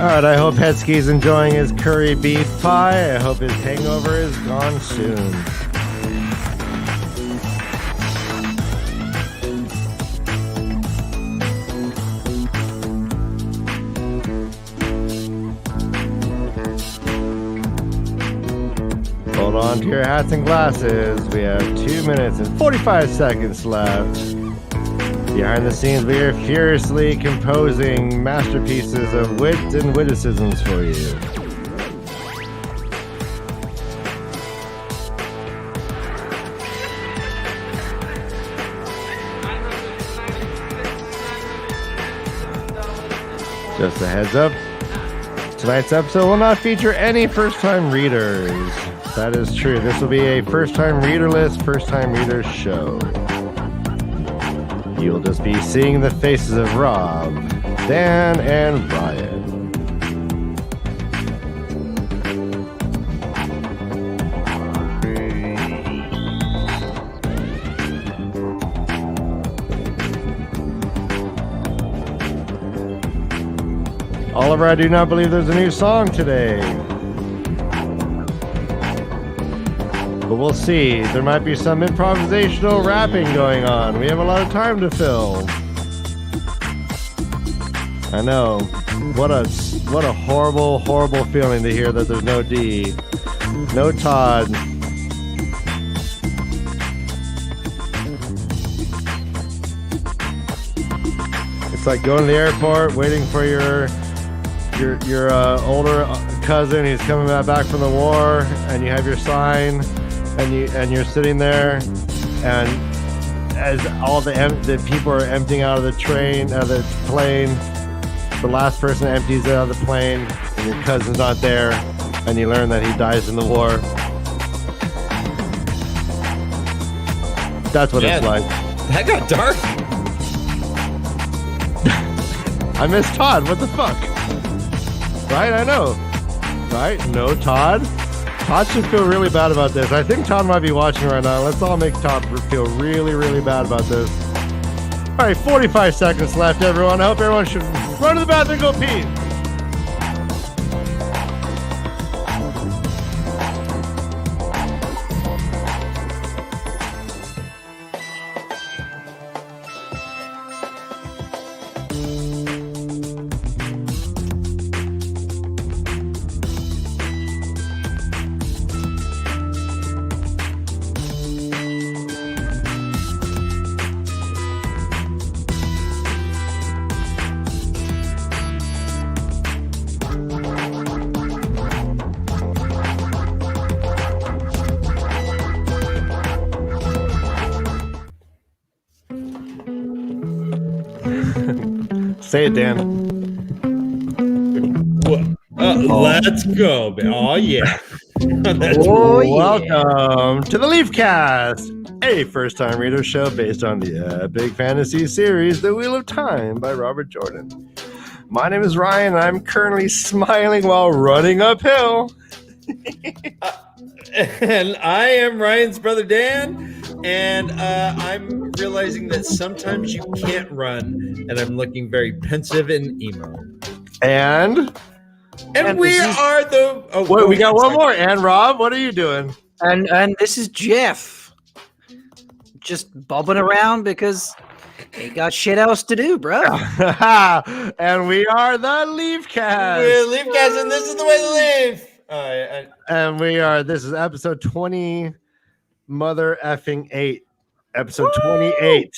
right, I hope Hetsky's enjoying his curry beef pie. I hope his hangover is gone soon. Hold on to your hats and glasses. We have 2 minutes and 45 seconds left. Behind the scenes, we are furiously composing masterpieces of wit and witticisms for you. Just a heads up, tonight's episode will not feature any first-time readers. That is true. This will be a first-time readerless, first-time readers show. You'll just be seeing the faces of Rob, Dan, and Ryan. Oliver, I do not believe there's a new song today. But we'll see. There might be some improvisational rapping going on. We have a lot of time to fill. I know. What a horrible, horrible feeling to hear that there's no D. No Todd. It's like going to the airport, waiting for your older cousin. He's coming back from the war, and you have your sign. And you're sitting there, and as all the people are emptying out of the plane, the last person empties out of the plane, and your cousin's not there, and you learn that he dies in the war. That's what it's like. That got dark. I miss Todd. What the fuck? Right? I know. Right? No Todd. Todd should feel really bad about this. I think Todd might be watching right now. Let's all make Todd feel really, really bad about this. All right, 45 seconds left, everyone. I hope everyone should run to the bathroom and go pee. Say it, Dan. Let's go, man. Oh, yeah. Welcome to the LeafCast, a first-time reader show based on the epic fantasy series The Wheel of Time by Robert Jordan. My name is Ryan, and I'm currently smiling while running uphill. And I am Ryan's brother, Dan. And I'm realizing that sometimes you can't run, and I'm looking very pensive and emo. And we are the... Oh, wait, we got one more. And Rob, what are you doing? And this is Jeff. Just bobbing around because ain't got shit else to do, bro. And we are the LeafCast. We're LeafCast, and this is the way to live. This is episode 20... Mother effing 8, episode 28.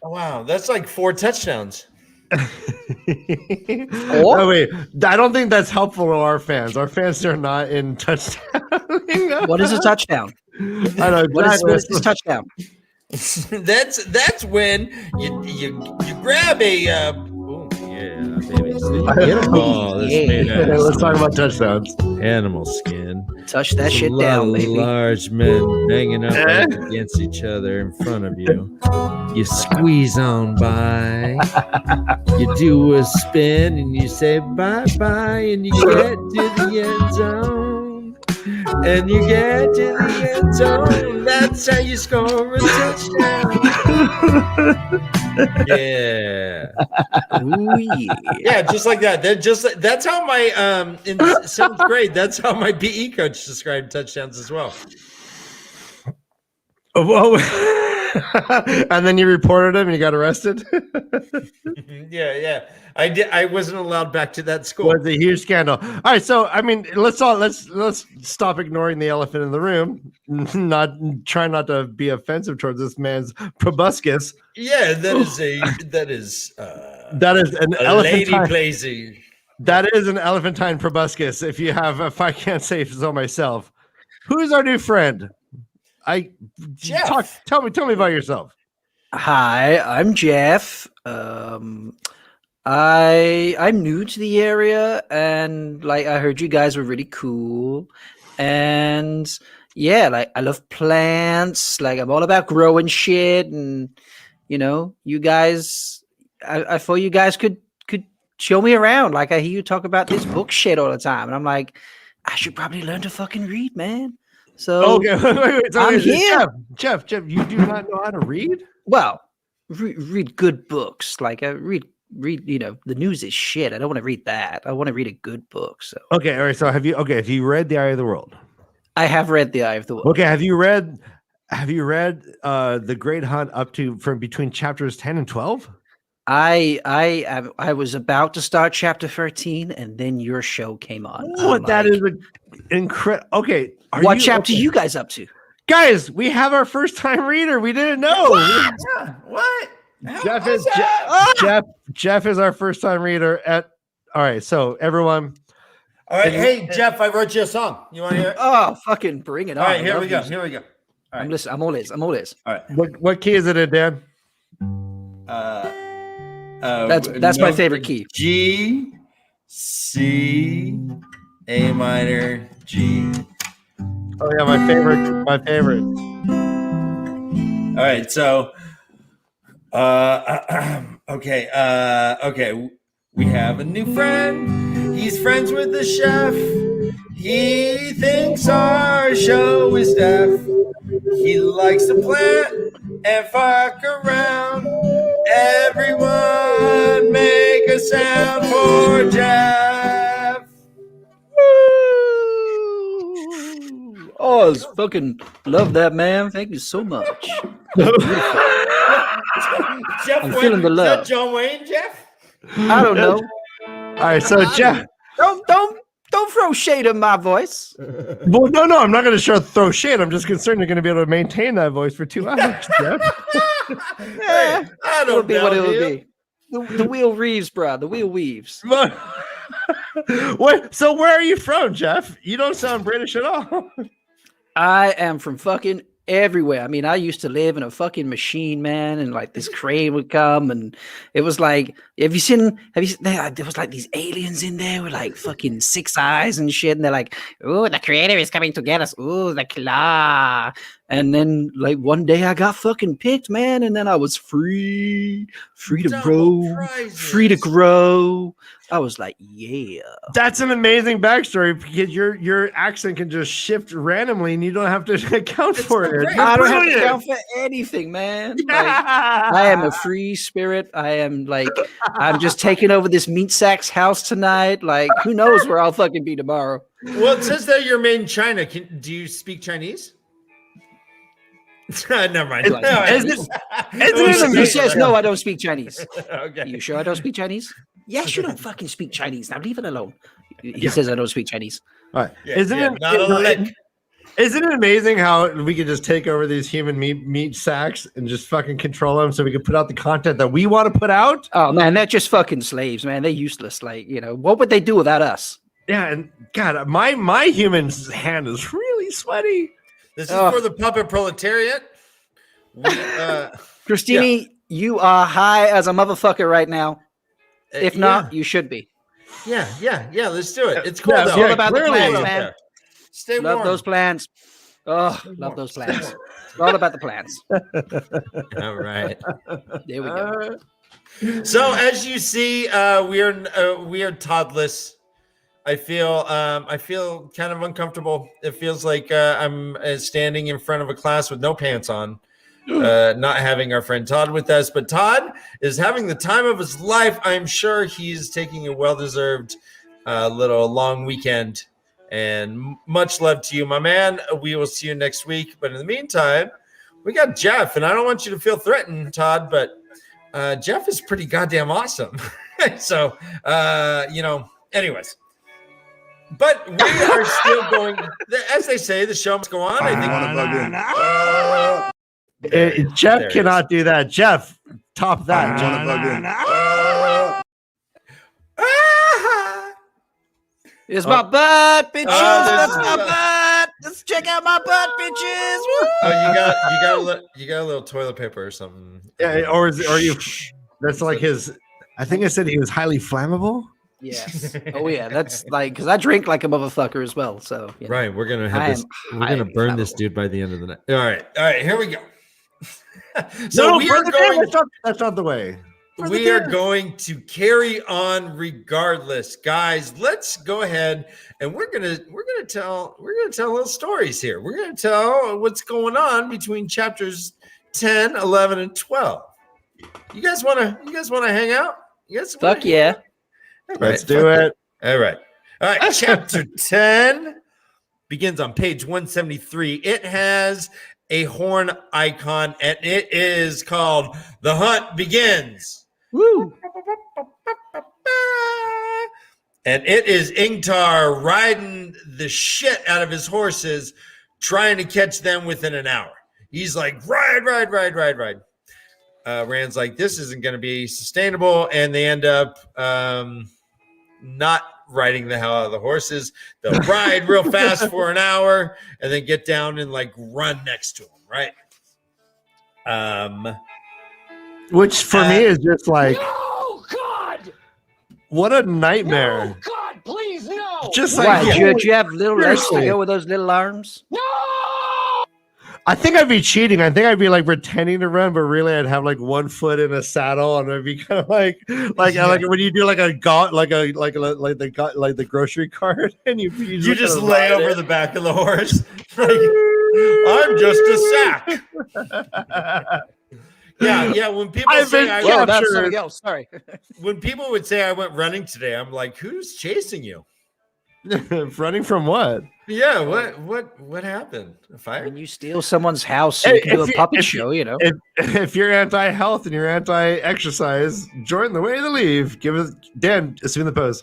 Oh, wow, that's like 4 touchdowns. Oh, wait, I don't think that's helpful to our fans. Our fans are not in touchdown. What is a touchdown? I know. What is touchdown? That's when you grab a. Baby. Let's talk about touchdowns. Animal skin. Touch that shit down, baby. Large men banging up against each other in front of you. You squeeze on by. You do a spin and you say bye-bye and you get to the end zone. and you get to the end zone. That's how you score a touchdown. Yeah. Ooh, yeah. Yeah, just like that. That's how my in 7th grade, that's how my PE coach described touchdowns as well. Whoa. And then you reported him and you got arrested. Yeah. I wasn't allowed back to that school. Was a huge scandal. All right, so I mean, let's stop ignoring the elephant in the room. Try not to be offensive towards this man's proboscis. Yeah, that is an a lady plazy. That is an elephantine proboscis. If I can't say so myself. Who's our new friend? Jeff. Tell me about yourself. Hi, I'm Jeff. I'm new to the area, and like I heard you guys were really cool, and yeah, like I love plants. Like I'm all about growing shit, and you guys. I thought you guys could show me around. Like I hear you talk about this book shit all the time, and I'm like, I should probably learn to fucking read, man. So okay, wait. So I'm here. Jeff, you do not know how to read? Well, read good books. Like I read. The news is shit. I don't want to read that. I want to read a good book. So okay, all right. So have you read The Eye of the World? I have read The Eye of the World. Okay, have you read The Great Hunt up to from between chapters 10 and 12? I was about to start chapter 13, and then your show came on. Oh, that is incredible. Okay, what chapter you guys up to? Guys, we have our first time reader. We didn't know. What? Jeff is our first time reader all right, so everyone. All right, hey Jeff, I wrote you a song. You want to hear it? Oh, fucking bring it on. All right, here we go. All right. I'm listening. I'm all ears. All right. What key is it in, Dan? That's my favorite key. G, C, A minor, G. Oh yeah, my favorite. All right, so okay. We have a new friend. He's friends with the chef. He thinks our show is deaf. He likes to plant and fuck around. Everyone make a sound for Jeff. Oh, I fucking love that, man. Thank you so much. Jeff, I'm feeling the love. Is that John Wayne, Jeff? I don't know. All right, so Jeff, don't throw shade in my voice. well, no, I'm not going to throw shade. I'm just concerned you're going to be able to maintain that voice for 2 hours, Jeff. Hey, I don't know what it'll be. The wheel weaves, bro. The wheel weaves. What? So where are you from, Jeff? You don't sound British at all. I am from fucking everywhere. I mean, I used to live in a fucking machine, man, and like this crane would come, and it was like, have you seen there was like these aliens in there with like fucking 6 eyes and shit, and they're like, oh, the creator is coming to get us. Oh, the claw. And then like one day I got fucking picked, man, and then I was free to grow. I was like, yeah. That's an amazing backstory because your accent can just shift randomly and you don't have to account for it. I don't have to account for anything, man. Like, I am a free spirit. I'm just taking over this meat sack's house tonight. Like, who knows where I'll fucking be tomorrow. Well, it says that you're made in China. Do you speak Chinese? Never mind. He says, no, I don't speak Chinese. Okay. Are you sure I don't speak Chinese? Yes, you don't fucking speak Chinese. Now leave it alone. He says I don't speak Chinese. All right. Yeah, isn't it amazing how we could just take over these human meat sacks and just fucking control them so we can put out the content that we want to put out? Oh, man, they're just fucking slaves, man. They're useless. Like, what would they do without us? Yeah, and God, my human's hand is really sweaty. This is for the puppet proletariat. Christine, you are high as a motherfucker right now. If not, you should be. Yeah. Let's do it. It's cool. It's all about the plans, man. Stay warm. Love those plans. Oh, love those plans. It's all about the plans. All right. There we go. So as you see, we are toddless. I feel kind of uncomfortable. It feels like I'm standing in front of a class with no pants on, not having our friend Todd with us. But Todd is having the time of his life. I'm sure he's taking a well-deserved little long weekend. And much love to you, my man. We will see you next week. But in the meantime, we got Jeff, and I don't want you to feel threatened, Todd, but Jeff is pretty goddamn awesome. So, anyways. But we are still going, as they say, the show must go on. I think Jeff cannot do that. Jeff, top that. It's my butt, bitches. That's my butt. Let's check out my butt, bitches. Woo! Oh, you got a little toilet paper or something. Yeah, or you? That's like his. I think I said he was highly flammable. Yes. Oh yeah, that's like because I drink like a motherfucker as well. So right, we're gonna have this. We're gonna burn this dude by the end of the night. All right, here we go. So we are going. That's not the way. We are going to carry on regardless, guys. Let's go ahead and we're gonna tell little stories here. We're gonna tell what's going on between chapters 10, 11, and 12. You guys wanna hang out? You guys fuck yeah. Right, let's do it. All right. Chapter 10 begins on page 173. It has a horn icon, and it is called "The Hunt Begins." Woo! And it is Ingtar riding the shit out of his horses, trying to catch them within an hour. He's like, ride. Rand's like, this isn't going to be sustainable, and they end up not riding the hell out of the horses. They'll ride real fast for an hour, and then get down and like run next to him, right? Which for me is just like, no, God, what a nightmare. no, God, please, no. Just Why, like, do you have little legs to seriously. go with those little arms? No. I think I'd be cheating. I think I'd be like pretending to run, but really I'd have like one foot in a saddle, and I'd be kind of like when you do like a like the grocery cart, and you just lay over the back of the horse. Like, I'm just a sack. Yeah. When people That's something else. Sorry. When people would say I went running today, I'm like, who's chasing you? Running from what? Yeah, what happened? A fire? When you steal someone's house, so you can do a puppet show, you know. If you're anti-health and you're anti-exercise, join the way to leave. Give us Dan, assume the pose.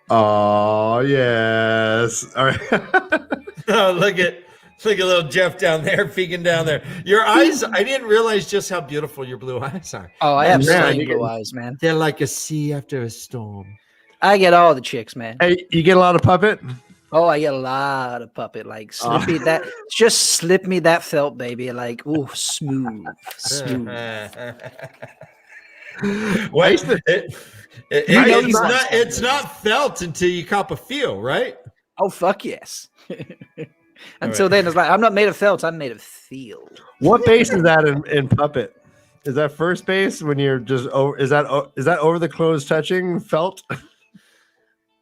Oh yes. All right. Oh, look at little Jeff down there, peeking down there. Your eyes, I didn't realize just how beautiful your blue eyes are. Oh, I have Man, stunning blue eyes, man. They're like a sea after a storm. I get all the chicks, man. Hey, you get a lot of puppet? Oh, I get a lot of puppet. Like slip me that, just slip me that felt, baby. Like, ooh, smooth. Wait, it's not felt until you cop a feel, right? Oh, fuck yes. Until then, it's like I'm not made of felt. I'm made of feel. What base is that in puppet? Is that first base when you're just over? Is that over the clothes touching felt?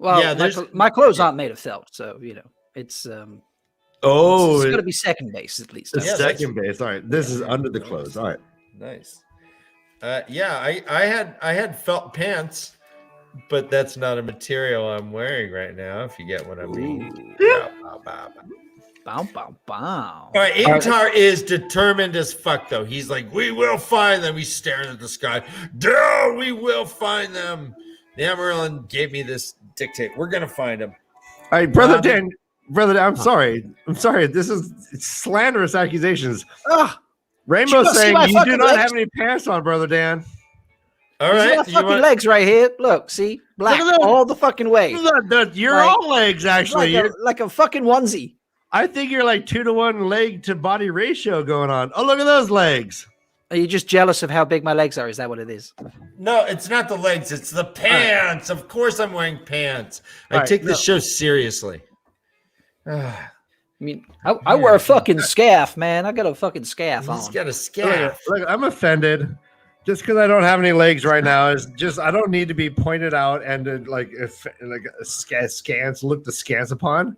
Well, yeah, my clothes aren't made of felt, so you know it's. It's going to be second base at least. Second base. All right, this is under the clothes. All right, nice. I had felt pants, but that's not a material I'm wearing right now. If you get what I mean. Bow, bow, bow. All right, Ingtar is determined as fuck, though. He's like, we will find them. He's staring at the sky. Duh, we will find them. The Amarillo gave me this dictate. We're going to find them. All right, Brother Dan, I'm sorry. This is slanderous accusations. Rainbow saying you do not have any pants on, Brother Dan. All right. You fucking legs right here. Look, see? Black all the fucking way. You're all legs, actually. Like a fucking onesie. I think you're like 2-to-1 leg to body ratio going on. Oh, look at those legs. Are you just jealous of how big my legs are? Is that what it is? No, it's not the legs. It's the pants. Of course I'm wearing pants. I take this show seriously. I mean, I wear a fucking scarf, man. I got a fucking scarf on. He's got a scarf. Look, I'm offended. Just because I don't have any legs right now is just I don't need to be pointed out and to, like if like scans looked askance upon.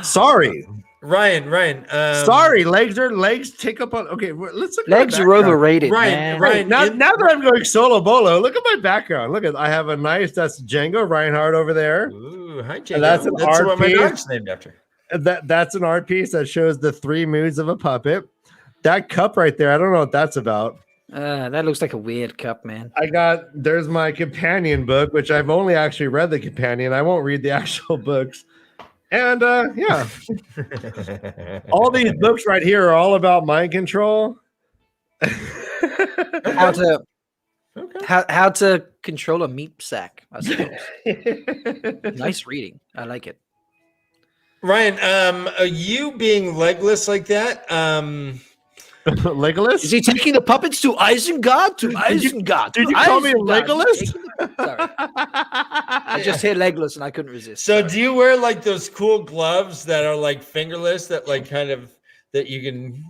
Sorry, Ryan. sorry. Legs take up on. Okay, let's look. At my Legs are background. overrated, Ryan, man. Ryan. Now that I'm going solo bolo, look at my background. Look at I have a nice. That's Django Reinhardt over there. Ooh, hi, Django. And that's an art what my piece. dog's named after. That's an art piece that shows the 3 moods of a puppet. That cup right there, I don't know what that's about. That looks like a weird cup, man. There's my companion book, which I've only actually read the companion. I won't read the actual books. And yeah, all these books right here are all about mind control. How to control a meat sack, I suppose. Nice reading. I like it. Ryan, are you being legless like that? Legolas? Is he taking the puppets to Isengard? To Isengard? Did you call me Legolas? Sorry. I just heard Legolas and I couldn't resist. So Sorry. do you wear like those cool gloves that are like fingerless that like kind of that you can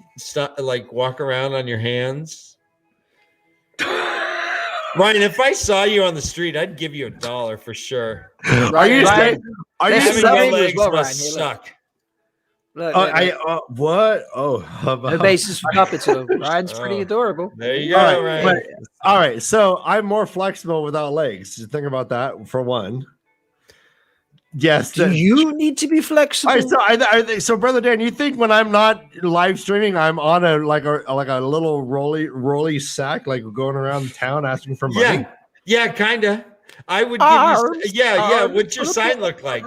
like walk around on your hands? Ryan, if I saw you on the street, I'd give you $1 for sure. Are you saying? Are you Having saying- no legs well, must Ryan, here, suck. Look, What? Oh, the basis for puppets. So Ryan's pretty adorable. There you go, all right, Ryan. all right. So I'm more flexible without legs. Just think about that for one. Yes. Do you need to be flexible? All right, so Brother Dan, you think when I'm not live streaming, I'm on a little rolly sack, like going around town asking for money? Yeah, kinda. I would give you. Yeah. What's your sign look like?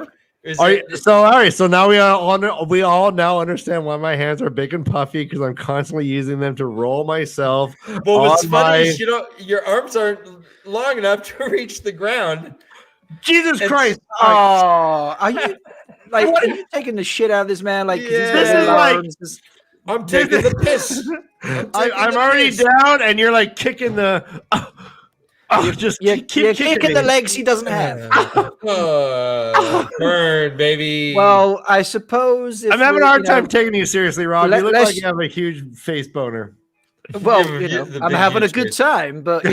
All right. So now we all now understand why my hands are big and puffy because I'm constantly using them to roll myself. Well, what's funny is your arms aren't long enough to reach the ground. Jesus Christ! Oh, are you are you taking the shit out of this man? Like, 'cause he's got This is little like- arms, this- I'm taking the piss. I'm already down, and you're like kicking the. you're kicking the legs he doesn't have. Burn, baby. Well, I suppose if I'm having a we're, hard time taking you seriously, Rob. You look let's- like you have a huge face boner. Well, Yeah, the I'm big having a huge good face. time, but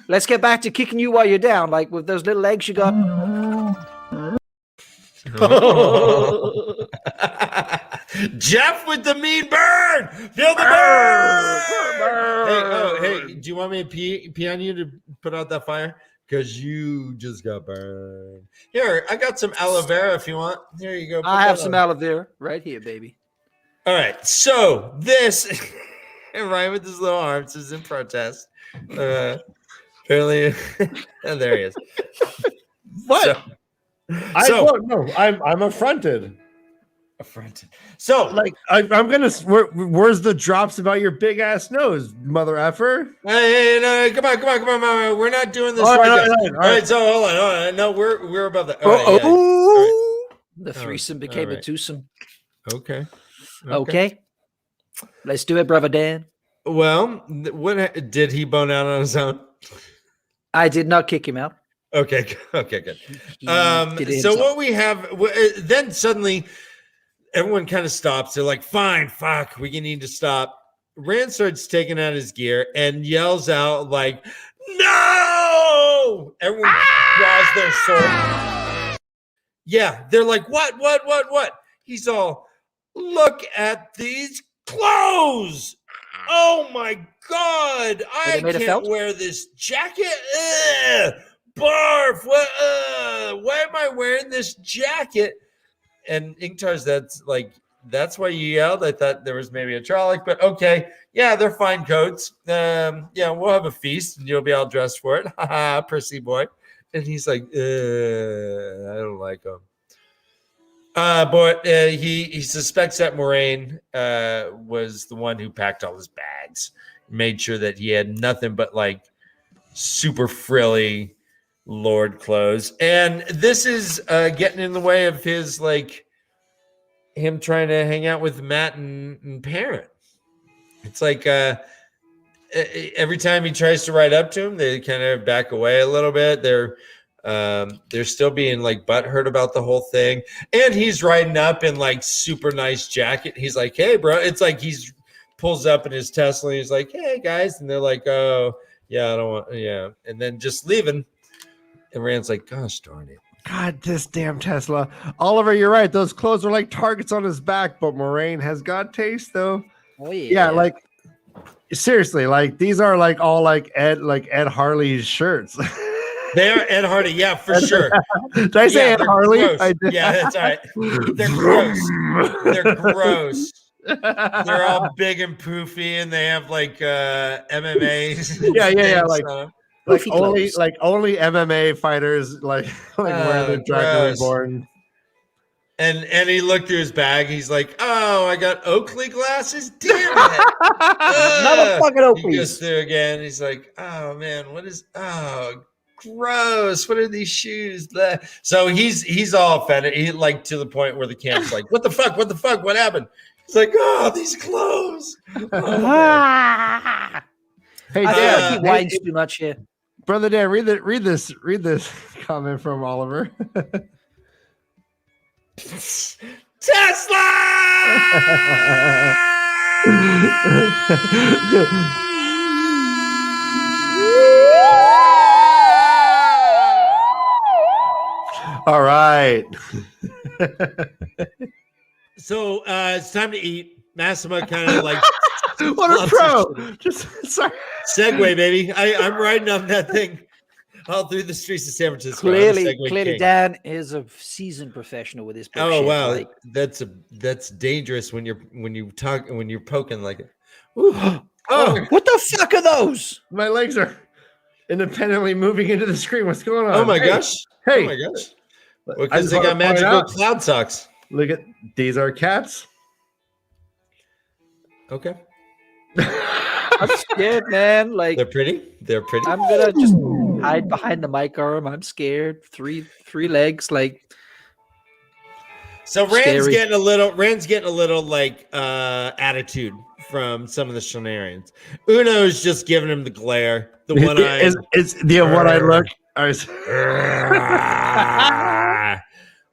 let's get back to kicking you while you're down, like with those little legs you got. Jeff with the mean burn. Feel the burn. Hey, do you want me to pee on you to put out that fire? Because you just got burned. Here, I got some aloe vera if you want. Here you go. I have some aloe vera right here, baby. All right, so this Ryan with his little arms is in protest. Apparently, and there he is. What? So, I'm affronted. affronted. So, Like I'm gonna. Where's the drops about your big ass nose, mother effer? hey, no, come on. We're not doing this. All right right, now. all right. All right, so hold on. No, we're above that. The threesome became a Alright. twosome. Okay. Okay. Let's do it, brother Dan. Well, what did he bone out on his own? I did not kick him out. Okay, good. He did it So himself. what we have then suddenly everyone kind of stops. They're like, "Fine, fuck, we need to stop." Rand starts taking out his gear and yells out like, "No!" Everyone draws their sword. Yeah, they're like, "What? He's all, "Look at these clothes! Oh my god! I they made of can't felt? wear this jacket. Ugh, barf! Why am I wearing this jacket?" And Ingtar's that's why you yelled. I thought there was maybe a Trolloc, but okay, yeah, they're fine coats. Yeah, we'll have a feast and you'll be all dressed for it. Haha, prissy boy. And he's like, I don't like them. But he suspects that Moraine was the one who packed all his bags, made sure that he had nothing but like super frilly lord clothes. And this is getting in the way of his like him trying to hang out with Matt and Parent. It's like every time he tries to ride up to him, they kind of back away a little bit. They're still being like butthurt about the whole thing. And he's riding up in like super nice jacket. He's like, "Hey, bro." It's like he's pulls up in his Tesla. And he's like, "Hey, guys." And they're like, "Oh, Yeah, I don't want. Yeah, and then just leaving. And Rand's like, "Gosh darn it." God, this damn Tesla. Oliver, you're right. Those clothes are like targets on his back, but Moraine has got taste, though. Oh yeah. Yeah, like seriously, like these are like all like Ed Harley's shirts. They are Ed Hardy, yeah, for sure. Did I say Ed they're Harley? gross. I did. Yeah, that's all right. They're gross. They're gross. They're all big and poofy, and they have like MMA. Yeah. Like Poofy only clothes. only MMA fighters like wear the Dracula gross. Reborn. And he looked through his bag. He's like, "Oh, I got Oakley glasses. Damn it! Another fucking Oakleys. He goes through again. He's like, "Oh man, what is? Oh, gross! What are these shoes?" So he's all offended. He like to the point where the camp's like, "What the fuck? What the fuck? What happened?" He's like, "Oh, these clothes." Oh, man. Hey, I feel Dan, like he whines too much here. brother Dan, read this comment from Oliver. Tesla. All right. So it's time to eat. Massimo kind of like What a pro! Just sorry. Segway, baby. I'm riding on that thing all through the streets of San Francisco. I'm a Clearly, Segway king. Dan is a seasoned professional with his Oh bullshit. wow, Like, that's dangerous when you're poking like it. Oh, what the fuck are those? My legs are independently moving into the screen. What's going on? oh my Hey, gosh. Hey. Oh my gosh. I Because just they wanna got point magical out- cloud socks. Look at these are cats. Okay. I'm scared, man. Like, They're pretty. They're pretty. I'm gonna just hide behind the mic arm. I'm scared. Three legs. Like, So Rand's Scary. getting a little like attitude from some of the shenanigans. Uno's just giving him the glare. The one eye. Is the what I look. I was,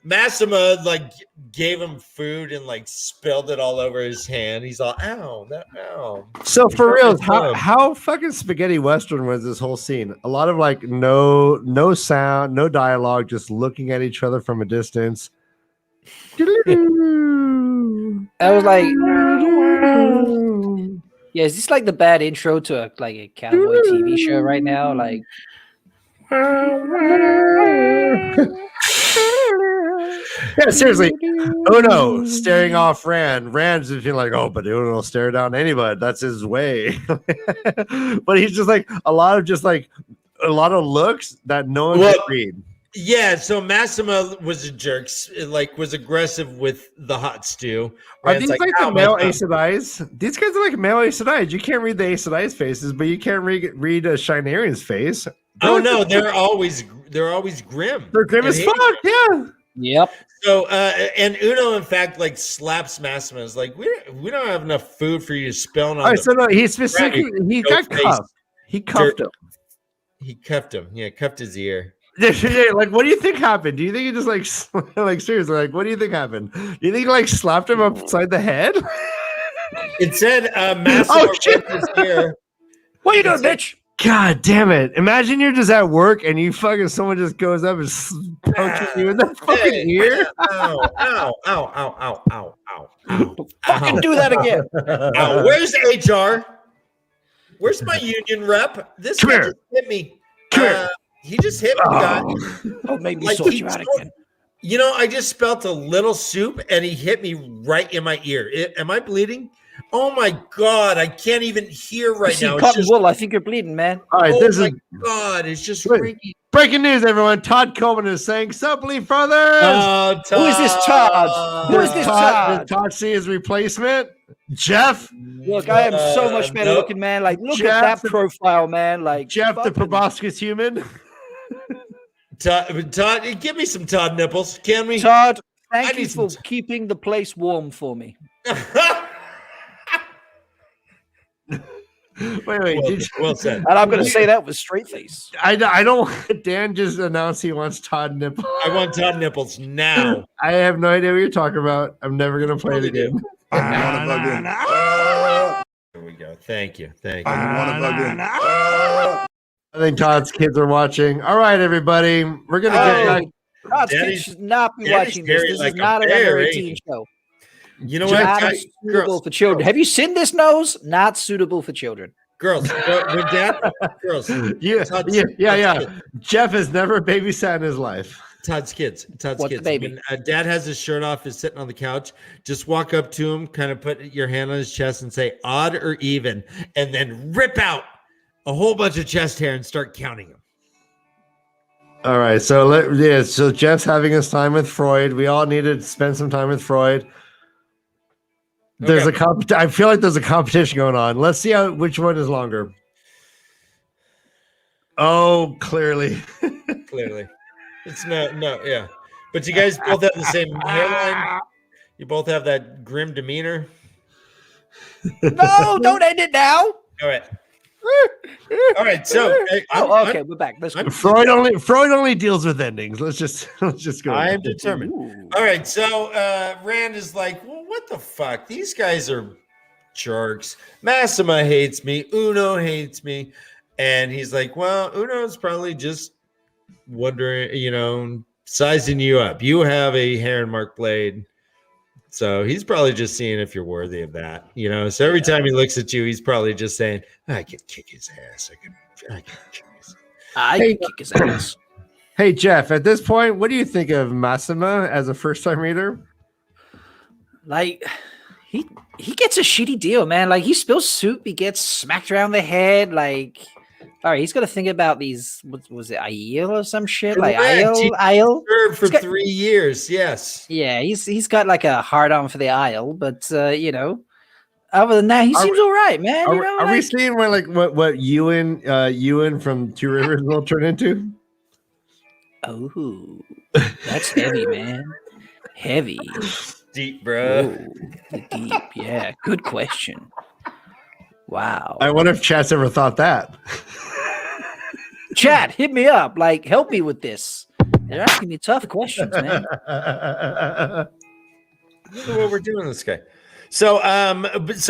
Massimo like gave him food and like spilled it all over his hand. He's all, ow, ow. so for real, Time. how fucking spaghetti western was this whole scene? A lot of like no sound, no dialogue, just looking at each other from a distance. I was like, yeah, is this like the bad intro to a cowboy TV show right now? Like, yeah, seriously. Uno staring off Rand. Rand's just feeling like, oh, but Uno will stare down anybody. That's his way. But he's just like a lot of looks that no one can read. Yeah, so Massimo was a jerk, like was aggressive with the hot stew. Are Rand's these like the "Ow, male my thumb." Ace of Dice? These guys are like male Ace of Dice. You can't read the Ace of Dice faces, but you can't read a Shinarian's face. Oh no, they're always grim. They're grim and as hateful. fuck. Yeah. yep. So and Uno, in fact, like slaps Massimo. Is like, we don't have enough food for you to spill on. All right, the-" so no, he specifically he got face. cuffed. He cuffed him. He cuffed him. Yeah, cuffed his ear. Yeah, like, what do you think happened? Do you think he just like seriously? Like, what do you think happened? Do you think he like slapped him upside the head? It said Massimo Oh, shit. ripped his ear. What are you doing, bitch? God damn it! Imagine you're just at work and you fucking someone just goes up and punches you in the fucking ear. Ow, ow, ow, ow, ow, ow, ow, ow. Fucking do that again. Ow. Where's HR? Where's my union rep? This Come guy here. just hit me. Come here. He just hit me, guy. Don't make me Like, sort he you out told- again. You know, I just spelt a little soup and he hit me right in my ear. Am I bleeding? Oh my God, I can't even hear right See now. It's cotton just, wool. I think you're bleeding, man. All right, oh this my is God, it's just Wait. freaky. breaking news, everyone. Todd Coleman is saying, "Sup, Leaf Brothers." Oh, Who is this Todd? Who is this Todd? Did Todd see his replacement? Jeff. Look, I am so much better nope. looking, man. Like, look Jeff, at that profile, man. Like, Jeff, the fucking- proboscis human. Todd, give me some Todd nipples, can we? Todd, I thank you need some for keeping the place warm for me. Wait, well, did you, well said. And I'm going to say that with straight face. I don't want Dan just announced he wants Todd nipple. I want Todd nipples now. I have no idea what you're talking about. I'm never gonna play it Totally do. again. There we go. Thank you. I think Todd's kids are watching. All right, everybody. We're going to get back. Todd's Daddy's- kids should not be Daddy's watching this. very This like is a not an bear, under ain't 18 he? show. You know what, Not guys? suitable Girls, for children. Have you seen this nose? Not suitable for children. girls, when Dad, girls, Yeah, Todd's- yeah. Todd's Jeff has never babysat in his life. Todd's kids. What's the baby? When Dad has his shirt off, is sitting on the couch. Just walk up to him, kind of put your hand on his chest, and say odd or even, and then rip out a whole bunch of chest hair and start counting them. All right, so so Jeff's having his time with Freud. We all need to spend some time with Freud. There's I feel like there's a competition going on. Let's see which one is longer. Oh, clearly. Clearly, it's yeah. But you guys both have the same hairline. You both have that grim demeanor. No, don't end it now. All right. All right. So Okay, we're back. Let's go. Freud only deals with endings. Let's just go. I'm determined. All right. So Rand is like, well, what the fuck? These guys are jerks. Massima hates me. Uno hates me. And he's like, well, Uno's probably just wondering, sizing you up. You have a hair and mark blade. So he's probably just seeing if you're worthy of that, So every time he looks at you, he's probably just saying, I can kick his ass. I can kick his ass. I can kick his ass. Hey, Jeff, at this point, what do you think of Massima as a first-time reader? Like, he gets a shitty deal, man. Like, he spills soup, he gets smacked around the head. Like, all right, he's got to think about these. What was it, Aiel or some shit? Like Aiel served for 3 years. Yes. Yeah, he's got like a hard on for the Aiel, but other than that, he seems all right, man. Are we seeing what Ewan from Two Rivers will turn into? Oh, that's heavy, man. Heavy. Deep, bro. Deep. Yeah, good question. Wow. I wonder if Chat's ever thought that. Chat, hit me up. Like, help me with this. They're asking me tough questions, man. I don't know what we're doing this guy. So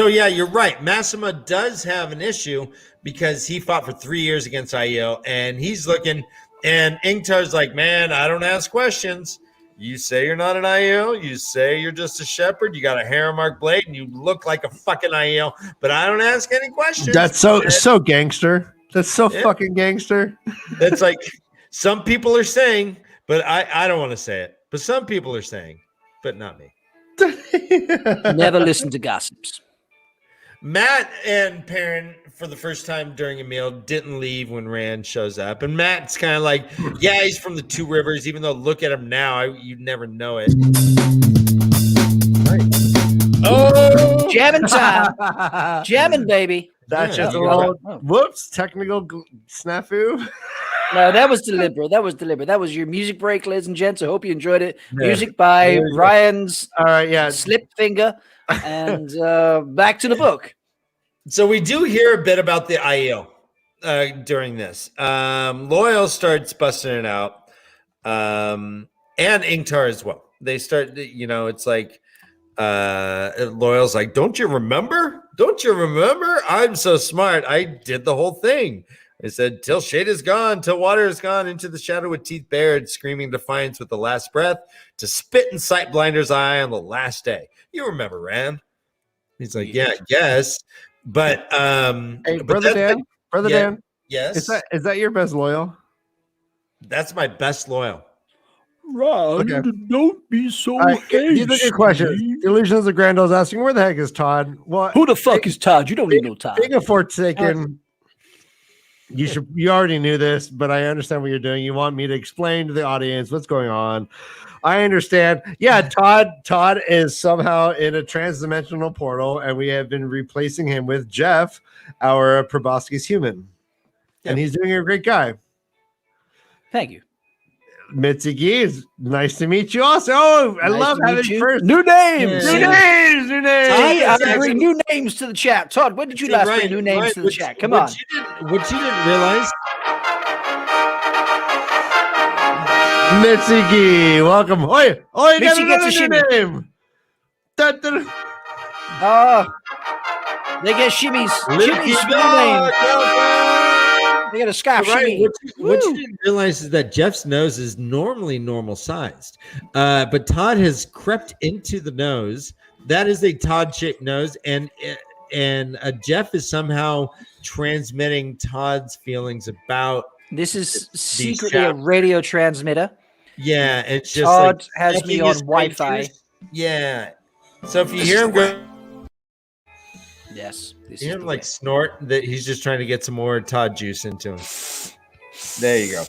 yeah, you're right. Massima does have an issue because he fought for 3 years against Aiel, and he's looking, and Ingtar's like, man, I don't ask questions. You say you're not an Aiel. You say you're just a shepherd. You got a hair mark blade, and you look like a fucking Aiel. But I don't ask any questions. That's so gangster. That's so fucking gangster. That's like some people are saying, but I don't want to say it. But some people are saying, but not me. Never listen to gossips. Matt and Perrin, for the first time during a meal, didn't leave when Rand shows up. And Matt's kind of like, yeah, he's from the Two Rivers, even though look at him now, you'd never know it. Right. Oh! Jamming time. Jamming, baby. That's just a little, whoops, technical snafu. No, that was deliberate. That was your music break, ladies and gents. I hope you enjoyed it. Yeah. Music by Ryan's Slip Finger. And back to the book. So we do hear a bit about the Aiel during this. Loyal starts busting it out. And Ingtar as well. They start, it's like Loyal's like, don't you remember? I'm so smart. I did the whole thing. I said, till shade is gone, till water is gone, into the shadow with teeth bared, screaming defiance with the last breath, to spit in sight blinder's eye on the last day. You remember, Rand? He's like, yeah, I guess. But hey, brother Dan. Yes. Is that your best Loyal? That's my best Loyal. Ron, okay. Don't be so These are good questions. Illusions of Grandel's asking, where the heck is Todd? Well, who the fuck is Todd? You don't need no Todd. Being a Forsaken, you already knew this, but I understand what you're doing. You want me to explain to the audience what's going on. I understand. Yeah, Todd is somehow in a transdimensional portal, and we have been replacing him with Jeff, our Proboscis human. Yep. And he's doing a great guy. Thank you. Mitsuki, is nice to meet you also. Oh, I love having first new names. New names. I bring new names to the chat. Todd, when did you last bring new names to the chat? Come on. What you didn't realize. Mitsuki, welcome. Oi, you Mitsuki got another new name. They get shimmies. Little Shimmies kid for the dog, name. go, They get a scarf Right, shimmy. what you didn't realize is that Jeff's nose is normally normal sized, but Todd has crept into the nose. That is a Todd-shaped nose, and Jeff is somehow transmitting Todd's feelings about This is these secretly a chapters. radio transmitter. Yeah, it's just Todd like has me sucking his on grape Wi-Fi. juice. Yeah, so if you hear him go. Yes, this You hear is him the like way. snort that he's just trying to get some more Todd juice into him. There you go.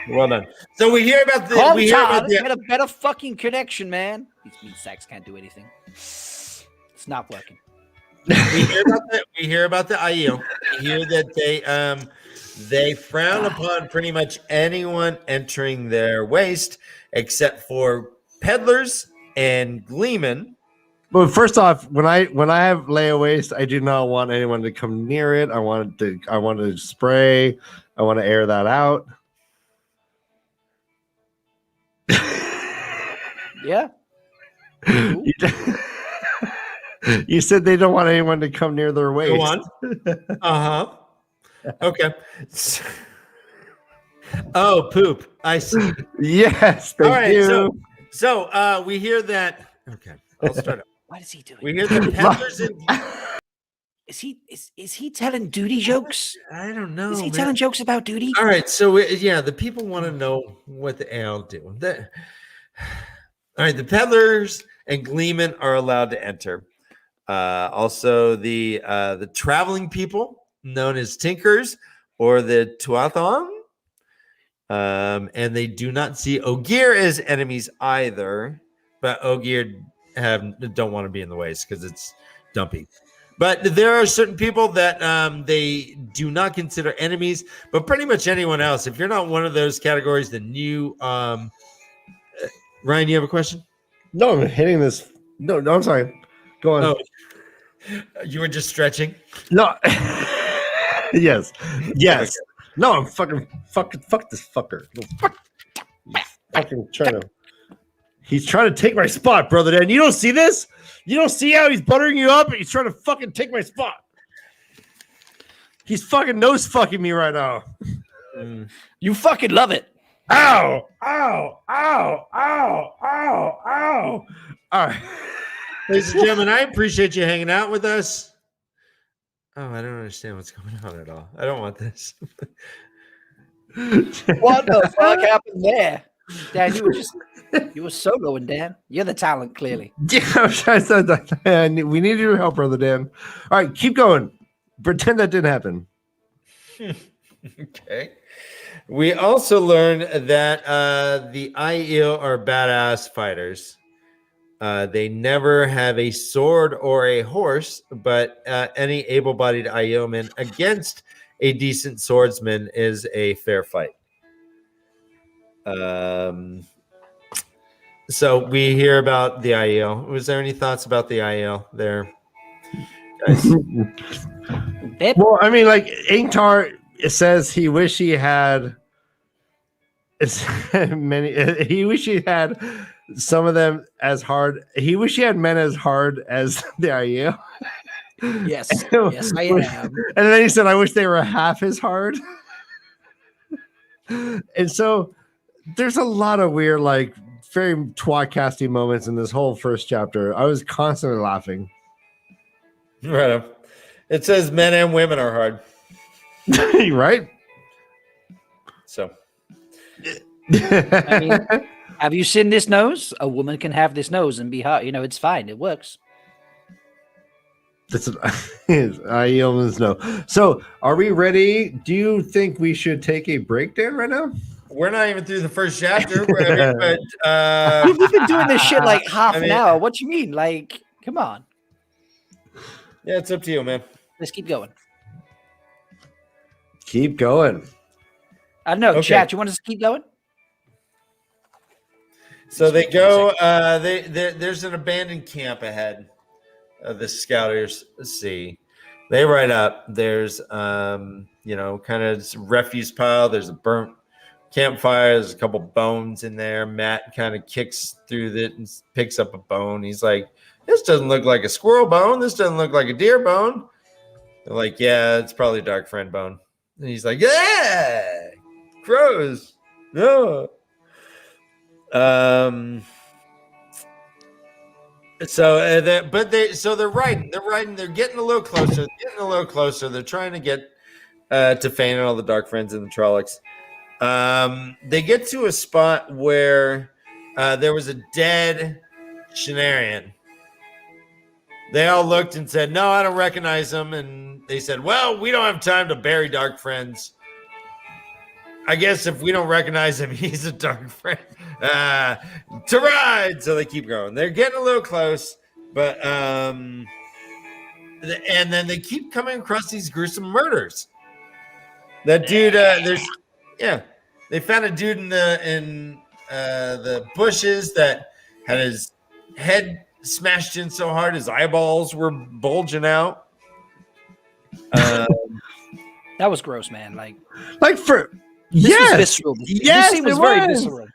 Well done. So we hear about the Call we hear Todd. about the Get a better fucking connection, man. These meat sacks can't do anything. It's not working. we hear about the IEL. We hear that they frown upon pretty much anyone entering their waste except for peddlers and gleemen. But first off, when I have Leia waste, I do not want anyone to come near it. I want to spray. I want to air that out. Yeah. You said they don't want anyone to come near their waste. Go on. Uh-huh. Okay. Oh, poop. I see. Yes, All thank right. you. So we hear that. Okay, I'll start. What is he doing? We hear the peddlers and Is he telling duty jokes? I don't know. Is he man. telling jokes about duty? All right, so yeah, the people want to know what the AL do. All right, the peddlers and gleemen are allowed to enter. Also, the traveling people known as tinkers or the tuathon, and they do not see Ogier as enemies either. But Ogier don't want to be in the waste because it's dumpy. But there are certain people that they do not consider enemies, but pretty much anyone else. If you're not one of those categories, then you, Ryan, you have a question? No, I'm hitting this. No, I'm sorry. Go on. Oh, you were just stretching. No. Yes. No, I'm fuck this fucker. No, fuck. He's trying to take my spot, brother. Dan, you don't see this? You don't see how he's buttering you up? He's trying to fucking take my spot. He's fucking nose fucking me right now. You fucking love it. Ow! Ow! Ow! Ow! Ow! Ow! All right. Ladies and gentlemen, I appreciate you hanging out with us. Oh, I don't understand what's going on at all. I don't want this. What the fuck happened there? Dan, you were soloing, Dan. You're the talent, clearly. Yeah, I said that. We need your help, brother Dan. All right, keep going. Pretend that didn't happen. Okay. We also learned that the Aiel are badass fighters. They never have a sword or a horse, but any able-bodied Aielman against a decent swordsman is a fair fight. So we hear about the Aiel. Was there any thoughts about the Aiel there, guys? Well, I mean, like Ingtar says he wish he had many. He wish he had some of them as hard. He wish he had men as hard as the Aiel. Yes, yes, I am. And then he said, "I wish they were half as hard." And so there's a lot of weird, like, very twat-casty moments in this whole first chapter. I was constantly laughing. Right on. It says men and women are hard. Right? So. I mean, have you seen this nose? A woman can have this nose and be hot. You know, it's fine. It works. That's I almost know. So, are we ready? Do you think we should take a breakdown right now? We're not even through the first chapter. We've been doing this shit like half an hour. What you mean? Like, come on. Yeah, it's up to you, man. Let's keep going. Keep going. I don't know. Okay. Chat, you want us to keep going? So they go. There's an abandoned camp ahead of the scouters see. They ride up. There's kind of refuse pile. There's a burnt campfire. There's a couple bones in there. Matt kind of kicks through it and picks up a bone. He's like, This doesn't look like a squirrel bone. This doesn't look like a deer bone. They're like, yeah, it's probably a dark friend bone. And he's like, yeah, gross. No. So they're riding. They're getting a little closer. They're trying to get to Fane and all the dark friends in the Trollocs. They get to a spot where there was a dead Shenarian. They all looked and said, no, I don't recognize him. And they said, well, we don't have time to bury dark friends. I guess if we don't recognize him, he's a dark friend. To ride. So they keep going. They're getting a little close, but and then they keep coming across these gruesome murders. That dude, they found a dude in the bushes that had his head smashed in so hard his eyeballs were bulging out. That was gross, man. Like for this yes, was visceral. Yes, this scene was it very was. visceral.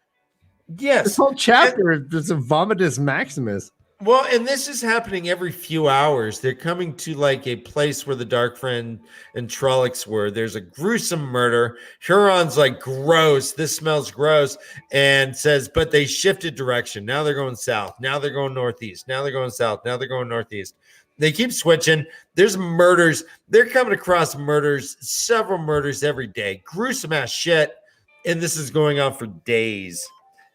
Yes, this whole chapter is a vomitus maximus. Well, and this is happening every few hours. They're coming to like a place where the Dark Friend and Trollocs were. There's a gruesome murder. Huron's like, gross. This smells gross. And says, but they shifted direction. Now they're going south. Now they're going northeast. Now they're going south. Now they're going northeast. They keep switching. There's murders. They're coming across murders, several murders every day. Gruesome ass shit. And this is going on for days.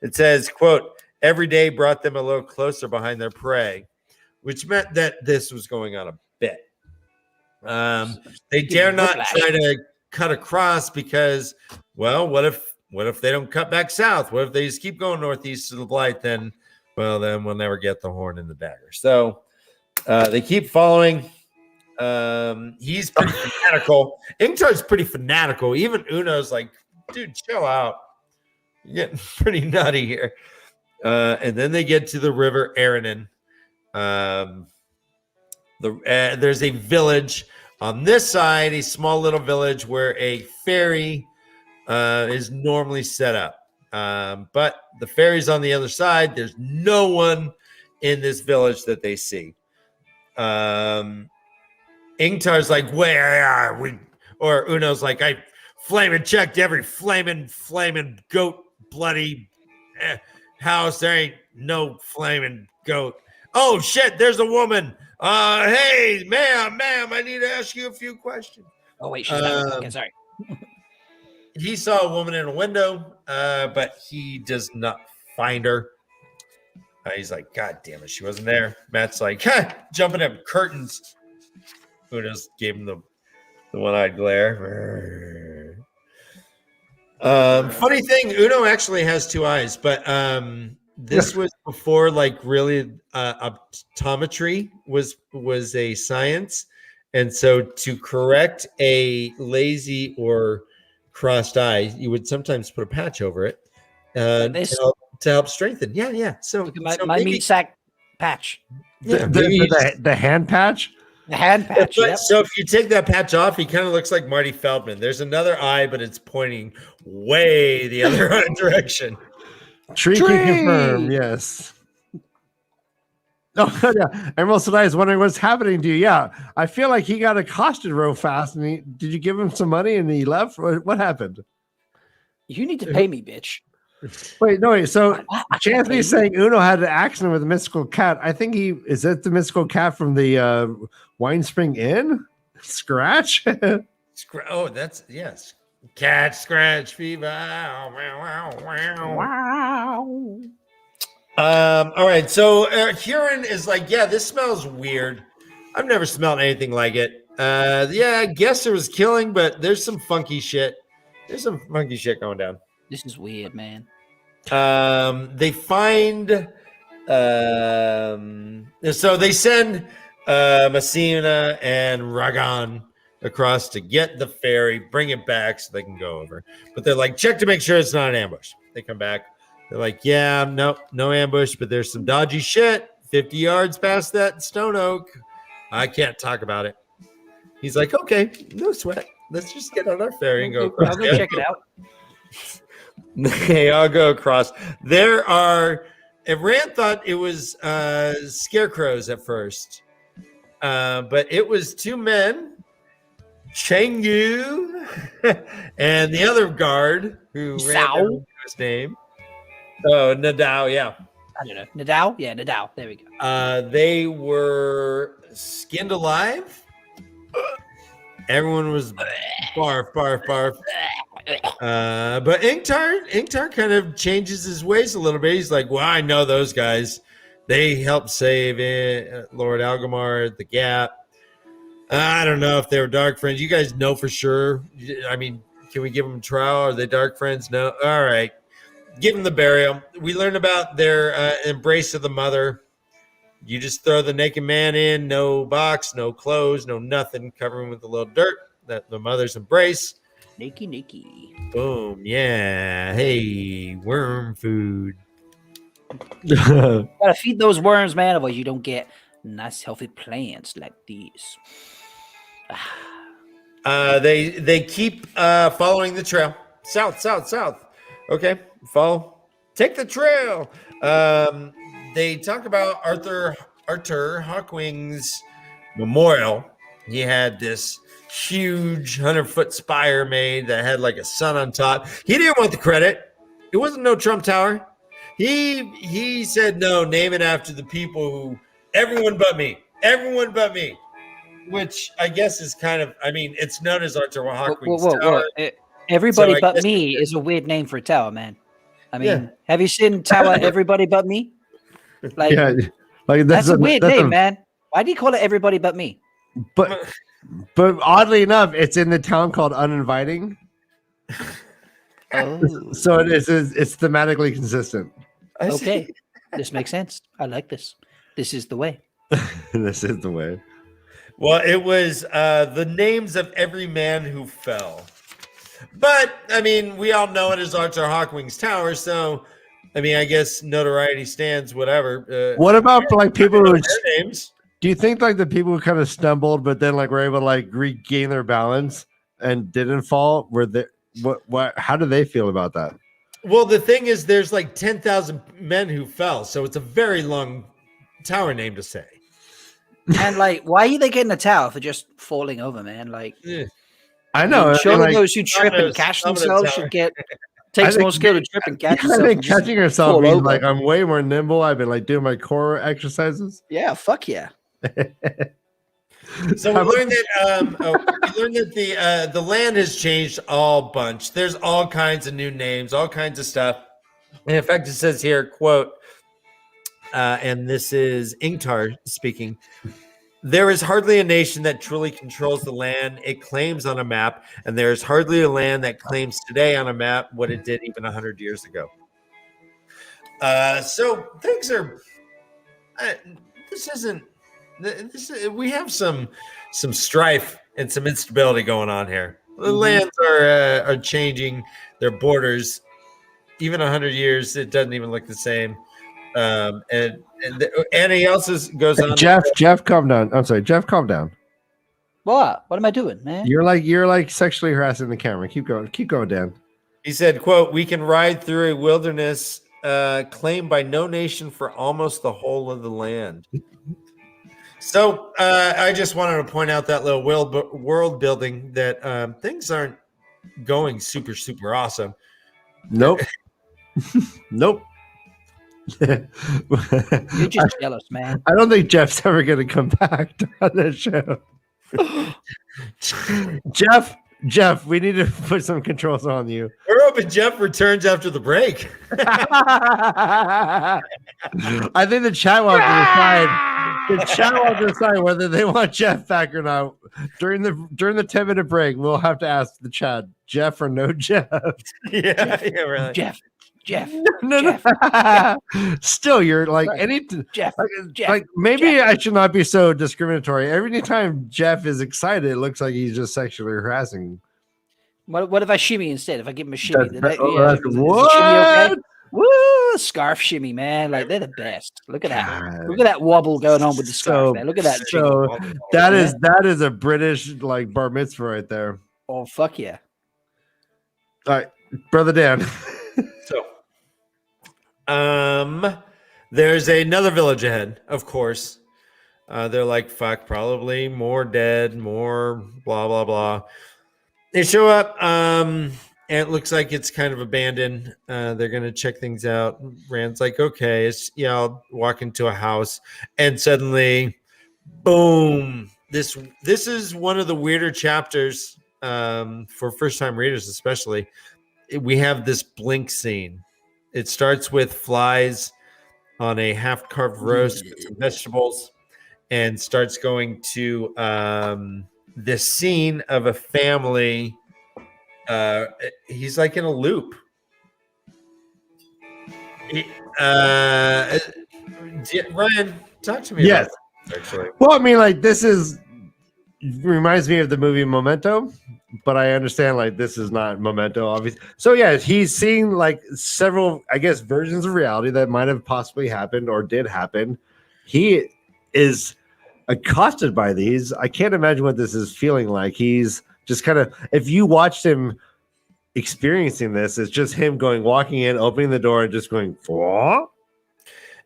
It says, quote, every day brought them a little closer behind their prey, which meant that this was going on a bit. They dare not try to cut across because, well, what if they don't cut back south? What if they just keep going northeast to the Blight? Then we'll never get the horn and the dagger. So they keep following. He's pretty fanatical. Ingtar's pretty fanatical. Even Uno's like, dude, chill out. You're getting pretty nutty here. And then they get to the river Aranon. There's a village on this side, a small little village where a ferry is normally set up. But the ferry's on the other side. There's no one in this village that they see. Ingtar's like, where are we? Or Uno's like, I flaming checked every flaming goat bloody house. There ain't no flaming goat. Oh shit, there's a woman. Hey, ma'am, I need to ask you a few questions. Oh wait, she's not. Okay, sorry. He saw a woman in a window, but he does not find her. He's like, God damn it, she wasn't there. Matt's like, jumping up curtains. Uno's gave him the one-eyed glare. Funny thing, Uno actually has two eyes, but this was before like really optometry was a science, and so to correct a lazy or crossed eye, you would sometimes put a patch over it to help strengthen. Yeah. So my meat sack patch. The hand patch. The hand patch. Yep. So if you take that patch off, he kind of looks like Marty Feldman. There's another eye, but it's pointing way the other direction. Tree can confirm, yes. Oh, yeah. Emerald Sedai is wondering what's happening to you. Yeah, I feel like he got accosted real fast. And did you give him some money and he left? What happened? You need to pay me, bitch. Wait. So Chansley's saying Uno had an accident with a mystical cat. I think is that the mystical cat from the Wine Spring Inn? Scratch? Oh, that's yes. Cat scratch fever. Wow. All right. So Huron is like, yeah, this smells weird. I've never smelled anything like it. Yeah, I guess there was killing, but there's some funky shit. There's some funky shit going down. This is weird, man. They find so they send Messina and Ragan across to get the ferry, bring it back so they can go over. But they're like, check to make sure it's not an ambush. They come back. They're like, yeah, no ambush, but there's some dodgy shit 50 yards past that stone oak. I can't talk about it. He's like, okay, no sweat. Let's just get on our ferry and go across. I'll go check it out. Okay, I'll go across. There are And Rand thought it was scarecrows at first, but it was two men, Cheng Yu and the other guard who Rand never knew his name. Oh, Nadao, yeah. I don't know. Nadal? Yeah, Nadal. There we go. They were skinned alive. Everyone was barf, barf, barf. But Ingtar kind of changes his ways a little bit. He's like, well, I know those guys. They helped save Lord Algamar at the Gap. I don't know if they were dark friends. You guys know for sure. I mean, can we give them a trial? Are they dark friends? No. All right. Give them the burial. We learned about their embrace of the mother. You just throw the naked man in, no box, no clothes, no nothing, cover him with a little dirt. That the mother's embrace. Nikki. Boom. Yeah. Hey, worm food. Gotta feed those worms, man, otherwise you don't get nice healthy plants like these. They keep following the trail. South. Okay. Follow. Take the trail. They talk about Arthur Hawkwing's memorial. He had this huge 100-foot spire made that had like a sun on top. He didn't want the credit. It wasn't no Trump Tower. He said no, name it after the people who everyone but me, which I guess is kind of, I mean, it's known as Arthur Hawkwing's Tower. Everybody So but me is a weird name for a tower, man. I mean, have you seen Tower Everybody But Me? Like, yeah, like that's a weird name, man. Why do you call it Everybody But Me? But oddly enough, it's in the town called Uninviting. Oh, So it's thematically consistent. okay. This makes sense. I like this. This is the way. This is the way. Well, it was the names of every man who fell. But, I mean, we all know it as Arthur Hawkwing's Tower, so, I mean, I guess notoriety stands, whatever. What about like people who... Their names. Do you think like the people who kind of stumbled, but then like were able to like regain their balance and didn't fall? Were they... What? How do they feel about that? Well, the thing is, there's like 10,000 men who fell, so it's a very long tower name to say. And like, why are they getting a tower for just falling over, man? Like, I know. surely like, those who trip and catch themselves should get takes more skill to trip and catch I yourself. think catching yourself means over. like I'm way more nimble. I've been like doing my core exercises. Yeah, fuck yeah. So we learned that the land has changed all bunch. There's all kinds of new names, all kinds of stuff. And in fact, it says here, quote, and this is Ingtar speaking, there is hardly a nation that truly controls the land it claims on a map, and there is hardly a land that claims today on a map what it did even 100 years ago. So things are, we have some strife and some instability going on here. The lands are changing their borders. Even 100 years, it doesn't even look the same. And he also goes on. Jeff, calm down. I'm sorry, Jeff, calm down. What am I doing, man? You're like sexually harassing the camera. Keep going, Dan. He said, quote, we can ride through a wilderness claimed by no nation for almost the whole of the land. So I just wanted to point out that little world building that things aren't going super, super awesome. Nope. Nope. You're just jealous, man. I don't think Jeff's ever going to come back on this show. Jeff, we need to put some controls on you. We're hoping Jeff returns after the break. I think the chat will have to decide. The chat will have to decide whether they want Jeff back or not. During the 10-minute break, we'll have to ask the chat, Jeff or no Jeff. Yeah, really. Jeff. No. Still, you're like Jeff. Like maybe I should not be so discriminatory. Every time Jeff is excited, it looks like he's just sexually harassing. What if I shimmy instead? If I give him a shimmy, What? Shimmy, okay? Woo! Scarf shimmy, man. Like they're the best. Look at that. God. Look at that wobble going on with the scarf. Man. Look at that. So that is a British like bar mitzvah right there. Oh fuck yeah! All right, brother Dan. So, There's another village ahead, of course. They're like, fuck, probably more dead, more blah, blah, blah. They show up, and it looks like it's kind of abandoned. They're going to check things out. Rand's like, okay, I'll walk into a house. And suddenly, boom. This is one of the weirder chapters for first-time readers especially. We have this blink scene. It starts with flies on a half-carved roast with some vegetables, and starts going to this scene of a family. He's like in a loop. Ryan, talk to me Yes. about that, actually. Well, I mean, like, this reminds me of the movie Memento, but I understand, like, this is not Memento, obviously. So, yeah, he's seeing, like, several, I guess, versions of reality that might have possibly happened or did happen. He is accosted by these. I can't imagine what this is feeling like. He's just kind of, if you watched him experiencing this, it's just him walking in, opening the door, and just going, what?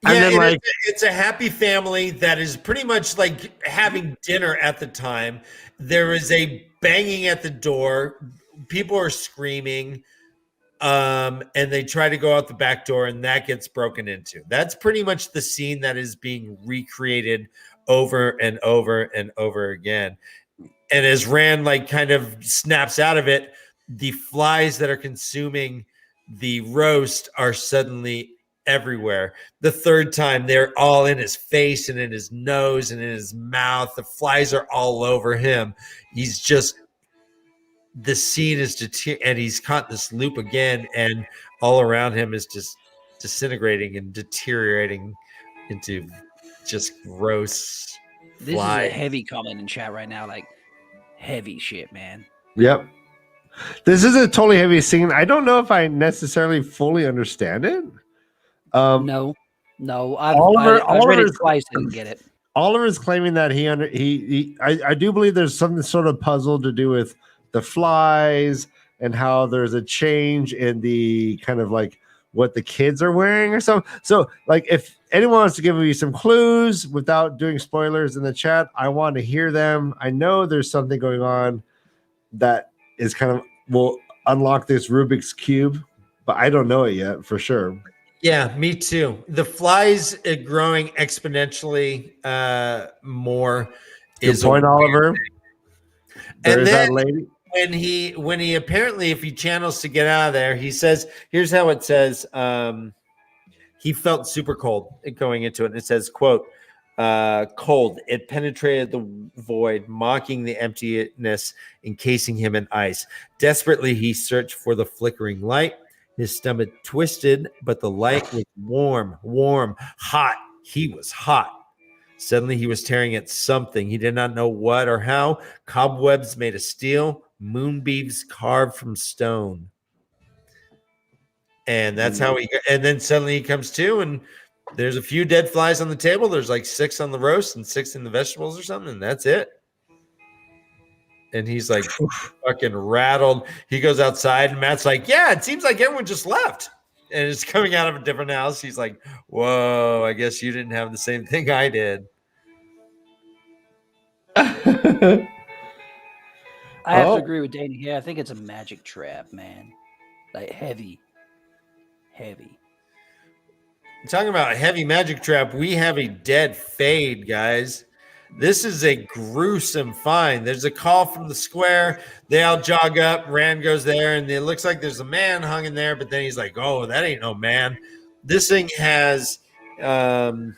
Yeah, and then, like, it's a happy family that is pretty much like having dinner at the time. There is a banging at the door. People are screaming. And they try to go out the back door, and that gets broken into. That's pretty much the scene that is being recreated over and over and over again. And as Rand like kind of snaps out of it, the flies that are consuming the roast are suddenly everywhere. The third time, they're all in his face and in his nose and in his mouth. The flies are all over him. He's just, the scene is and he's caught in this loop again, and all around him is just disintegrating and deteriorating into just gross This flies. is a heavy comment in chat right now, like heavy shit, man. Yep. This is a totally heavy scene. I don't know if I necessarily fully understand it. No, I've Oliver read it is- twice, didn't get it. Oliver is claiming that I do believe there's some sort of puzzle to do with the flies and how there's a change in the kind of like what the kids are wearing or something. So, like, if anyone wants to give me some clues without doing spoilers in the chat, I want to hear them. I know there's something going on that is kind of will unlock this Rubik's Cube, but I don't know it yet for sure. Yeah, me too. The flies growing exponentially more. Good Is point, a weird Oliver. thing. There's And that then lady. when he apparently, if he channels to get out of there, he says, here's how it says. He felt super cold going into it. And it says, quote, cold. It penetrated the void, mocking the emptiness, encasing him in ice. Desperately, he searched for the flickering light. His stomach twisted, but the light was warm, hot. He was hot. Suddenly, he was tearing at something. He did not know what or how. Cobwebs made of steel, moonbeams carved from stone. And that's how and then suddenly he comes to, and there's a few dead flies on the table. There's like 6 on the roast and 6 in the vegetables or something, and that's it. And he's like fucking rattled. He goes outside, and Matt's like, yeah, it seems like everyone just left. And it's coming out of a different house. He's like, whoa, I guess you didn't have the same thing I did. I have Oh. to agree with Danny here. I think it's a magic trap, man. Like heavy. Talking about a heavy magic trap, we have a dead fade, guys. This is a gruesome find. There's a call from the square. They all jog up. Rand goes there, and it looks like there's a man hung in there, but then he's like, oh, that ain't no man. This thing has, it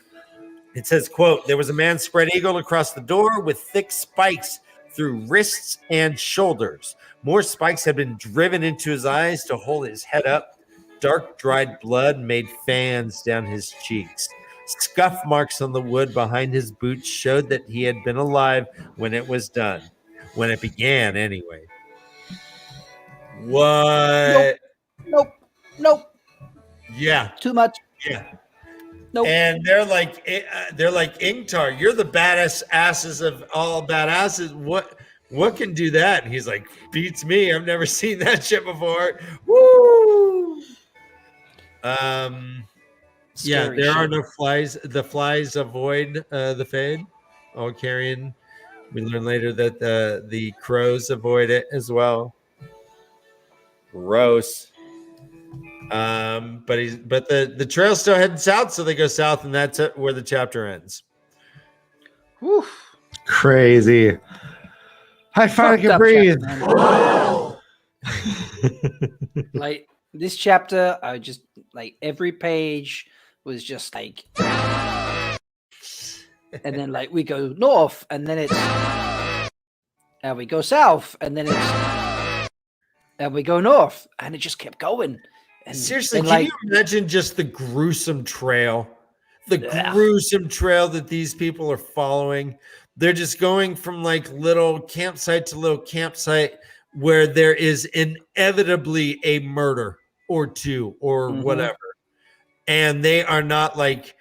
says, quote, there was a man spread eagled across the door with thick spikes through wrists and shoulders. More spikes had been driven into his eyes to hold his head up. Dark, dried blood made fans down his cheeks. Scuff marks on the wood behind his boots showed that he had been alive when it was done. When it began, anyway. What? Nope. Yeah. Too much. Yeah. Nope. And they're like Ingtar, you're the badass asses of all badasses. What can do that? And he's like, beats me. I've never seen that shit before. Woo! Scary there are shit. no flies. The flies avoid the fade. All carrion. We learn later that the crows avoid it as well. Gross. But the trail's still heading south, so they go south, and that's where the chapter ends. Whew. Crazy. I finally Fucked can up breathe. chapter, man. Like this chapter, I just like every page was just like, and then like we go north, and then it's, and we go south, and then it's, and we go north, and it just kept going. And Seriously, and, can like, you imagine just the gruesome trail? The Yeah. gruesome trail that these people are following. They're just going from like little campsite to little campsite where there is inevitably a murder or two or Mhm. whatever. And they are not like,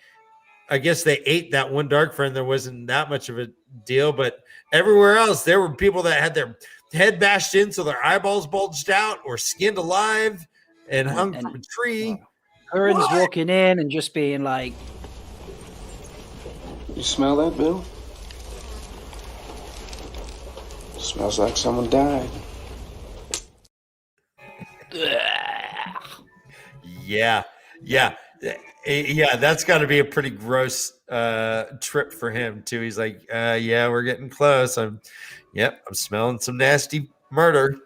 I guess they ate that one dark friend. There wasn't that much of a deal, but everywhere else, there were people that had their head bashed in so their eyeballs bulged out or skinned alive and hung from a tree. Curran's What? walking in and just being like, You smell that, Bill? Smells like someone died. Yeah. That's got to be a pretty gross trip for him too. He's like, yeah, we're getting close. I'm smelling some nasty murder.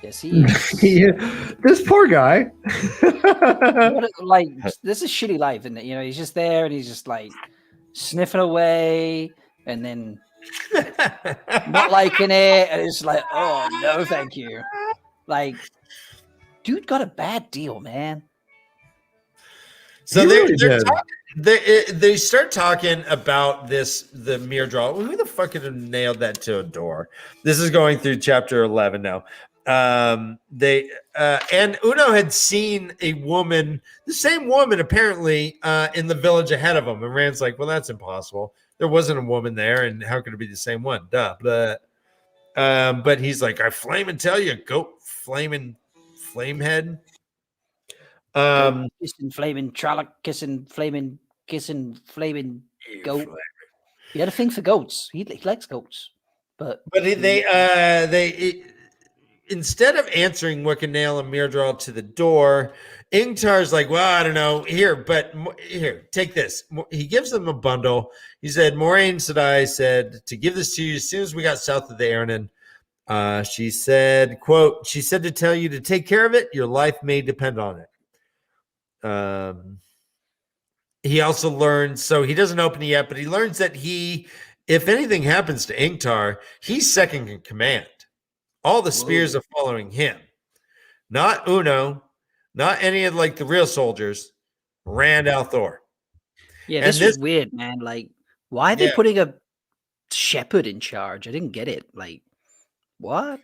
yes, he is. This poor guy. Like, this is shitty life, isn't it? You know, he's just there and he's just like sniffing away and then not liking it. And it's like, oh, no, thank you. Like, dude got a bad deal, man. So He they're really did. they start talking about the mirror draw. Who the fuck could have nailed that to a door? This is going through chapter 11 now. They and Uno had seen a woman, the same woman apparently, in the village ahead of him. And Rand's like, well, that's impossible. There wasn't a woman there, and how could it be the same one? Duh. But he's like, I flame and tell you, goat flaming flame head. Kissing, flaming, tralloc, kissing, flaming, goat. He had a thing for goats. He likes goats. But they instead of answering what can nail a mirror draw to the door, Ingtar's like, well, I don't know. Here, take this. He gives them a bundle. He said, Moraine Sedai said to give this to you as soon as we got south of the Aranon. She said, quote, she said to tell you to take care of it. Your life may depend on it. He also learns, so he doesn't open it yet, but he learns that if anything happens to Ingtar, he's second in command. All the spears are following him. Not Uno, not any of like the real soldiers. Rand al'Thor. yeah, And this was weird, man. Like, why are they Yeah. putting a shepherd in charge? I didn't get it. Like, what?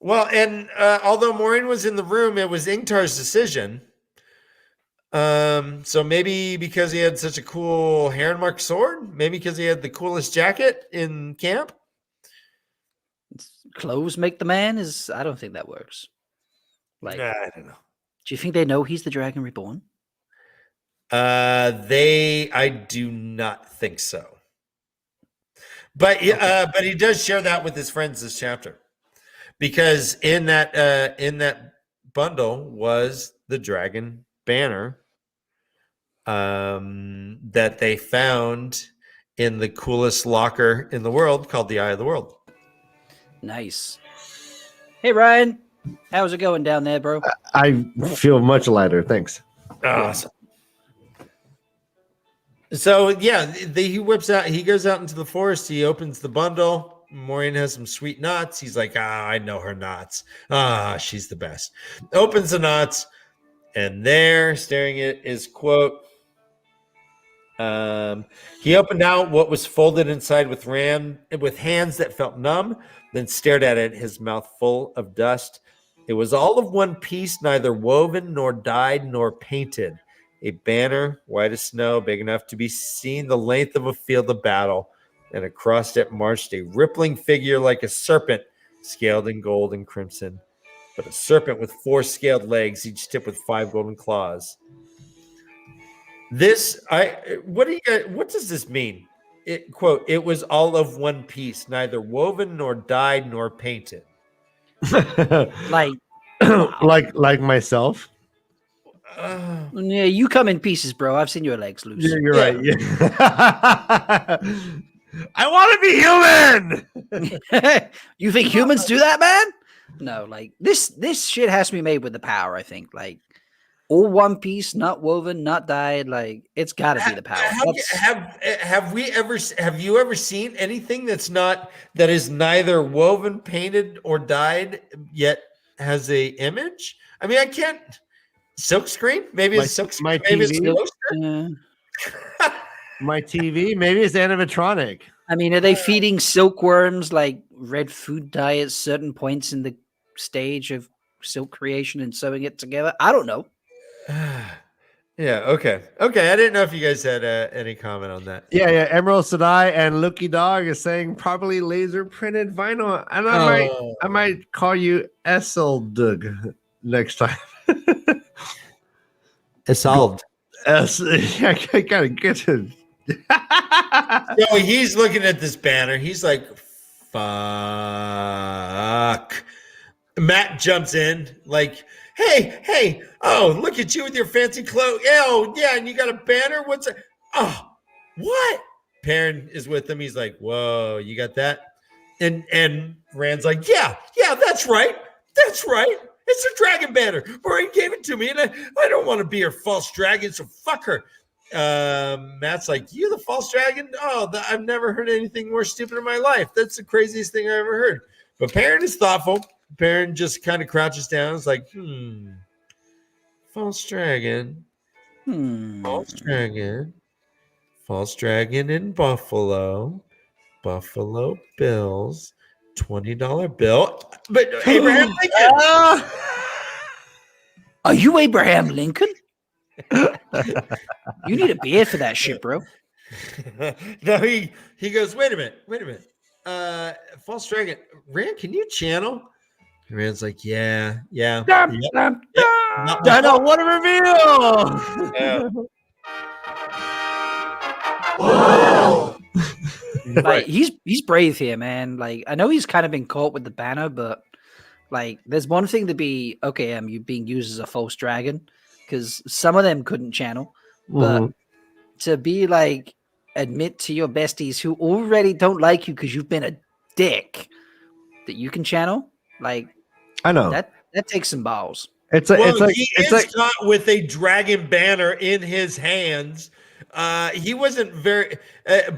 Well, and although Moraine was in the room, it was Ingtar's decision. So maybe because he had such a cool Heronmark sword, maybe because he had the coolest jacket in camp. Clothes make the man? I don't think that works. Like, I don't know. do you think they know he's the Dragon Reborn? I do not think so. But but he does share that with his friends this chapter, because in that bundle was the dragon banner that they found in the coolest locker in the world called the Eye of the World. Nice. Hey, Ryan. How's it going down there, bro? I feel much lighter. Thanks. Awesome. So yeah, he whips out. He goes out into the forest. He opens the bundle. Maureen has some sweet knots. He's like, I know her knots. She's the best. Opens the knots, and there, staring at his quote. He opened out what was folded inside with hands that felt numb, then stared at it, his mouth full of dust. It was all of one piece, neither woven nor dyed nor painted. A banner, white as snow, big enough to be seen the length of a field of battle, and across it marched a rippling figure like a serpent, scaled in gold and crimson, but a serpent with 4 scaled legs, each tipped with 5 golden claws. What does this mean? It quote, it was all of one piece, neither woven nor dyed nor painted. Like, wow. like myself. Yeah, you come in pieces, bro. I've seen your legs loose. You're right. Yeah. I want to be human. You think humans do that, man? No, like this shit has to be made with the power, I think. Like all one piece, not woven, not dyed. Like it's got to be the power. Have you ever seen anything that is neither woven, painted, or dyed yet has a image? I mean, I can't. Silk screen? Maybe it's silk screen. Maybe it's my TV. Maybe it's animatronic. I mean, are they feeding silkworms like red food dye at certain points in the stage of silk creation and sewing it together? I don't know. Yeah. Okay. I didn't know if you guys had any comment on that. Yeah. Emerald Sadai and Lucky Dog is saying probably laser printed vinyl, and I might call you Esseldug next time. It's solved. I gotta get it. So he's looking at this banner. He's like, fuck. Matt jumps in like, hey, oh, look at you with your fancy clothes. Oh, yeah, and you got a banner? What's that? Oh, what? Perrin is with him. He's like, whoa, you got that? And Rand's like, yeah, that's right. It's a dragon banner. Maureen gave it to me, and I don't want to be her false dragon, so fuck her. Matt's like, you the false dragon? Oh, I've never heard anything more stupid in my life. That's the craziest thing I ever heard. But Perrin is thoughtful. Perrin just kind of crouches down. It's like, false dragon. False dragon in Buffalo. Buffalo Bills. $20 bill. But Abraham Lincoln. Are you Abraham Lincoln? You need a beer for that shit, bro. No, he goes, wait a minute. False dragon. Rand, can you channel? Rand's like, yeah. I know what a reveal. Yeah. Like he's brave here, man. Like I know he's kind of been caught with the banner, but like there's one thing to be okay. You being used as a false dragon because some of them couldn't channel, but to be like admit to your besties who already don't like you because you've been a dick that you can channel, like I know that takes some balls. It's caught with a dragon banner in his hands. He wasn't very,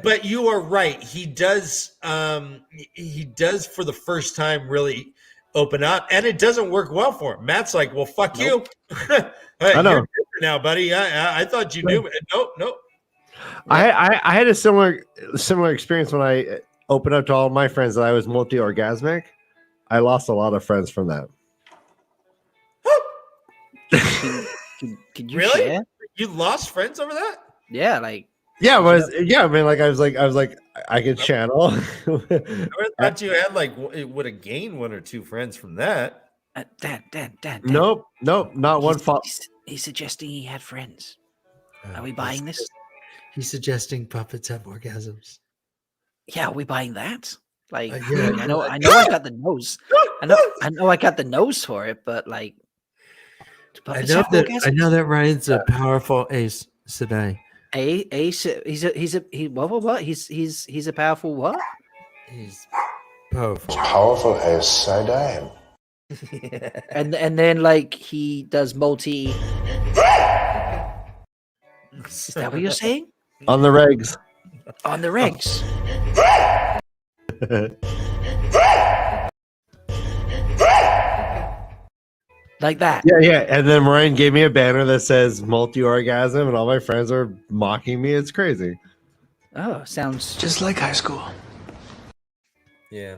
but you are right. He does for the first time really open up, and it doesn't work well for him. Matt's like, well, fuck you. I know. You're now, buddy. I thought you knew. Nope. I had a similar experience when I opened up to all my friends that I was multi-orgasmic. I lost a lot of friends from that. Can you really? share? You lost friends over that? Yeah, like I mean, like I was like I could channel. I thought you had like it would have gained one or two friends from that. Dan. Nope, not one fault. He's suggesting he had friends. Are we buying this? He's suggesting puppets have orgasms. Yeah, are we buying that? Like, yeah. I know, I got the nose. I know, I got the nose for it, but like, I know that Ryan's a powerful ace today. He's a powerful what? He's powerful. Powerful as Sidime. And then like he does multi. Is that what you're saying? On the regs. On the regs. Like that. Yeah. And then Ryan gave me a banner that says multi-orgasm, and all my friends are mocking me. It's crazy. Oh, sounds Just like high school. Yeah.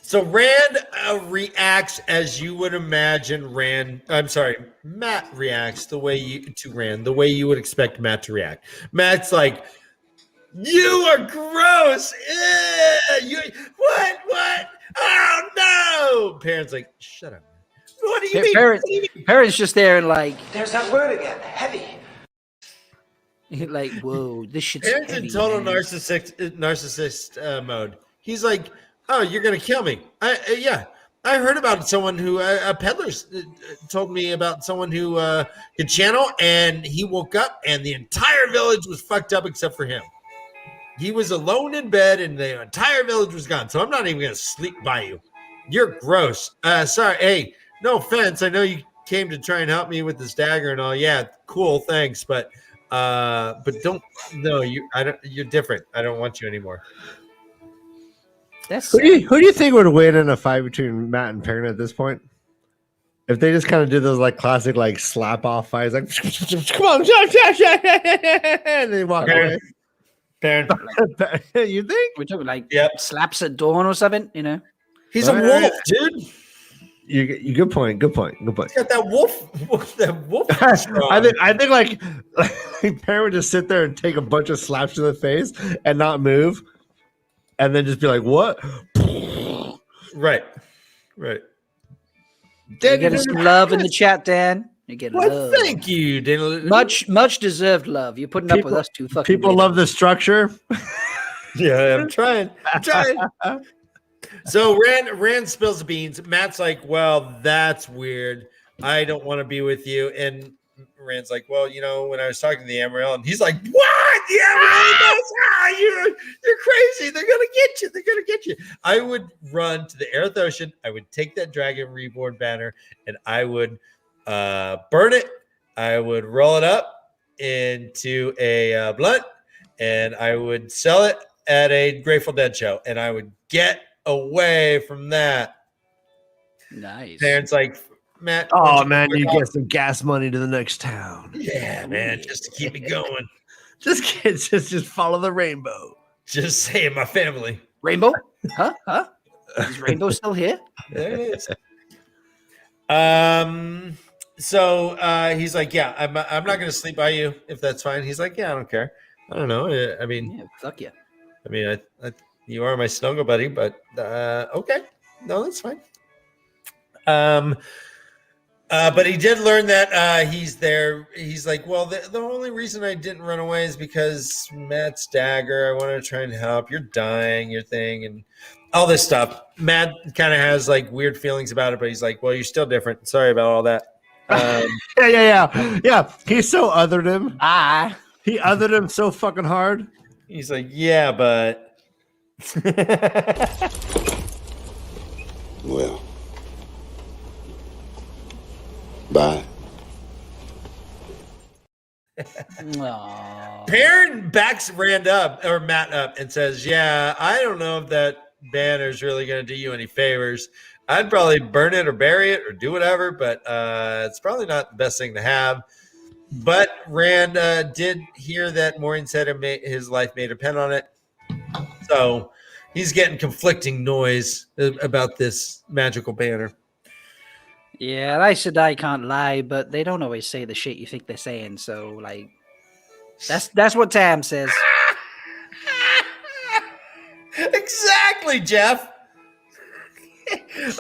So Rand reacts as you would imagine Matt reacts the way you would expect Matt to react. Matt's like, you are gross. What? Oh no. Parents like, shut up. What do you mean? Parents just there and like, There's that word again. Heavy. like, whoa, this shit's Parents heavy, in total man. narcissist mode. He's like, "Oh, you're gonna kill me." I heard about someone who a peddler told me about someone who could channel, and he woke up and the entire village was fucked up except for him. He was alone in bed, and the entire village was gone. So I'm not even gonna sleep by you. You're gross. Sorry. Hey, no offense. I know you came to try and help me with this dagger and all. Yeah, cool. Thanks, but don't. No, you're different. I don't want you anymore. That's Who do you think would win in a fight between Matt and Perrin at this point? If they just kind of do those like classic like slap off fights, like come on, and they walk away. Perrin. You think? we're talking like Yep. slaps at dawn or something, you know? He's a wolf, dude. You good point. Good point. Good point. He's got that wolf. That wolf. I think like Perrin would just sit there and take a bunch of slaps to the face and not move, and then just be like, "What?" Right. You're getting some love in the chat, Dan. You're getting Well, love. thank you, Daniel. Much deserved love. You're putting up with us two fucking People bitches. love the structure. Yeah, I'm trying. So Rand spills the beans. Matt's like, "Well, that's weird. I don't want to be with you." And Rand's like, "Well, when I was talking to the Amaryl," and he's like, "What? The Amaryl? You're crazy. They're gonna get you. They're gonna get you." I would run to the Aerith Ocean. I would take that Dragon Reborn banner, and I would burn it. I would roll it up into a blunt, and I would sell it at a Grateful Dead show, and I would get away from that. Nice. Parents like, Matt. Oh man, you get some gas money to the next town. Yeah, man, just to keep me going. Just follow the rainbow. Just saying, my family. Rainbow? Huh? Is Rainbow still here? There it is. So he's like, "Yeah, I'm not going to sleep by you if that's fine." He's like, "Yeah, I don't care. I don't know. I mean, Yeah, fuck yeah. I mean, you are my snuggle buddy, but okay, no, that's fine." But he did learn that he's there. He's like, "Well, the only reason I didn't run away is because Matt's dagger. I wanted to try and help. You're dying, your thing, and all this stuff." Matt kind of has like weird feelings about it, but he's like, "Well, you're still different. Sorry about all that." Yeah. He's so othered him. He othered him so fucking hard. He's like, "Yeah, but." Well. Bye. Aww. Perrin backs Matt up and says, "Yeah, I don't know if that banner's really going to do you any favors. I'd probably burn it or bury it or do whatever, but it's probably not the best thing to have." But Rand did hear that Maureen said his life may depend on it. So he's getting conflicting noise about this magical banner. Yeah, I said I can't lie, but they don't always say the shit you think they're saying. So, like, that's what Tam says. Exactly, Jeff.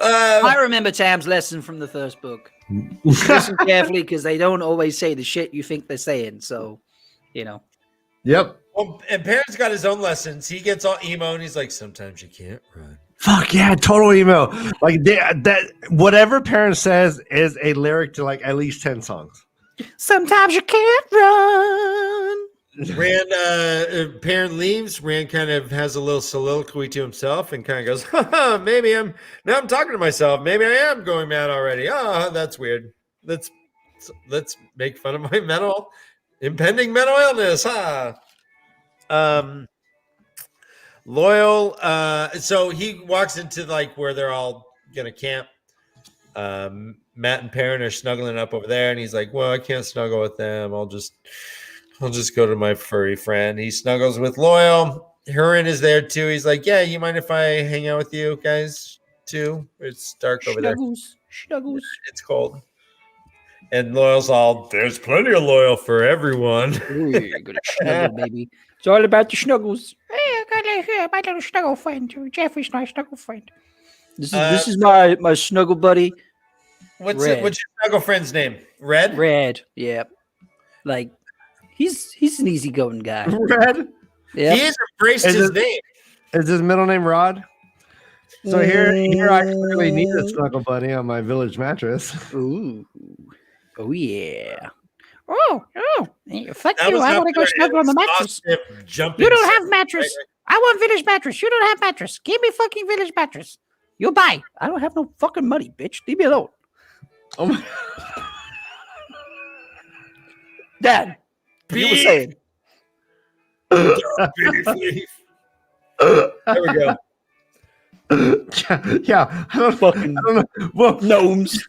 I remember Tam's lesson from the first book. Listen carefully because they don't always say the shit you think they're saying. So, Yep. Well, and Perrin's got his own lessons. He gets all emo and he's like, "Sometimes you can't run." Fuck yeah, total emo. Like that whatever Parent says is a lyric to like at least 10 songs. Sometimes you can't run. Rand, Perrin leaves. Rand kind of has a little soliloquy to himself and kind of goes, "Maybe I'm talking to myself. Maybe I am going mad already. Oh, that's weird. Let's make fun of my impending mental illness, huh?" Loyal. So he walks into like where they're all gonna camp. Matt and Perrin are snuggling up over there, and he's like, "Well, I can't snuggle with them. I'll just go to my furry friend." He snuggles with Loyal. Hurin is there too. He's like, "Yeah, you mind if I hang out with you guys too? It's dark over there. Snuggles. It's cold." And Loyal's all, "There's plenty of Loyal for everyone." Ooh, I got a snuggle, baby. It's all about the snuggles. Hey, I got my little snuggle friend. Jeffrey's my snuggle friend. This is my snuggle buddy. What's Red. what's your snuggle friend's name? Red? Red. Yep. Like he's an easygoing guy. Red. Yep. He has embraced Is his it- name. Is his middle name Rod? So here I clearly need a snuggle buddy on my village mattress. Ooh. Oh yeah. Oh, fuck That you! was I want to after go snuggle on the an mattress. exhaustive jumping You don't set, have mattress. right? I want village mattress. You don't have mattress. Give me fucking village mattress. You buy. I don't have no fucking money, bitch. Leave me alone. Oh my. Dad, you were Beef. saying. Beef. There we go. Yeah, I don't know. Well, Gnomes.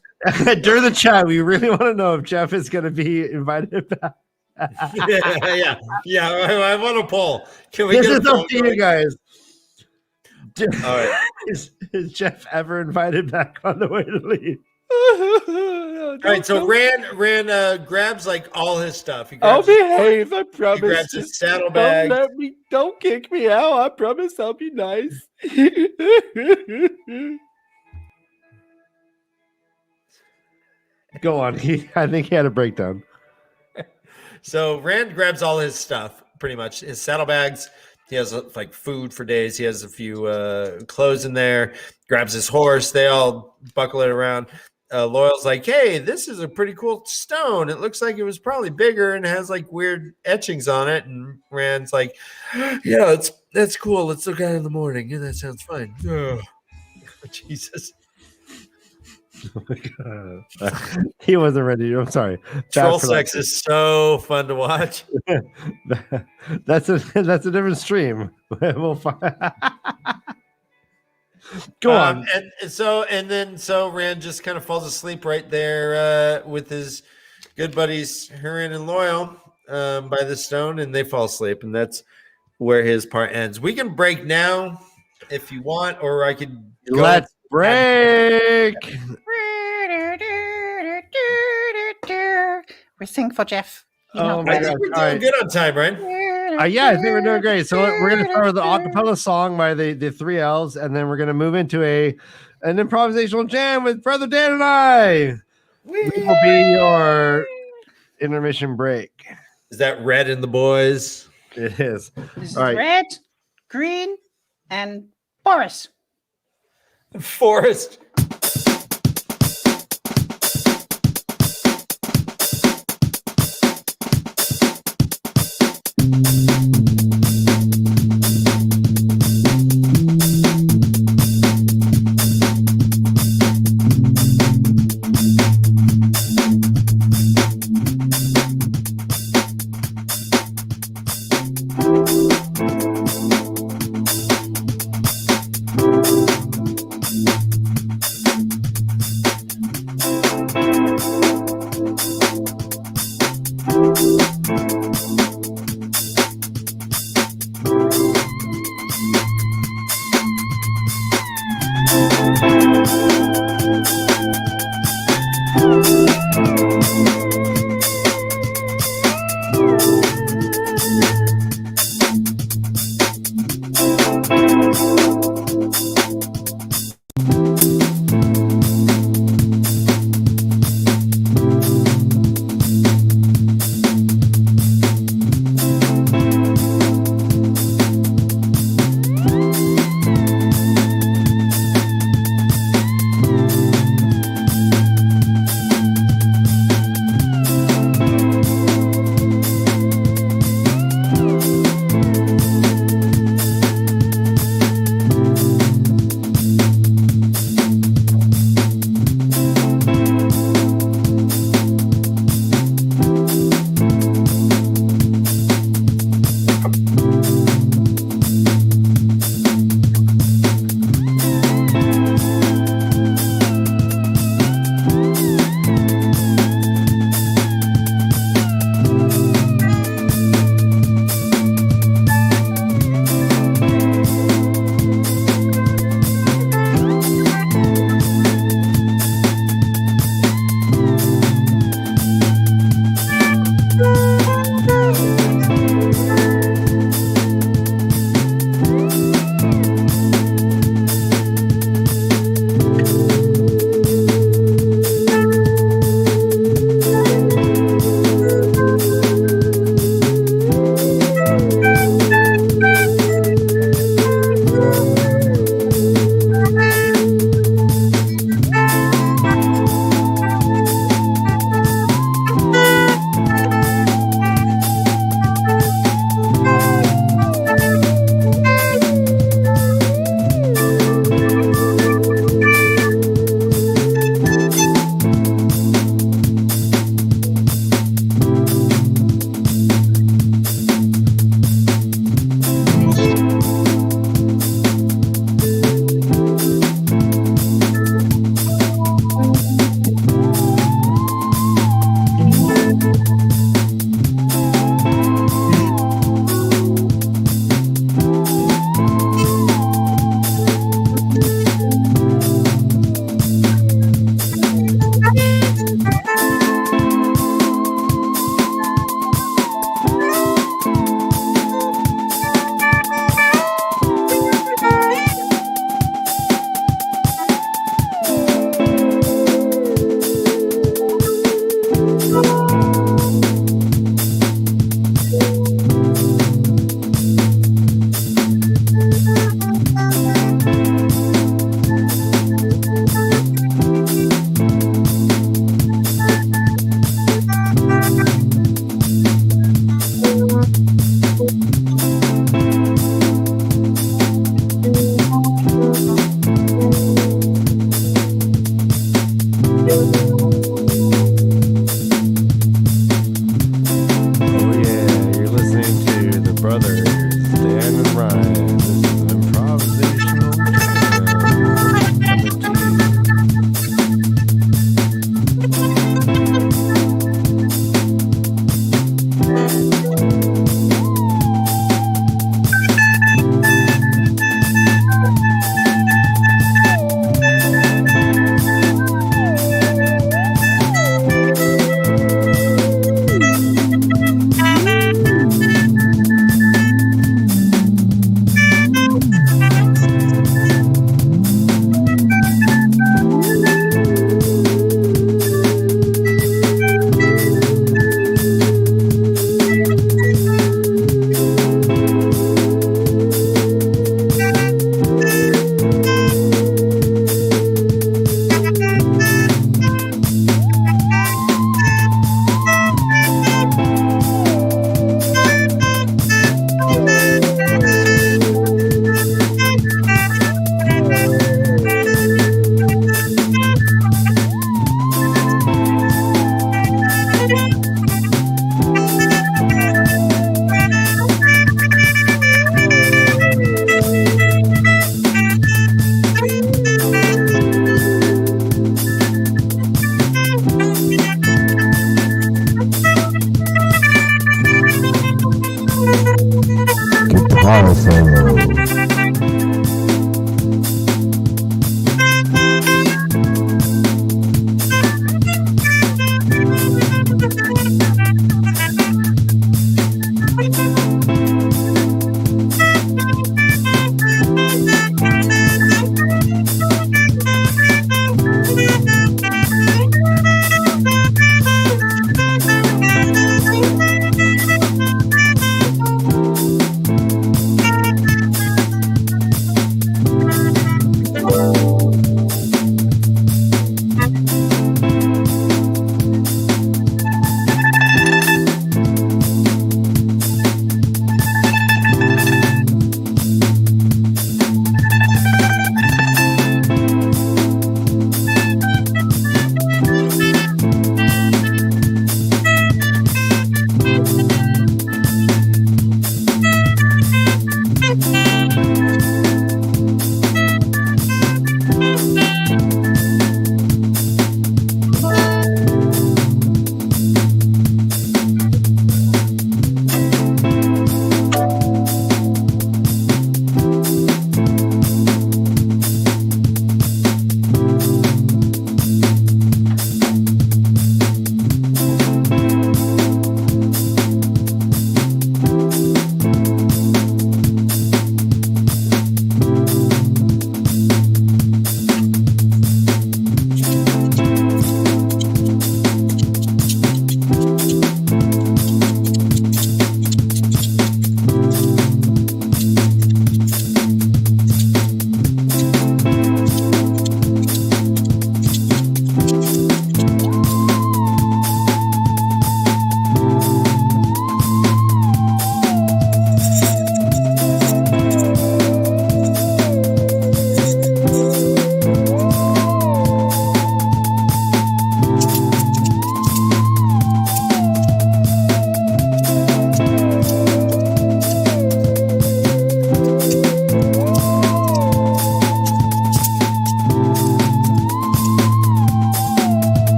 during the chat, we really want to know if Jeff is going to be invited back. yeah. I want a poll. Can we This get a is poll up to you going? guys. All right. Is Jeff ever invited back on the way to leave? All right. So Rand grabs like all his stuff. He I'll grabs, his, behave. I he promise. grabs his saddlebag. Don't kick me out. I promise I'll be nice. Go on. I think he had a breakdown. So Rand grabs all his stuff, pretty much his saddlebags. He has like food for days. He has a few clothes in there. Grabs his horse. They all buckle it around. Loyal's like, "Hey, this is a pretty cool stone. It looks like it was probably bigger and has like weird etchings on it." And Rand's like, "Yeah, that's cool. Let's look at it in the morning. Yeah, that sounds fine." Oh, Jesus. Oh my God. He wasn't ready. I'm sorry. Troll Bad for sex is so fun to watch. that's a different stream. We'll find. Go on. And then Rand just kind of falls asleep right there with his good buddies Hurin and Loyal by the stone, and they fall asleep, and that's where his part ends. We can break now if you want, or I could go. Let's break. We sing for Jeff. Oh I my think God. we're All doing right. good on time, right? Yeah, I think we're doing great. So we're going to start with the acapella song by the three L's, and then we're going to move into an improvisational jam with Brother Dan and I. We will be your intermission break. Is that Red and the boys? It is. This is All right. Red, Green, and Boris. Forest.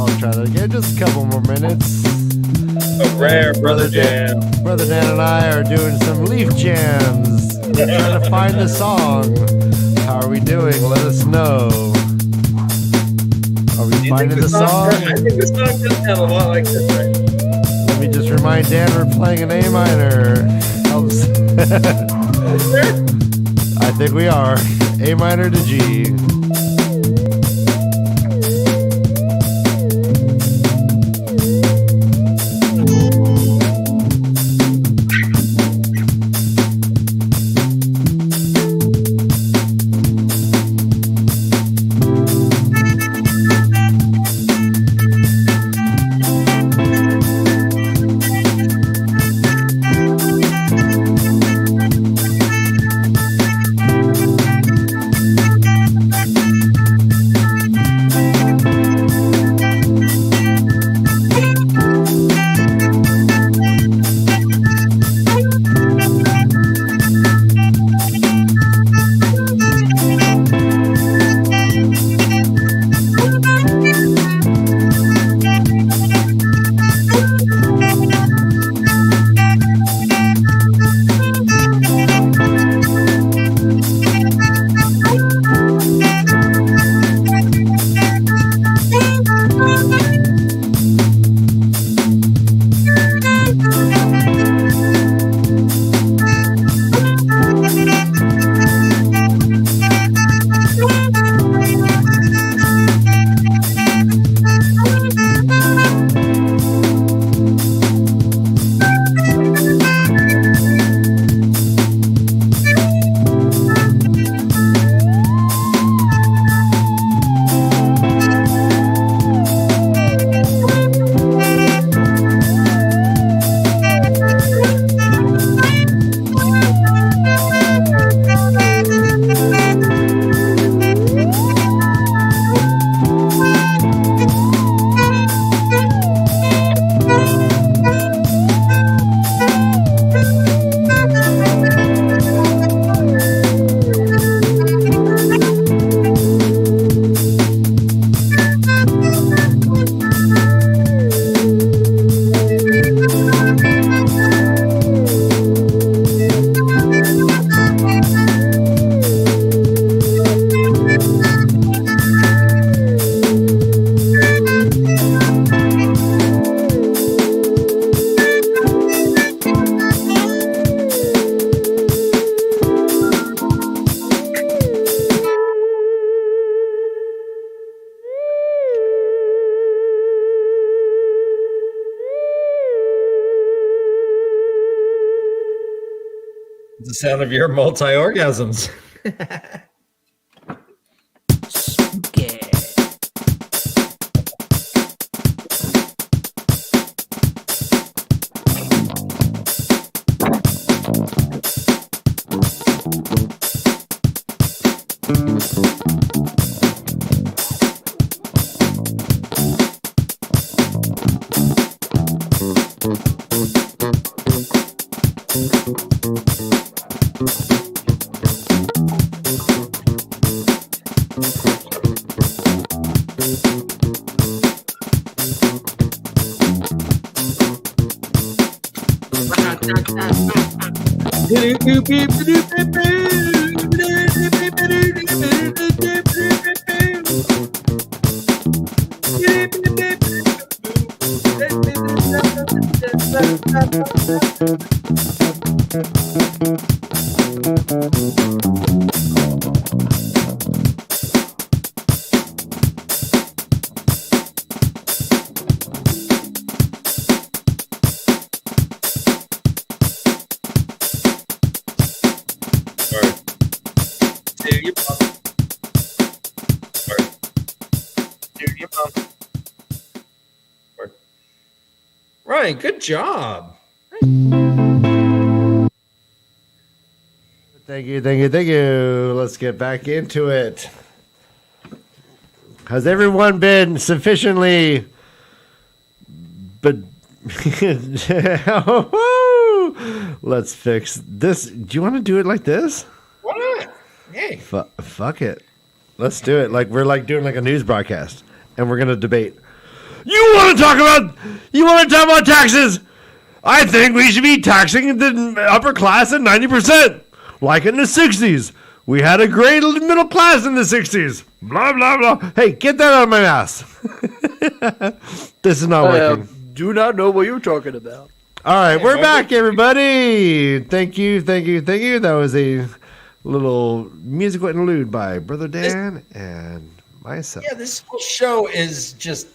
I'll try that again. Just a couple more minutes. A rare brother jam. Brother Dan and I are doing some Leaf jams. Trying to find the song. How are we doing? Let us know. Are we finding the song? I think the song does sound a lot like this, right? Let me just remind Dan we're playing an A minor. Helps. I think we are. A minor to G. The sound of your multi-orgasms. Spooky. Right, good job. Thank you, thank you, thank you. Let's get back into it. Has everyone been sufficiently but let's fix this. Do you want to do it like this? Why not? Hey. Fuck it. Let's do it. Like we're like doing like a news broadcast and we're going to debate. You want to talk about taxes? I think we should be taxing the upper class at 90%, like in the 60s. We had a great middle class in the 60s. Blah, blah, blah. Hey, get that out of my ass. This is not working. Do not know what you're talking about. All right, we're back, everybody. Thank you. That was a little musical interlude by Brother Dan and myself. Yeah, this whole show is just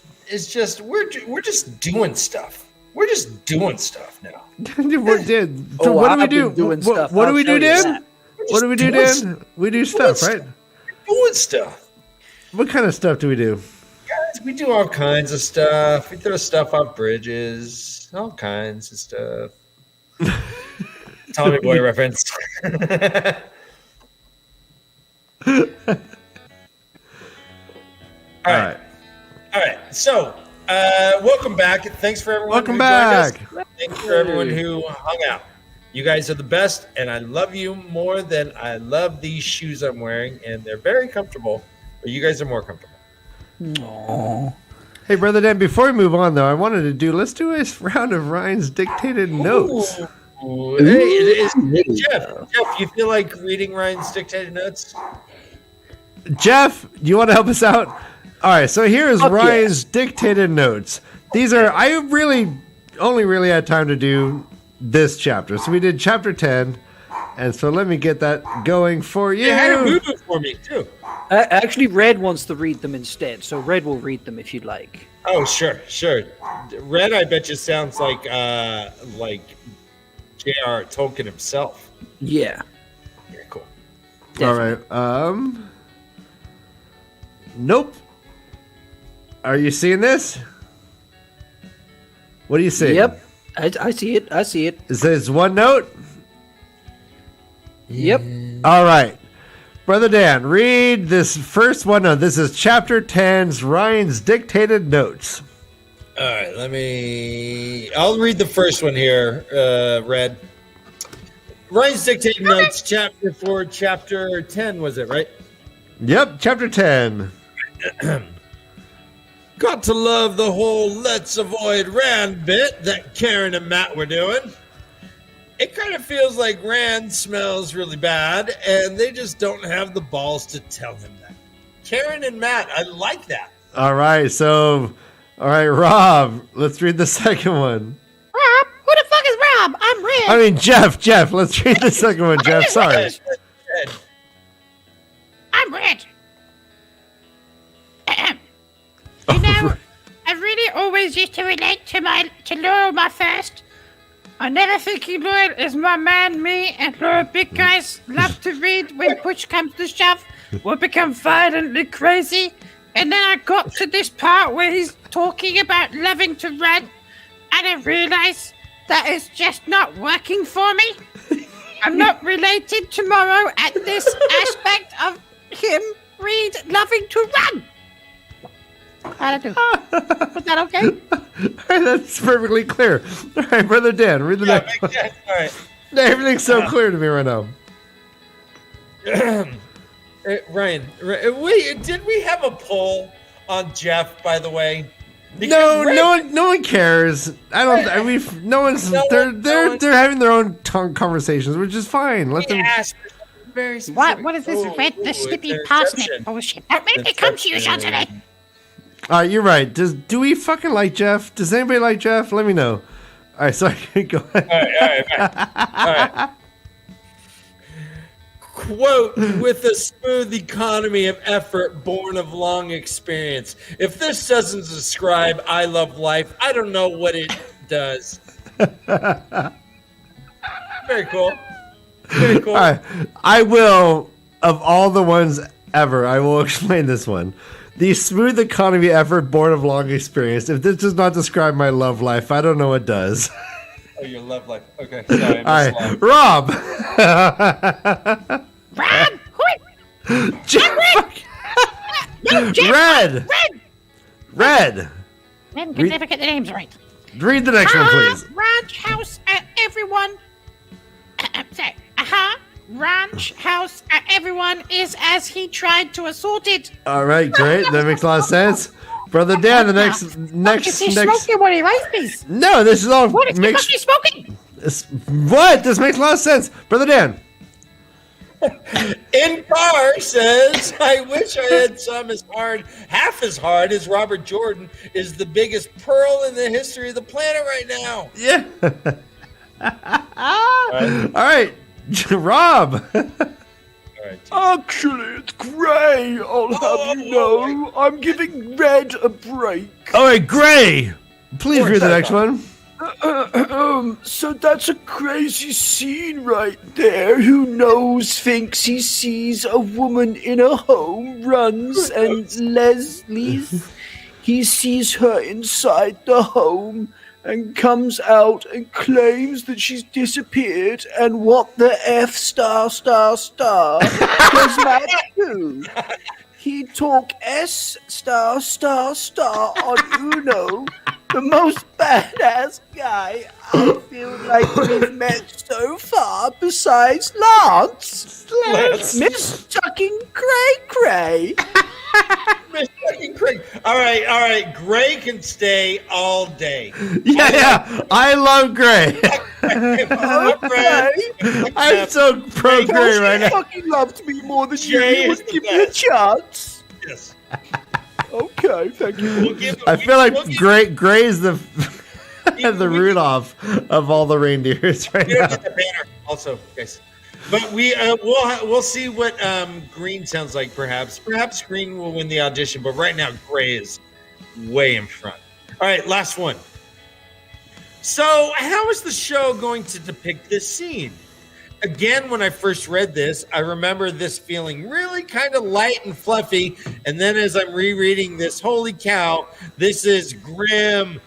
we're just doing stuff. We're just doing stuff now. What do we do? What do we do, Dan? What do we do, Dan? We do stuff, right? Doing stuff. What kind of stuff do we do? Guys, we do all kinds of stuff. We throw stuff off bridges. All kinds of stuff. Tommy Boy reference. All right. So, welcome back. Thanks for everyone. Welcome back. Thanks for everyone who hung out. You guys are the best, and I love you more than I love these shoes I'm wearing, and they're very comfortable, but you guys are more comfortable. Aww. Hey, Brother Dan, before we move on, though, let's do a round of Ryan's dictated notes. Ooh. Hey, Jeff, you feel like reading Ryan's dictated notes? Jeff, do you want to help us out? All right, so here is Ryan's dictated notes. These are, I only really had time to do this chapter. So we did chapter 10, and so let me get that going for you. You had to move it for me, too. Actually, Red wants to read them instead, so Red will read them if you'd like. Oh, sure. Red, I bet you sounds like J.R. Tolkien himself. Yeah. Yeah, cool. Definitely. All right. Nope. Are you seeing this? What do you see? Yep. I see it. It says one note. Yep. All right. Brother Dan, read this first one. No, this is chapter 10's Ryan's dictated notes. All right, I'll read the first one here, Red. Ryan's dictated notes, chapter 4, chapter 10, was it, right? Yep, chapter 10. Got to love the whole let's avoid Rand bit that Karen and Matt were doing. It kind of feels like Rand smells really bad, and they just don't have the balls to tell him that. Karen and Matt, I like that. All right, Rob, let's read the second one. Rob? Who the fuck is Rob? I'm Red. I mean, Jeff, let's read the second one, Jeff. Sorry. I'm Red. You know, I really always used to relate to Laurel, my first. I never thinking Laurel is my man, me, and Laurel big guys love to read when push comes to shove. We'll become violently crazy. And then I got to this part where he's talking about loving to run, and I realized that it's just not working for me. I'm not related tomorrow at this aspect of him read loving to run. How'd I do? Was that okay? All right, that's perfectly clear. All right, Brother Dan, read the next one. All right. Everything's so clear to me right now. Ryan, wait, did we have a poll on Jeff, by the way? No one cares. I don't. I mean, they're having their own conversations, which is fine. Let them. What is this red, the snippy parsnip bullshit? That made me come to you, Johnson. You're right. Do we fucking like Jeff? Does anybody like Jeff? Let me know. All right, sorry. Go ahead. All right. Quote, with a smooth economy of effort born of long experience. If this doesn't describe I love life, I don't know what it does. Very cool. Very cool. All right. I will, of all the ones ever, I will explain this one. The smooth economy effort born of long experience. If this does not describe my love life, I don't know what does. Oh, your love life. Okay. Sorry. All right. Rob. Rob? Jeff. Red. Red can never get the names right. Read the next one, please. Ranch house at everyone. Sorry. Ranch house at everyone is as he tried to assault it. All right, great. That makes a lot of sense. Brother Dan, the next. Is he smoking one of rice beans? No, this is all. What is he smoking? What? This makes a lot of sense. Brother Dan. In car says, I wish I had some half as hard as Robert Jordan is the biggest pearl in the history of the planet right now. Yeah. All right. Rob. Actually, it's Gray. I'll have you know. I'm giving Red a break. All right, Gray. Please read the next one. So that's a crazy scene right there. Who knows, thinks he sees a woman in a home, runs, and Leslie's. He sees her inside the home and comes out and claims that she's disappeared, and what the F *** does Matt do? He talk S *** on Uno, the most badass guy I feel like we've met so far besides Lance. Miss Tucking Cray. Miss Tucking Cray. All right. Gray can stay all day. Yeah. I love Gray. I'm so pro Gray right now. Fucking loved me more than Jay you would give me a chance. Yes. Okay, thank you. I feel like Gray is the Rudolph of all the reindeers right We don't now. get the banner also, guys. But we'll see what Green sounds like. Perhaps Green will win the audition. But right now, Gray is way in front. All right, last one. So, how is the show going to depict this scene? Again, when I first read this, I remember this feeling really kind of light and fluffy. And then as I'm rereading this, holy cow, this is grim.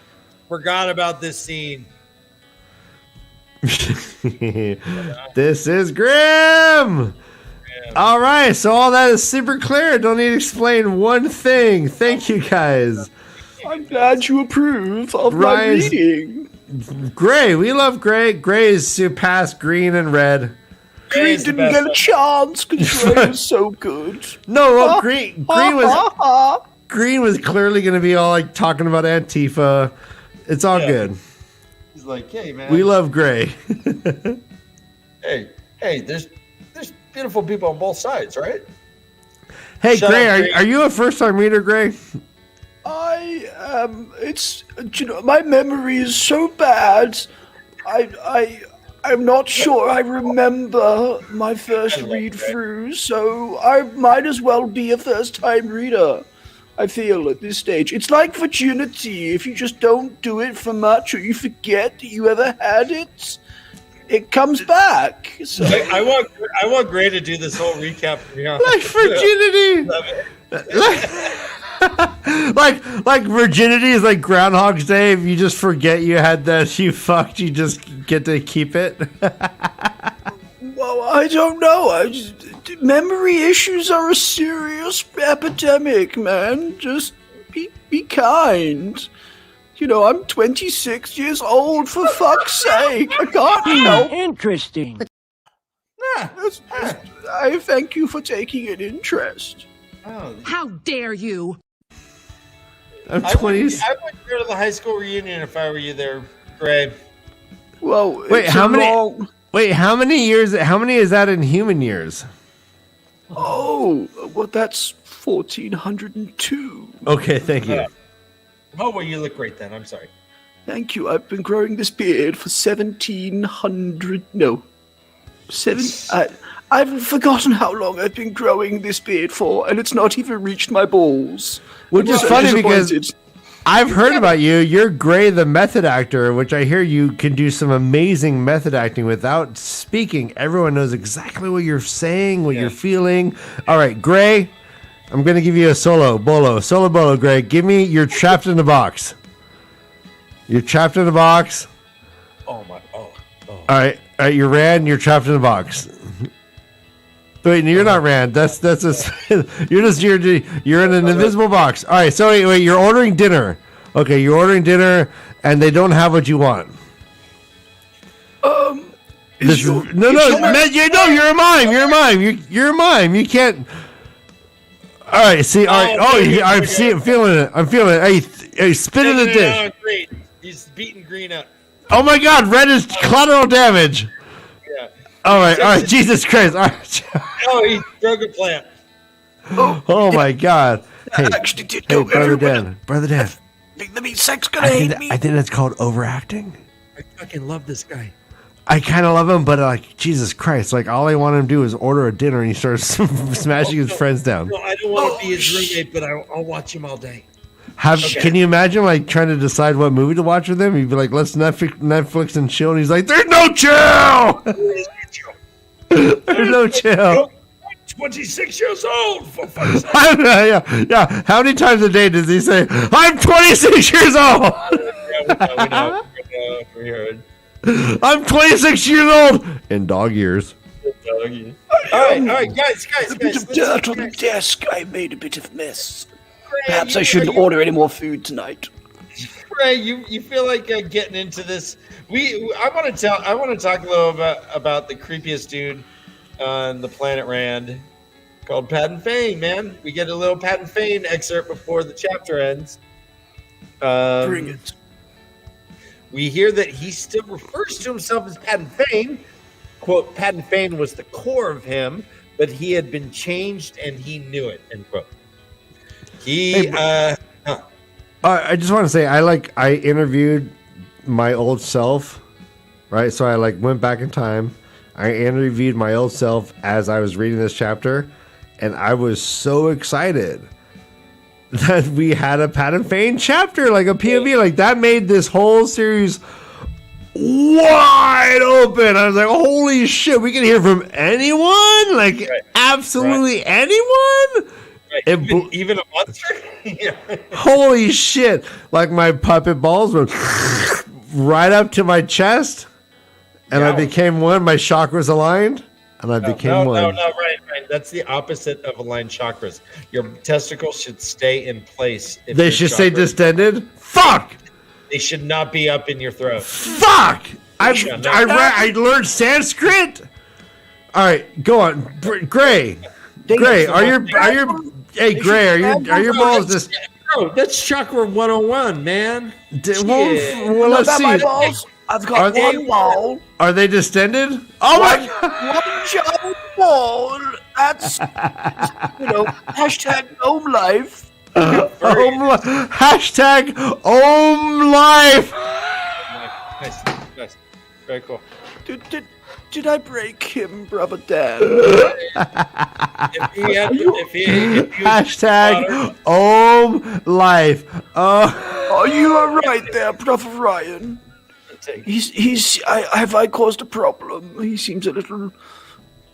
Forgot about this scene. This is grim. All right, so all that is super clear. Don't need to explain one thing. Thank you, guys. I'm glad you approve of my Rise. reading. Gray, we love Gray. Gray is surpassed Green and Red. Green didn't get a chance because Gray was so good. No, well, Green was clearly going to be all like talking about Antifa. It's all good. He's like, hey, man. We love Gray. Hey, there's beautiful people on both sides, right? Hey, Shut Gray, up, Gray. are you a first-time reader, Gray? I my memory is so bad. I'm not sure I remember my first read through, so I might as well be a first-time reader. I feel at this stage. It's like virginity. If you just don't do it for much or you forget that you ever had it, it comes back. So I want Gray to do this whole recap for me. Like virginity. like virginity is like Groundhog's Day. If you just forget you had that, you fucked, you just get to keep it. Well, I don't know. Memory issues are a serious epidemic, man. Just be kind. You know, I'm 26 years old, for fuck's sake. I can't help. Interesting. I thank you for taking an interest. How dare you? I'm I 20. would go to the high school reunion if I were you there, Gray. Well, Wait, it's how a many? long- Wait, how many years? How many is that in human years? Oh, well, that's 1402. Okay, thank you. Oh, well, you look great then. I'm sorry. Thank you. I've been growing this beard for 1700. No. I've forgotten how long I've been growing this beard for, and it's not even reached my balls. Which is I'm funny disappointed. because I've heard about you. You're Gray the method actor, which I hear you can do some amazing method acting without speaking. Everyone knows exactly what you're saying, what you're feeling. All right, Gray, I'm going to give you a solo bolo, Gray. Give me You're Trapped in a Box. You're trapped in a box. Oh, my. Oh. All right, you're Rand. You're trapped in a box. Wait, no, you're not Rand. That's you're in an invisible box. All right, so wait, you're ordering dinner. Okay, you're ordering dinner, and they don't have what you want. You're a mime. You're a mime. You can't. All All right, see, all right. I'm feeling it. I'm feeling it. Hey, spit in the dish. Green. He's beating green up. Oh my God, red is collateral damage. Yeah. All right, Jesus Christ. All right. Oh, he broke a plant. Oh my God. Hey, Actually did go Brother everywhere. Dan. I think the meat sack's gonna hate me. I think that's called overacting. I fucking love this guy. I kind of love him, but like, Jesus Christ, like all I want him to do is order a dinner and he starts smashing his friends down. No, I don't want to be his roommate, but I'll watch him all day. Can you imagine like trying to decide what movie to watch with him? He'd be like, let's Netflix and chill. And he's like, there's no chill. There's no chill. 26 years old. For fuck's sake. Yeah. How many times a day does he say, I'm 26 years old? We know. We heard. I'm 26 years old in dog years. All right, guys. A bit of dirt on the desk. I made a bit of mess. Perhaps I shouldn't order any more food tonight. Ray, you feel like getting into this? I want to talk a little about the creepiest dude on the planet Rand, called Patton Fane. Man, we get a little Patton Fane excerpt before the chapter ends. Bring it. We hear that he still refers to himself as Patton Fane. Quote, Patton Fane was the core of him, but he had been changed and he knew it, end quote. I just want to say, I interviewed my old self, right? So I went back in time. I interviewed my old self as I was reading this chapter, and I was so excited that we had a Patton Fane chapter, like a POV, like that made this whole series wide open. I was like, holy shit, we can hear from anyone? Like, absolutely anyone? Even a monster? Yeah. Holy shit. Like, my puppet balls went right up to my chest, and I became one. My chakras aligned, and I became one. No, right. That's the opposite of aligned chakras. Your testicles should stay in place. They should stay distended? Fuck! They should not be up in your throat. Fuck! I learned Sanskrit. All right, go on, Gray. Gray, are your balls just? Bro, that's chakra 101, man. Well, let's see. My balls. I've got one ball. Are they distended? Oh my God! One giant ball. That's hashtag Ohm Life. Hashtag Ohm Life. Nice. Very cool. Did I break him, Brother Dan? Hashtag Ohm Life. Oh, you are right there, Brother Ryan. Have I caused a problem? He seems a little.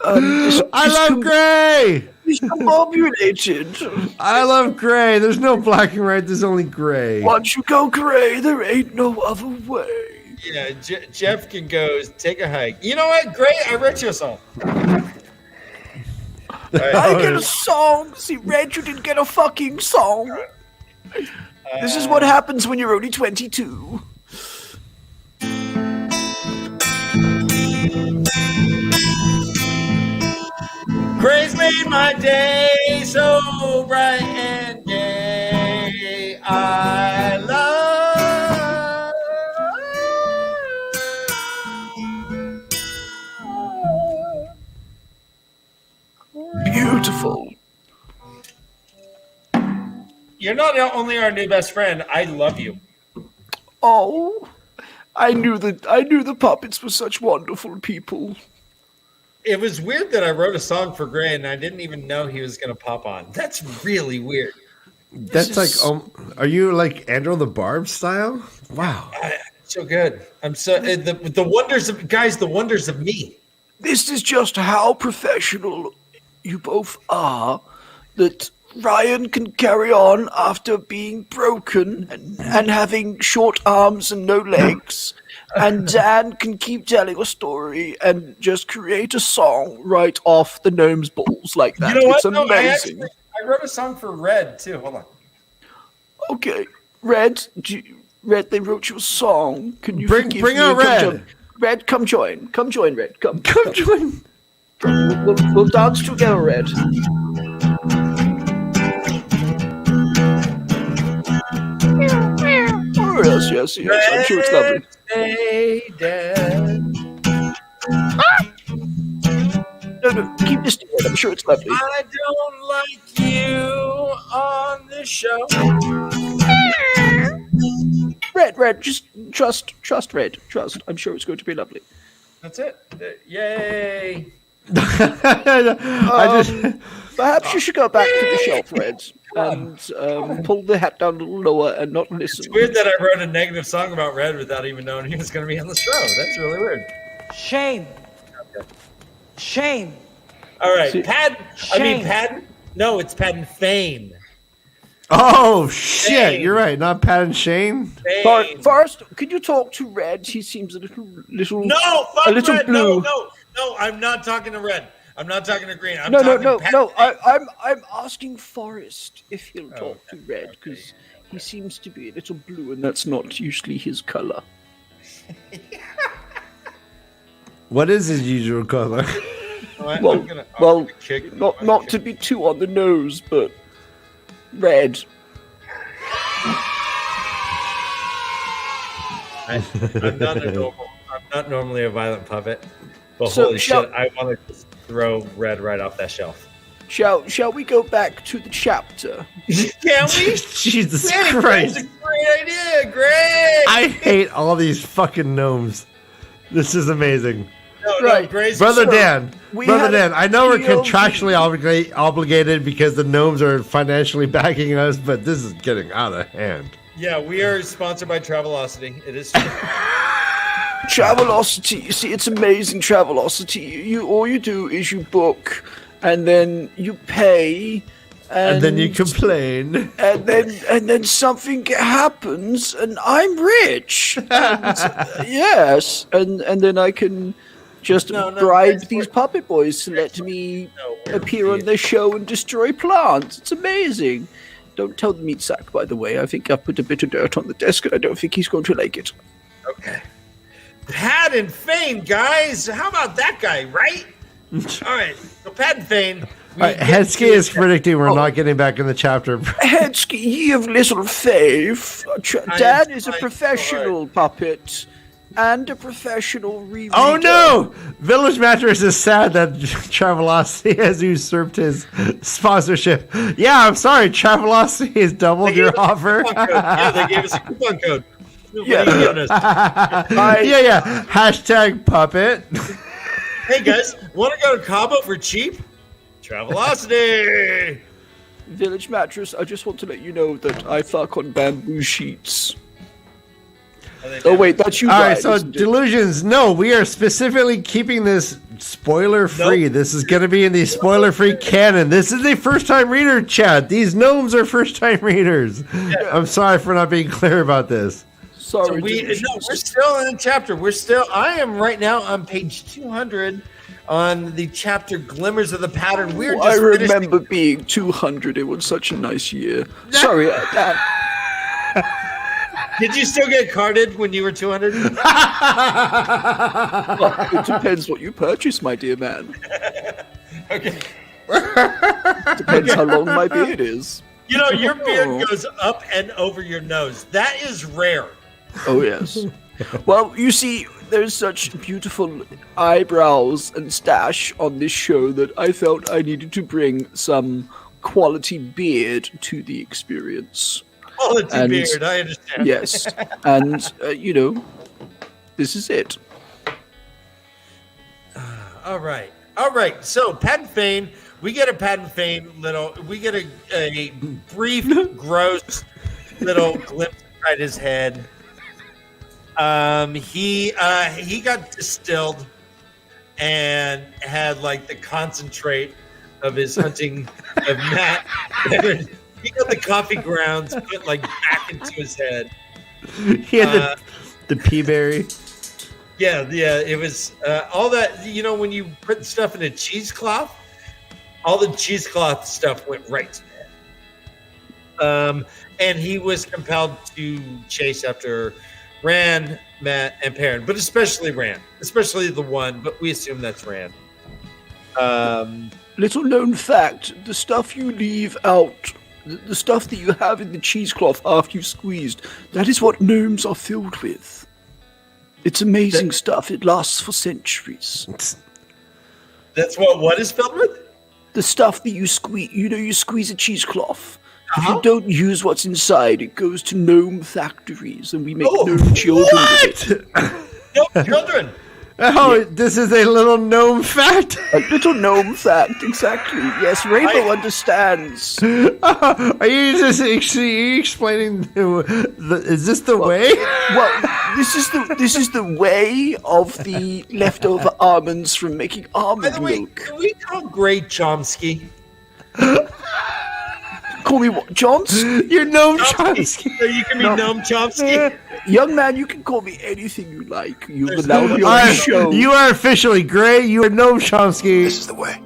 I love Gray. Discombobulated. I love Gray. There's no black and white. There's only Gray. Once you go Gray, there ain't no other way. Yeah, Jeff can go take a hike. You know what, Gray? I wrote you a song. I get a song. See, Red, you didn't get a fucking song. This is what happens when you're only 22. Gray's made my day so bright and gay. I love. Beautiful. You're not only our new best friend. I love you. Oh, I knew the puppets were such wonderful people. It was weird that I wrote a song for Gray and I didn't even know he was going to pop on. That's really weird. That's are you like Andrew the Barb style? Wow. So good. I'm so the wonders of guys, the wonders of me. This is just how professional you both are, that Ryan can carry on after being broken and having short arms and no legs. And Dan can keep telling a story and just create a song right off the gnome's balls like that. You know it's what? amazing. I wrote a song for Red too. Hold on. Okay, Red, they wrote you a song. Can you bring out Red? Red, come join. Come join, Red. Come join. We'll dance together, Red. yes. I'm sure it's lovely. Stay dead. No, keep this together. I'm sure it's lovely. I don't like you on the show. Red, just trust Red. Trust. I'm sure it's going to be lovely. That's it. Yay. Perhaps you should go back to the shelf, Red, and pull the hat down a little lower and not listen. It's weird that I wrote a negative song about Red without even knowing he was going to be on the show. That's really weird. Shame. Shame. All right, See- Patton. No, it's Patton Fane. Oh shit! Shane. You're right. Not Pat and Shane. Fane. First, could you talk to Red? He seems a little. No, fuck a little Red. blue. No, I'm not talking to Red. I'm not talking to Green. I'm No. talking Patton Fane. I'm asking Forrest if he'll talk to Red because he seems to be a little blue, and that's not usually his color. What is his usual color? I'm Well, gonna kick. not to be too on the nose, but red. I'm not normally a violent puppet, but So, holy shit, I want to just throw Red right off that shelf. Shall we go back to the chapter? Can we? Jesus That's Christ! a great idea. Great. I hate all these fucking gnomes. This is amazing. No, Right. Gray's Brother So, Dan, we Brother had Dan, I know we're POV. contractually obligated because the gnomes are financially backing us, but this is getting out of hand. Yeah, we are sponsored by Travelocity. It is true. Travelocity. You see, it's amazing. Travelocity. All you do is you book, and then you pay, And then you complain. and then something happens, and I'm rich. And, yes, and then I can just No, bribe Grace, these puppet boys to let me No, we're appear on their show and destroy plants. It's amazing. Don't tell the meat sack, by the way. I think I put a bit of dirt on the desk, and I don't think he's going to like it. Okay. Pat and Fane, guys. How about that guy, right? All right. So Pat and Fane. All right, Hedsky is predicting we're not getting back in the chapter. Hedsky, ye of little faith. I Dad am is a trying professional puppet and a professional rereader. Oh no! Village Mattress is sad that Travelocity has usurped his sponsorship. Yeah, I'm sorry, Travelocity has doubled your offer. Yeah, they gave us a coupon code. Yeah. What are you giving us? Yeah. Hashtag puppet. Hey guys, want to go to Cabo for cheap? Travelocity. Village Mattress, I just want to let you know that I fuck on bamboo sheets. Oh wait, that's you All right, guys. so isn't it? delusions. No, we are specifically keeping this spoiler free. Nope. This is going to be in the spoiler free canon. This is a first time reader chat. These gnomes are first time readers. I'm sorry for not being clear about this. Sorry, we're Delusions. still in a chapter. I am right now on page 200 on the chapter Glimmers of the Pattern. We're just I finishing- remember being 200. It was such a nice year. Sorry, Dad. Did you still get carded when you were 200? Well, it depends what you purchase, my dear man. Okay. Depends how long my beard is. You know, your beard goes up and over your nose. That is rare. Oh, yes. Well, you see, there's such beautiful eyebrows and stash on this show that I felt I needed to bring some quality beard to the experience. Quality And- beard, I understand. Yes. And, this is it. All right. So, Pat and Fane, we get a Pat and Fane we get a brief, gross little glimpse inside his head. He got distilled and had like the concentrate of his hunting of Matt. He got the coffee grounds put like back into his head. He had the pea berry. Yeah, it was all that, when you put stuff in a cheesecloth, all the cheesecloth stuff went right to the head. And he was compelled to chase after Rand, Matt, and Perrin, but especially Rand, especially the one, but we assume that's Rand. Little known fact, the stuff you leave out the stuff that you have in the cheesecloth after you've squeezed, that is what gnomes are filled with. It's amazing stuff. It lasts for centuries. That's what is filled with? The stuff that you squeeze, you squeeze a cheesecloth. If you don't use what's inside, it goes to gnome factories, and we make gnome children with it. Gnome children. Oh, this is a little gnome fact. A little gnome fact, exactly. Yes, Rainbow understands. Are you just actually explaining is this the way? Well, this is the way of the leftover almonds from making By almond the way, milk. can we call Gray Chomsky? Call me what, Johns? You're gnome Chomsky. So you can be Gnome Chomsky. Young man, you can call me anything you like. You've allowed me on the show. You are officially Gray. You are gnome Chomsky. This is the way.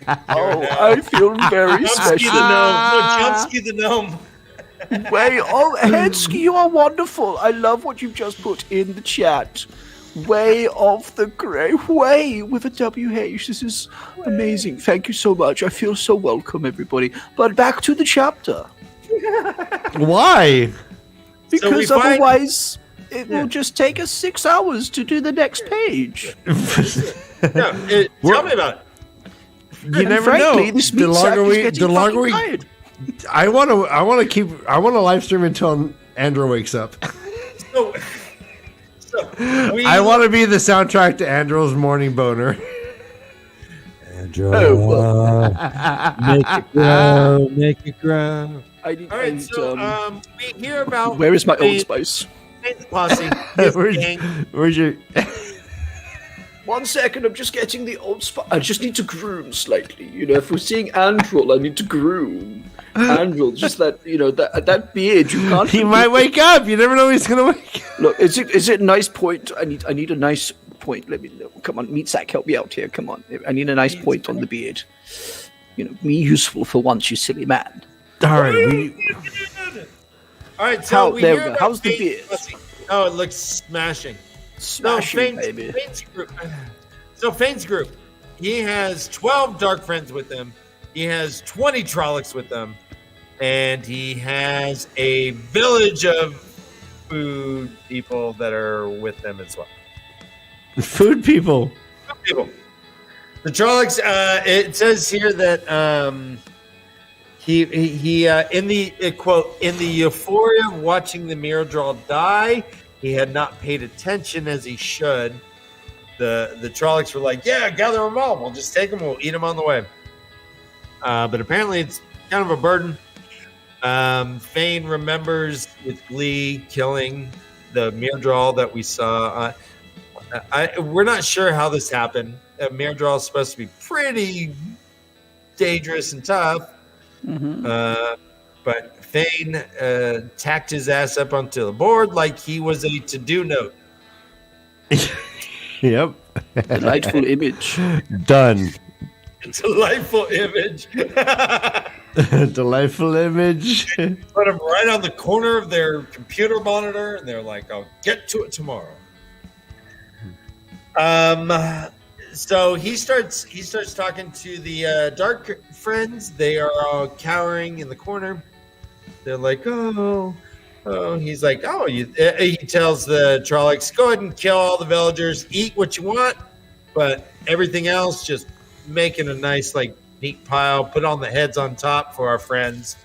Oh, I feel very Chomsky special. the gnome. No, Chomsky the gnome. Way, Hedsky, you are wonderful. I love what you've just put in the chat. Way of the Grey. Way with a WH. This is amazing. Thank you so much. I feel so welcome, everybody. But back to the chapter. Why? Because otherwise, it will just take us 6 hours to do the next page. Tell me about it. You never frankly, know. This The meat sack longer is we, getting the longer we, tired. I want to live stream until Andrew wakes up. So I want to be the soundtrack to Andrew's morning boner. Andrew, Make it grow, make it grow. I need, All right, so we hear about where is my Old Fane's Spice? posse. His Where's, gang. where's your? 1 second, I'm just getting the Old Spice. I just need to groom slightly. If we're seeing Andrel, I need to groom. Andrel, just that, that beard. You can't. He might wake up. You never know he's gonna wake up. Look, is it a nice point? I need a nice point. Let me know. Come on, Meat Sack, help me out here. Come on, I need a nice point on the beard. Me useful for once, you silly man. All right, All right, so we there hear we go. about How's the Fane's beard? posse. Oh, it looks smashing. Smashing, baby. Fane's group. So Fane's group, he has 12 dark friends with him. He has 20 Trollocs with them, and he has a village of food people that are with them as well. food people. Food people. The Trollocs. It says here that he in the quote, in the euphoria of watching the Mirrodral die, he had not paid attention as he should. The Trollocs were like, yeah, gather them all. We'll just take them. We'll eat them on the way. But apparently it's kind of a burden. Fane remembers with glee killing the Mirrodral that we saw. We're not sure how this happened. Mirrodral is supposed to be pretty dangerous and tough. Mm-hmm. But Fane tacked his ass up onto the board like he was a to-do note. Yep. Delightful image. Done. It's a delightful image. Delightful image. Put them right on the corner of their computer monitor, and they're like, "I'll get to it tomorrow." So he starts talking to the dark friends. They are all cowering in the corner. They're like, "Oh." He's like, "Oh." He tells the Trollocs, "Go ahead and kill all the villagers. Eat what you want, but everything else, just make it a nice, neat pile. Put on the heads on top for our friends."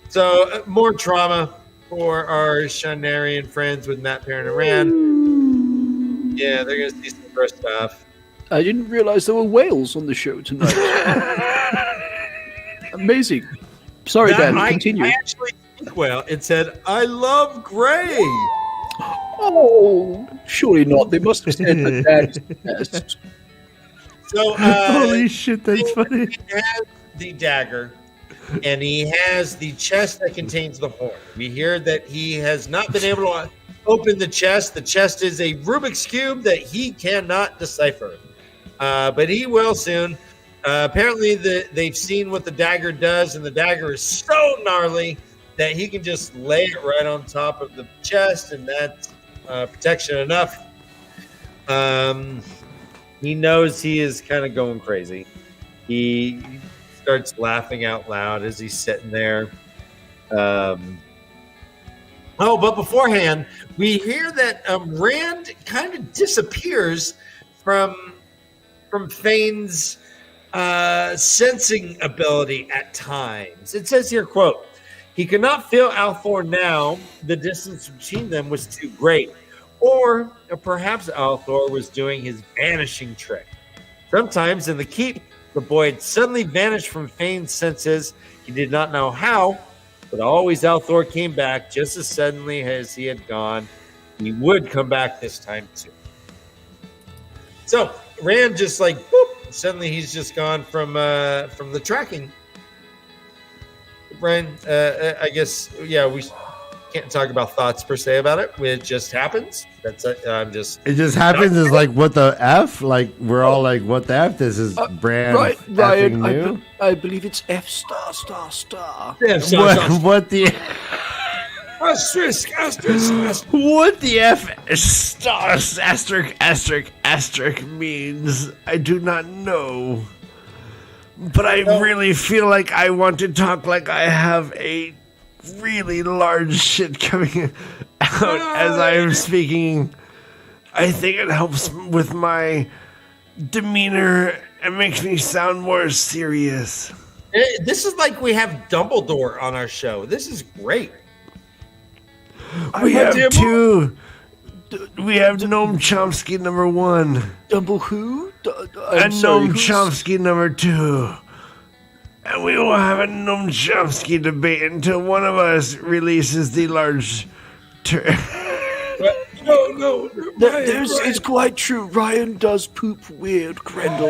So more trauma for our Shannarian friends with Matt Perrin and Rand. Yeah, they're gonna see some gross stuff. I didn't realize there were whales on the show tonight. Amazing. Sorry, Ben. Continue. I actually think it said, "I love Gray." Oh, surely not. They must have said that. So Holy shit, that's funny. He has the dagger, and he has the chest that contains the horn. We hear that he has not been able to open the chest. The chest is a Rubik's Cube that he cannot decipher, but he will soon. Apparently, they've seen what the dagger does, and the dagger is so gnarly that he can just lay it right on top of the chest, and that's protection enough. He knows he is kind of going crazy. He starts laughing out loud as he's sitting there. But beforehand, we hear that Rand kind of disappears from Fane's sensing ability at times. It says here, quote, he could not feel Althor now. The distance between them was too great. Or perhaps Althor was doing his vanishing trick. Sometimes in the keep, the boy had suddenly vanished from Fane's senses. He did not know how, but always Althor came back just as suddenly as he had gone. He would come back this time too. So Rand just like, boop, suddenly he's just gone from the tracking. Brian, I guess, yeah, we can't talk about thoughts per se about it. It just happens. That's I'm just. It just happens. Is like what the F? Like we're all like, what the F? This is brand Right, effing Ryan, new. I believe it's F star star star. What the Asterisk. what the F star asterisk means? I do not know. But I really feel like I want to talk like I have a really large shit coming out as I am speaking. I think it helps with my demeanor and makes me sound more serious. This is like we have Dumbledore on our show. This is great. We have two. We have Noam Chomsky number 1. Dumble who? And Noam Chomsky number 2. And we will have a Noam Chomsky debate until one of us releases the large No. It's quite true. Ryan does poop weird, Grendel.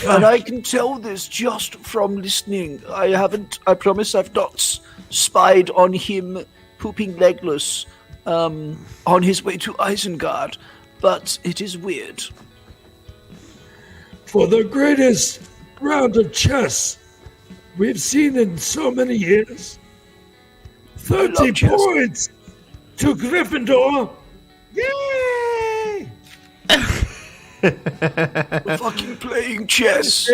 And I can tell this just from listening. I promise I've not spied on him pooping legless on his way to Isengard, but it is weird. For the greatest round of chess we've seen in so many years. 30 points to Gryffindor. Yay! We're fucking playing chess.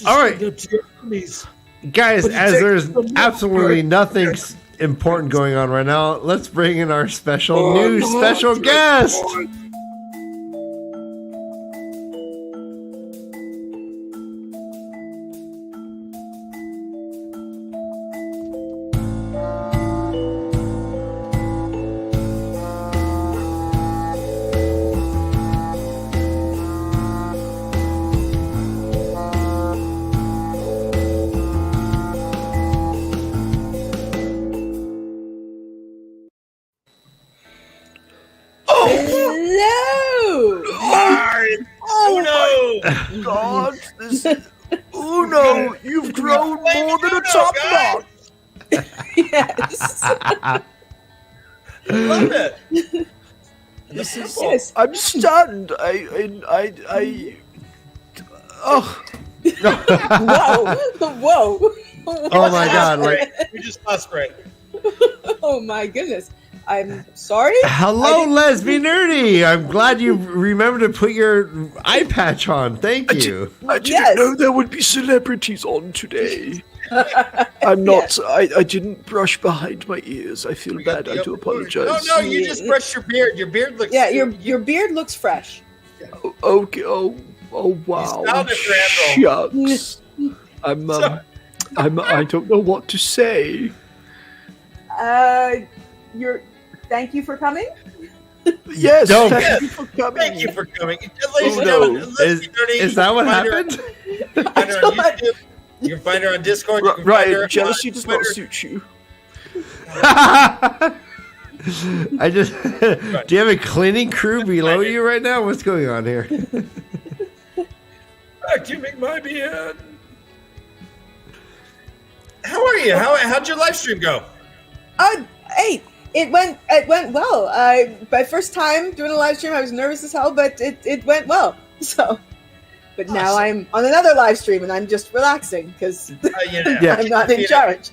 All right. Guys, as there's absolutely nothing important going on right now, let's bring in our special guest. God, Uno, you've grown more than a top knot. Yes. I love it. Yes. I'm stunned. Whoa. Oh my God! Like, We just lost Greg. Oh my goodness. I'm sorry. hello, lesbian nerdy. I'm glad you remembered to put your eye patch on. Thank you. I didn't know there would be celebrities on today. I'm not. I didn't brush behind my ears. I feel bad. I do apologize. No, you just brushed your beard. Your beard looks. Yeah, your beard looks fresh. Okay. Oh wow. You sound it, Shucks. I don't know what to say. Thank you for coming. Yes. No. Thank you for coming. Thank you for coming. Ladies and no. gentlemen, Is that what happened? Find her on YouTube. You can find her on Discord. You can find her Right. Jealousy on does Twitter. not suit you. I just. Do you have a cleaning crew below you right now? What's going on here? Vacuuming my beard. How are you? How'd your live stream go? Hey, it went well. My first time doing a live stream, I was nervous as hell, but it went well. So, but now I'm on another live stream and I'm just relaxing because Yeah. I'm not in charge.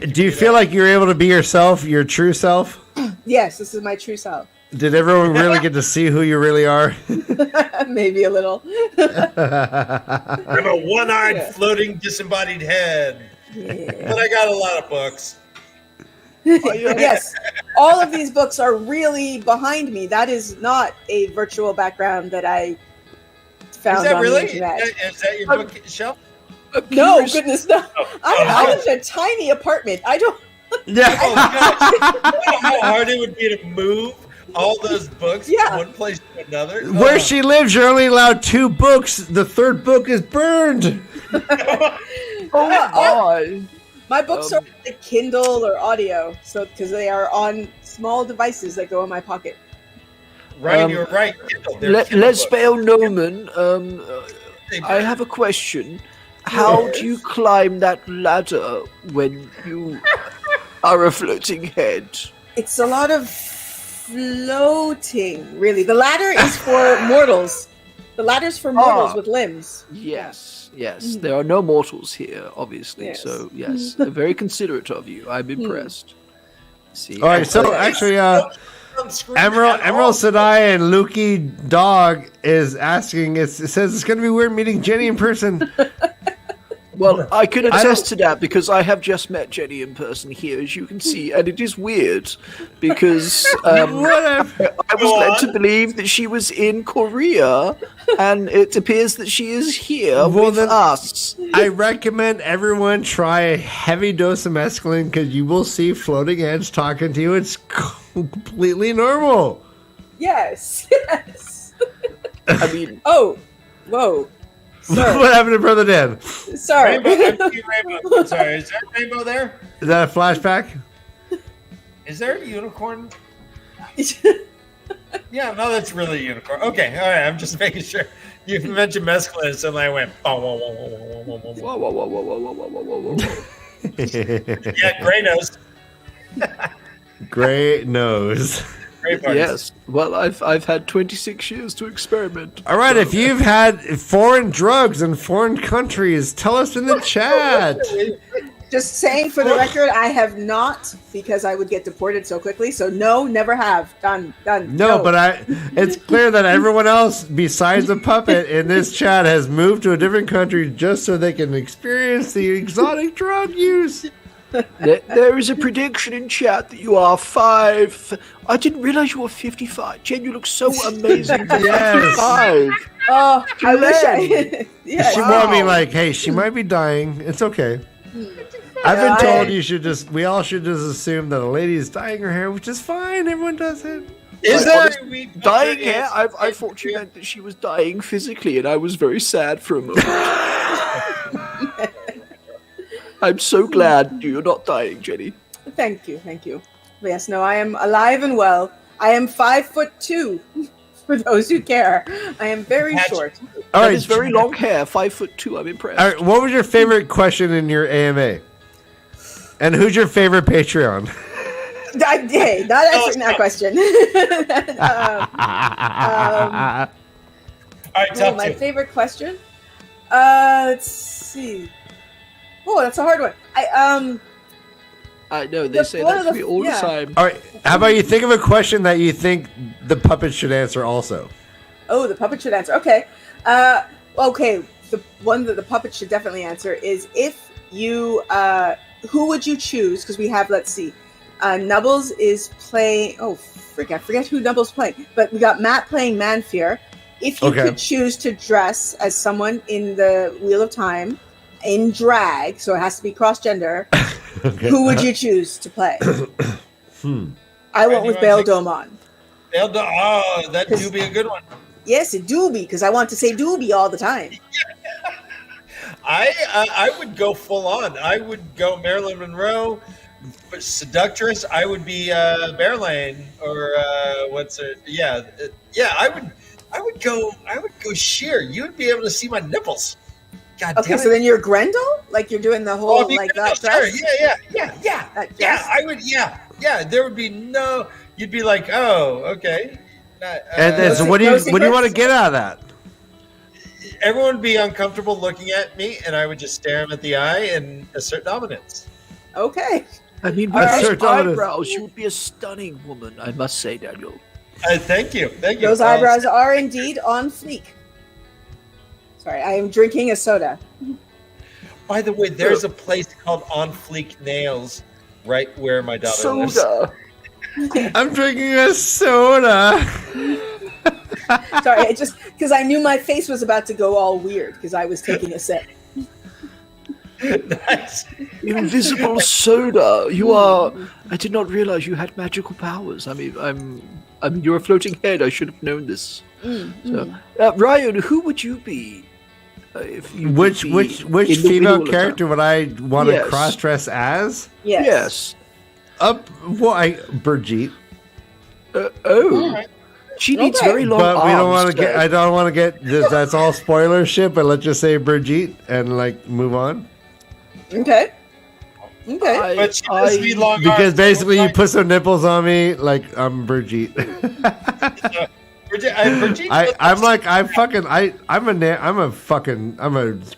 Do you feel like you're able to be yourself, your true self? Yes, this is my true self. Did everyone really get to see who you really are? Maybe a little. I'm a one-eyed, floating, disembodied head. Yeah. But I got a lot of books. Yes, all of these books are really behind me. That is not a virtual background that I found Is that on really? the internet. Is that your bookshelf? No, goodness, no. Oh, I live in a tiny apartment. I don't. Yeah. Oh, gosh. You know how hard it would be to move all those books from one place to another? Where she lives, you're only allowed 2 books. The 3rd book is burned. My books are like Kindle or audio, so because they are on small devices that go in my pocket. Right, you're right. Kindle, Lesbale Noman, I have a question. How do you climb that ladder when you are a floating head? It's a lot of floating, really. The ladder is for mortals. The ladder's for mortals with limbs. Yes. There are no mortals here, obviously. Yes. So, yes, they're very considerate of you. I'm impressed. See. All right, so actually, Emerald Sedai and Lukey Dog is asking. It says it's going to be weird meeting Jenny in person. Well, I can attest to that because I have just met Jenny in person here, as you can see, and it is weird because I was led to believe that she was in Korea, and it appears that she is here with us. I recommend everyone try a heavy dose of mescaline because you will see floating heads talking to you. It's completely normal. Yes. I mean, whoa. Sorry. What happened to Brother Dan? Sorry. Rainbow. Sorry, is there a rainbow there? Is that a flashback? Is there a unicorn? Yeah, no, that's really a unicorn. Okay, all right, I'm just making sure. You mentioned mescaline, and suddenly I went, whoa. Yeah, gray nose. Great nose. Yes. Well, I've had 26 years to experiment. All right, if you've had foreign drugs in foreign countries, tell us in the chat. Just saying for the record, I have not because I would get deported so quickly. So no, never have. Done. No, but it's clear that everyone else besides the puppet in this chat has moved to a different country just so they can experience the exotic drug use. There is a prediction in chat that you are 5. I didn't realize you were 55. Jen, you look so amazing for 55. Oh, I wish I. Yeah. She warned me like, hey, she might be dying. It's okay. I've been told we all should just assume that a lady is dyeing her hair, which is fine. Everyone does it. Is there dyeing hair? I thought you meant that she was dying physically, and I was very sad for a moment. I'm so glad you're not dying, Jenny. Thank you. Yes, no, I am alive and well. I am 5'2", for those who care. I am very short. All right, it's very long hair, 5'2". I'm impressed. All right, what was your favorite question in your AMA? And who's your favorite Patreon? Hey, not answering that question. All right, top my 2. favorite question? Let's see. Oh, that's a hard one. I know, they say that to me all the time. All right, how about you think of a question that you think the puppet should answer also? Oh, the puppet should answer. Okay. Okay, the one that the puppet should definitely answer is if you, who would you choose? Because we have, let's see, Nubbles is playing, I forget who Nubbles playing, but we got Matt playing Manfear. If you could choose to dress as someone in the Wheel of Time, in drag, so it has to be cross-gender, who would you choose to play? I went with Bail Domon. Oh, that do be a good one. Yes, it do be, because I want to say doobie all the time. I would go full on. I would go Marilyn Monroe, but seductress. I would be Bearlane or what's it? Yeah. I would go sheer. You would be able to see my nipples. God okay, damn so then you're Grendel? Like you're doing the whole like that dress? Yeah. I would. Yeah. There would be no. You'd be like, oh, okay. And then, so what do you want to get out of that? Everyone would be uncomfortable looking at me, and I would just stare them at the eye and assert dominance. Okay. I mean, with those eyebrows, you would be a stunning woman, I must say, Daniel. Thank you. Those eyebrows are indeed on fleek. Sorry, I am drinking a soda. By the way, there's a place called On Fleek Nails right where my daughter lives. Soda. I'm drinking a soda. Sorry, I just because I knew my face was about to go all weird because I was taking a sip. Nice. Invisible soda. You are. I did not realize you had magical powers. I mean, you're a floating head. I should have known this. So, Ryan, who would you be? If you Which female character would I want to Yes. cross dress as? Yes. Brigitte. She needs Okay. very long But we don't arms, want to get. I don't want to get. That's all spoiler shit. But let's just say Brigitte and like move on. Okay. But she does need long Because arms. basically you put some nipples on me, like I'm Brigitte. Brigitte, I'm a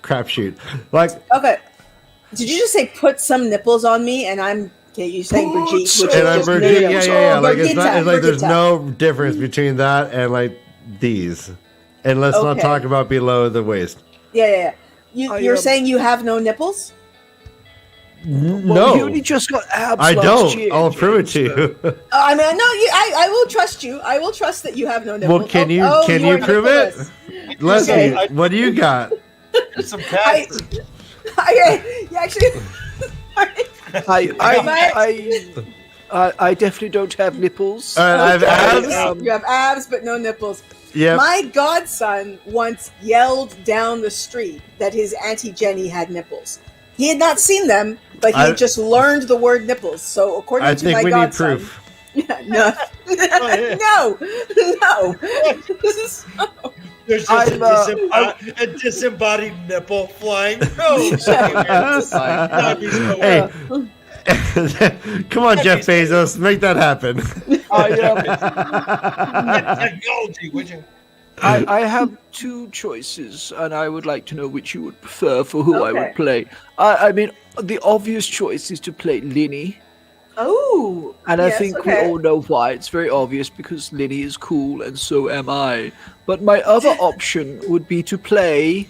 crapshoot. Like Okay. Did you just say put some nipples on me? And I'm you saying Brigitte, which is and I'm just Brigitte, nipples. yeah. Like it's Brigitte, like there's Brigitte. no difference between that and like these. And let's not Okay. talk about below the waist. Yeah. You're saying you have no nipples? No, you only just got abs. I last don't. year, I'll prove it to James, you. I mean, no. I will trust you. I will trust that you have no nipples. Well, can you are prove it? nippleless. Leslie, Okay. what do you got? There's some cats. Actually. I definitely don't have nipples. I have abs. You have abs, but no nipples. Yep. My godson once yelled down the street that his Auntie Jenny had nipples. He had not seen them, but he had just learned the word nipples. So according I to think my we need godson, proof. no, no. There's just a disembodied nipple flying. Oh, Hey, come on, Jeff Bezos, make that happen. technology, would you? I have two choices, and I would like to know which you would prefer for who I Okay. would play. I mean, the obvious choice is to play Linny. Oh, And yes, I think we okay. all know why. It's very obvious because Linny is cool, and so am I. But my other option would be to play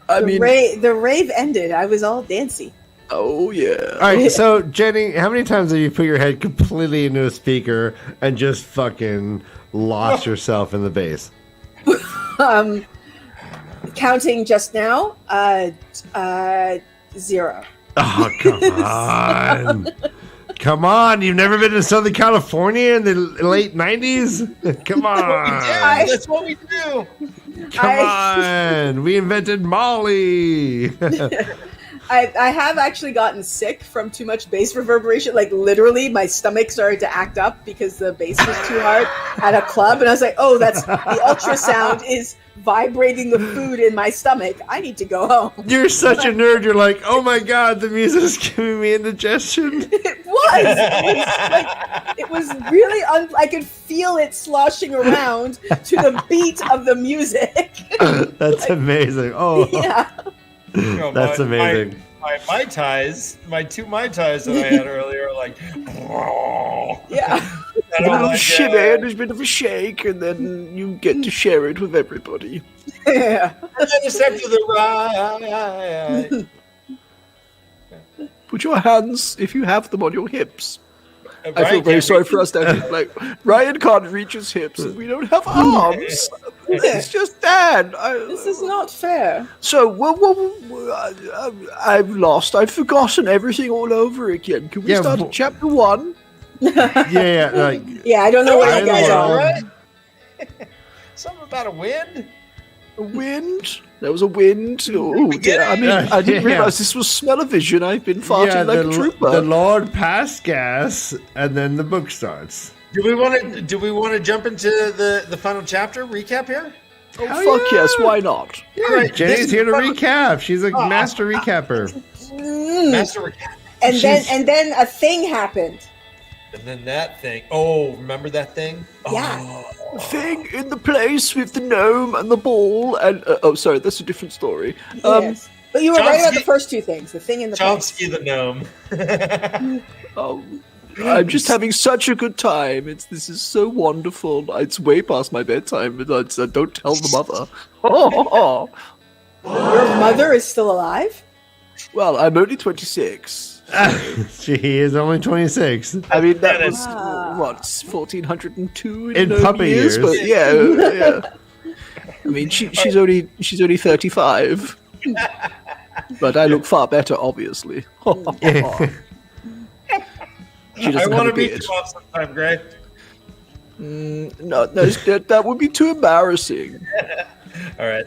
The rave ended. I was all dancy. Oh yeah. All right, so Jenny, how many times have you put your head completely into a speaker and just fucking lost yourself in the bass? Counting just now, 0. Oh, come on. Come on, you've never been to Southern California in the late 90s? Come on. That's what we do. Come on. We invented Molly. I have actually gotten sick from too much bass reverberation. Like literally, my stomach started to act up because the bass was too hard at a club, and I was like, "Oh, that's the ultrasound is vibrating the food in my stomach. I need to go home." You're such a nerd. You're like, oh my god, the music's giving me indigestion. It was really. I could feel it sloshing around to the beat of the music. That's amazing. Oh, Yeah. that's amazing. My two Mai Tais that I had earlier are like, Yeah. and A I'm little like, shimmy and a bit of a shake, and then you get to share it with everybody. Yeah. and then it's after the ride. Put your hands, if you have them, on your hips. I feel Ryan very can't sorry reach- for us that like Ryan can't reach his hips and we don't have arms. It's just Dan. This is not fair. So I've lost. I've forgotten everything all over again. Can we Yeah, start at chapter 1? Yeah, like, Yeah, I don't know where I you guys know. are. Something about a wind. A wind? There was a wind. Oh, dear. I mean, I didn't Yeah. realize this was smell-o-vision. I've been farting like a trooper. the Lord passed gas, and then the book starts. Do we want to jump into the final chapter recap here? Oh, fuck yes, why not? Yeah, All right, Jenny's this here to is- recap. She's a master recapper. Master recap. and then a thing happened. And then that thing. Oh, remember that thing? Yeah. Thing in the place with the gnome and the ball and sorry, that's a different story. Yes. But you were right about the Chomsky- first two things. The thing in the place. Chomsky the gnome. I'm just having such a good time. This is so wonderful. It's way past my bedtime, but don't tell the mother. Your mother is still alive? Well, I'm only 26. She is only 26. I mean, that was Ah. what 1402 In gnome puppy years. but yeah. I mean, she's only 35, but I look far better, obviously. She I doesn't want have to a meet beard. you off sometime, Gray. No, that would be too embarrassing. All right.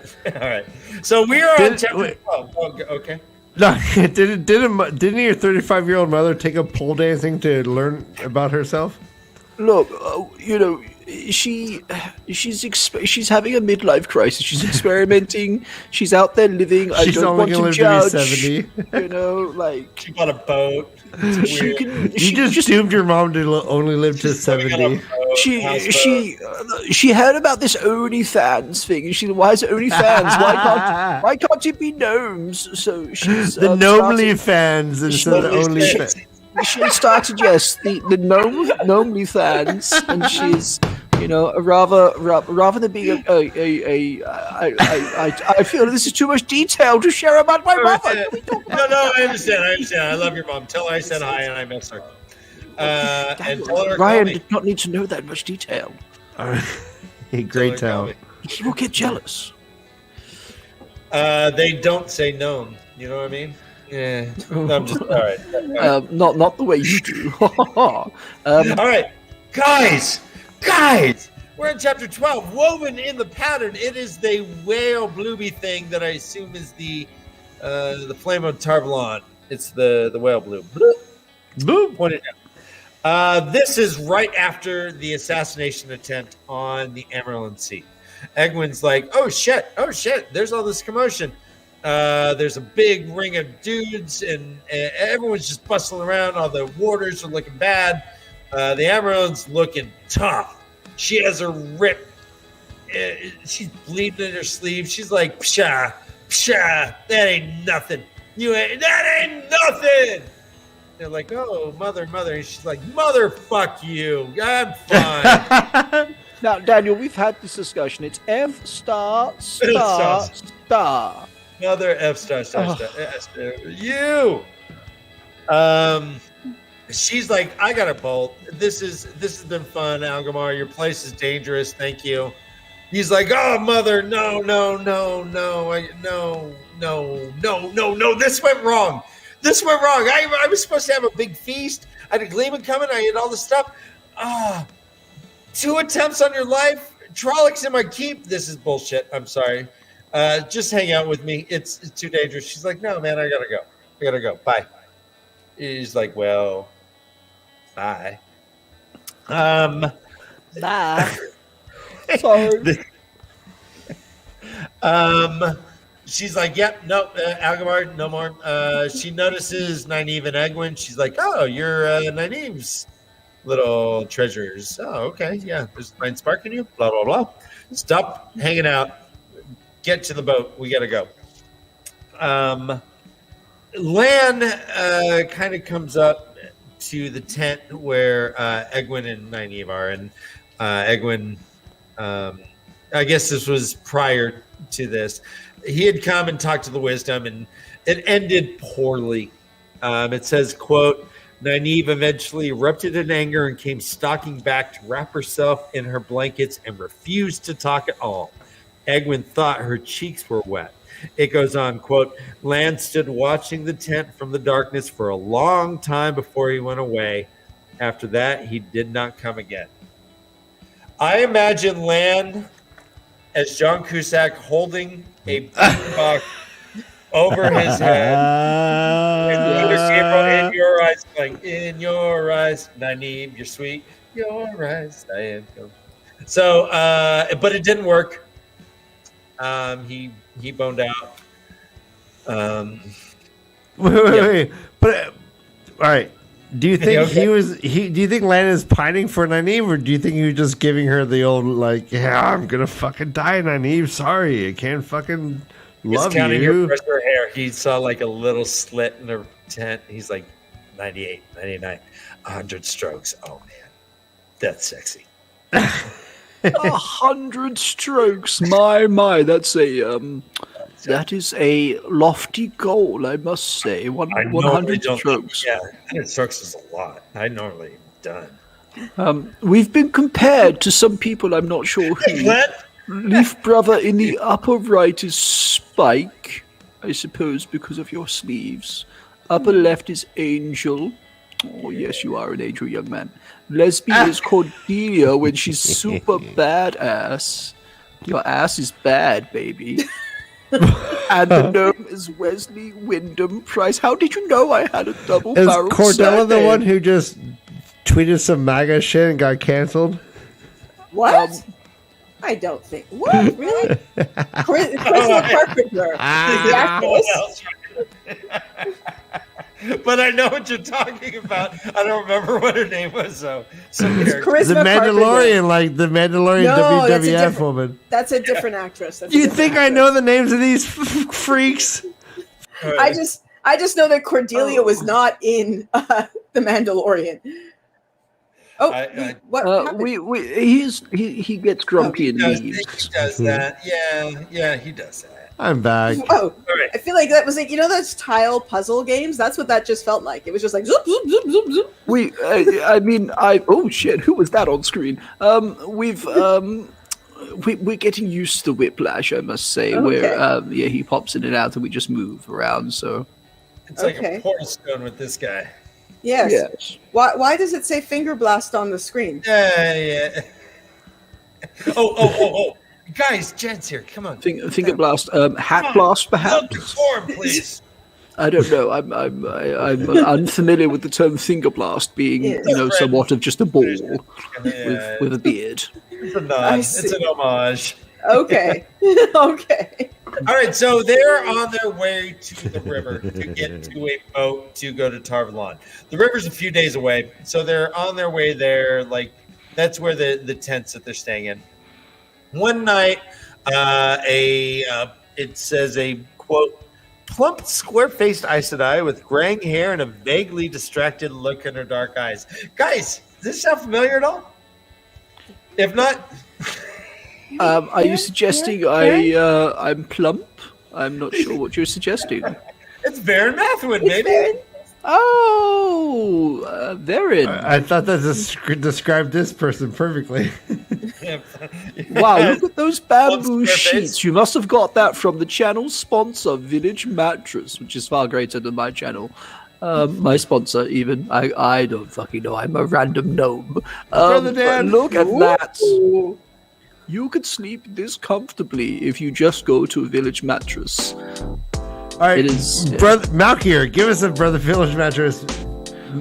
So we are on chapter wait. 12. Oh, okay. No, didn't your 35-year-old mother take up pole dancing to learn about herself? Look, she's having a midlife crisis. She's experimenting. She's out there living. I She's don't only want to gonna live judge. to be 70. Like She bought a boat. It's she weird. can. You just doomed your mom to only live to She's living on a 70. boat, houseboat. She heard about this OnlyFans thing, and she said, "Why is it OnlyFans? Why can't it be gnomes?" So she's The Gnomely fans She- instead of only she- fans. She started the Gnomely fans, and she's rather than being I feel this is too much detail to share about my mother. No, I understand. I love your mom. Tell her I said hi and I miss her. And tell her Ryan call me. did not need to know that much detail. Great talent. He will get jealous. They don't say gnome. You know what I mean? Yeah. No, I'm just all right. Not the way you do. All right, guys, we're in chapter 12. Woven in the pattern, it is the whale blooby thing that I assume is the flame of Tarvalon. It's the whale blue. Boop. Pointed out. This is right after the assassination attempt on the Emerald Sea. Egwin's like, oh shit, there's all this commotion. There's a big ring of dudes, and everyone's just bustling around. All the warders are looking bad. The Emerald's looking tough. She has a rip. She's bleeding in her sleeve. She's like, psha, that ain't nothing. That ain't nothing. They're like, oh, mother. And she's like, mother, fuck you. I'm fine. Now, Daniel, we've had this discussion. It's F star. Mother F star. You. She's like, I got a bolt. This has been fun, Algamar. Your place is dangerous. Thank you. He's like, oh, mother, no. This went wrong. I was supposed to have a big feast. I had a gleeman coming. I had all this stuff. 2 attempts on your life. Trollocs in my keep. This is bullshit. I'm sorry. Just hang out with me. It's too dangerous. She's like, no, man, I gotta go. Bye. He's like, well, bye. Bye. Sorry. She's like, yep, no, Algamar, no more. She notices Nynaeve and Egwin. She's like, oh, you're Nynaeve's little treasures. Oh, okay, yeah. There's mind sparking you. Blah blah blah. Stop hanging out. Get to the boat. We gotta go. Lan kind of comes up to the tent where Egwin and Nynaeve are, and Egwin. I guess this was prior to this. He had come and talked to the wisdom, and it ended poorly. It says, quote, Nynaeve eventually erupted in anger and came stalking back to wrap herself in her blankets and refused to talk at all. Egwin thought her cheeks were wet. It goes on, quote, Lan stood watching the tent from the darkness for a long time before he went away. After that, he did not come again. I imagine Lan as John Cusack holding a box over his head. In your eyes, like, in your eyes, Nynaeve, you're sweet. Your eyes, I am. So, but it didn't work. He boned out. Wait. But All right. Do you think do you think Lana's pining for Nynaeve, or do you think he was just giving her the old like, yeah, I'm gonna fucking die, Nynaeve. Sorry, I can't fucking love counting you. her her hair. He saw like a little slit in her tent. He's like 98, 99, 100 strokes. Oh man, that's sexy. 100 strokes. My, that's that is a lofty goal, I must say. 100 strokes. Yeah, 100 strokes is a lot. I normally done. We've been compared to some people, I'm not sure who. Leaf brother in the upper right is Spike, I suppose, because of your sleeves. Upper left is Angel. Oh, yes, you are an angel, young man. Lesbian is Cordelia when she's super badass. Your ass is bad, baby. And the gnome is Wesley Wyndham Price. How did you know I had a double barrel? Is Cordella the one who just tweeted some MAGA shit and got canceled? What? I don't think. What? Really? Chris Carpenter. The actress? But I know what you're talking about. I don't remember what her name was, though. The Mandalorian, like the Mandalorian WWF woman. That's a different actress. You think I know the names of these freaks? I just know that Cordelia was not in The Mandalorian. Oh, what? He gets grumpy and leaves. He does that. Yeah, he does that. I'm back. Oh, I feel like that was like, those tile puzzle games? That's what that just felt like. It was just like zoop, zoop, zoop, zoop, zoop. Oh shit, who was that on screen? We're getting used to Whiplash, I must say, where he pops in and out and we just move around, so. It's like a portal stone with this guy. Yes. Why does it say Finger Blast on the screen? Yeah. Oh. Guys, Jed's here. Come on. Finger Blast. Hat Blast, perhaps? Look for him, please. I don't know. I'm unfamiliar with the term Finger Blast being, somewhat of just a ball with a beard. It's a nod. It's an homage. Okay. Okay. All right, so they're on their way to the river to get to a boat to go to TAVERN. The river's a few days away, so they're on their way there. Like, that's where the tents that they're staying in. One night, it says a, quote, plump, square-faced Aes Sedai with graying hair and a vaguely distracted look in her dark eyes. Guys, does this sound familiar at all? If not... are you suggesting I'm plump? I'm not sure what you're suggesting. It's Baron Mathwood, baby. Oh, Baron. I thought that described this person perfectly. Wow, look at those bamboo sheets. You must have got that from the channel's sponsor, Village Mattress, which is far greater than my channel. My sponsor, even. I don't fucking know. I'm a random gnome. Brother Dan. Look at that. You could sleep this comfortably if you just go to a Village Mattress. All right, Brother Malkier, give us a Brother Village Mattress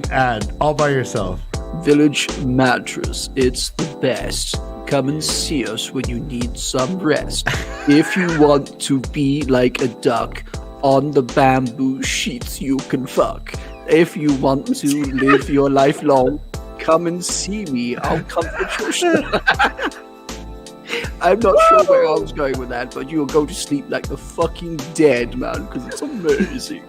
ad all by yourself. Village Mattress, it's the best. Come and see us when you need some rest. If you want to be like a duck on the bamboo sheets, you can fuck. If you want to live your life long, come and see me. I'll comfort your shit. I'm not sure where I was going with that, but you'll go to sleep like the fucking dead, man, because it's amazing.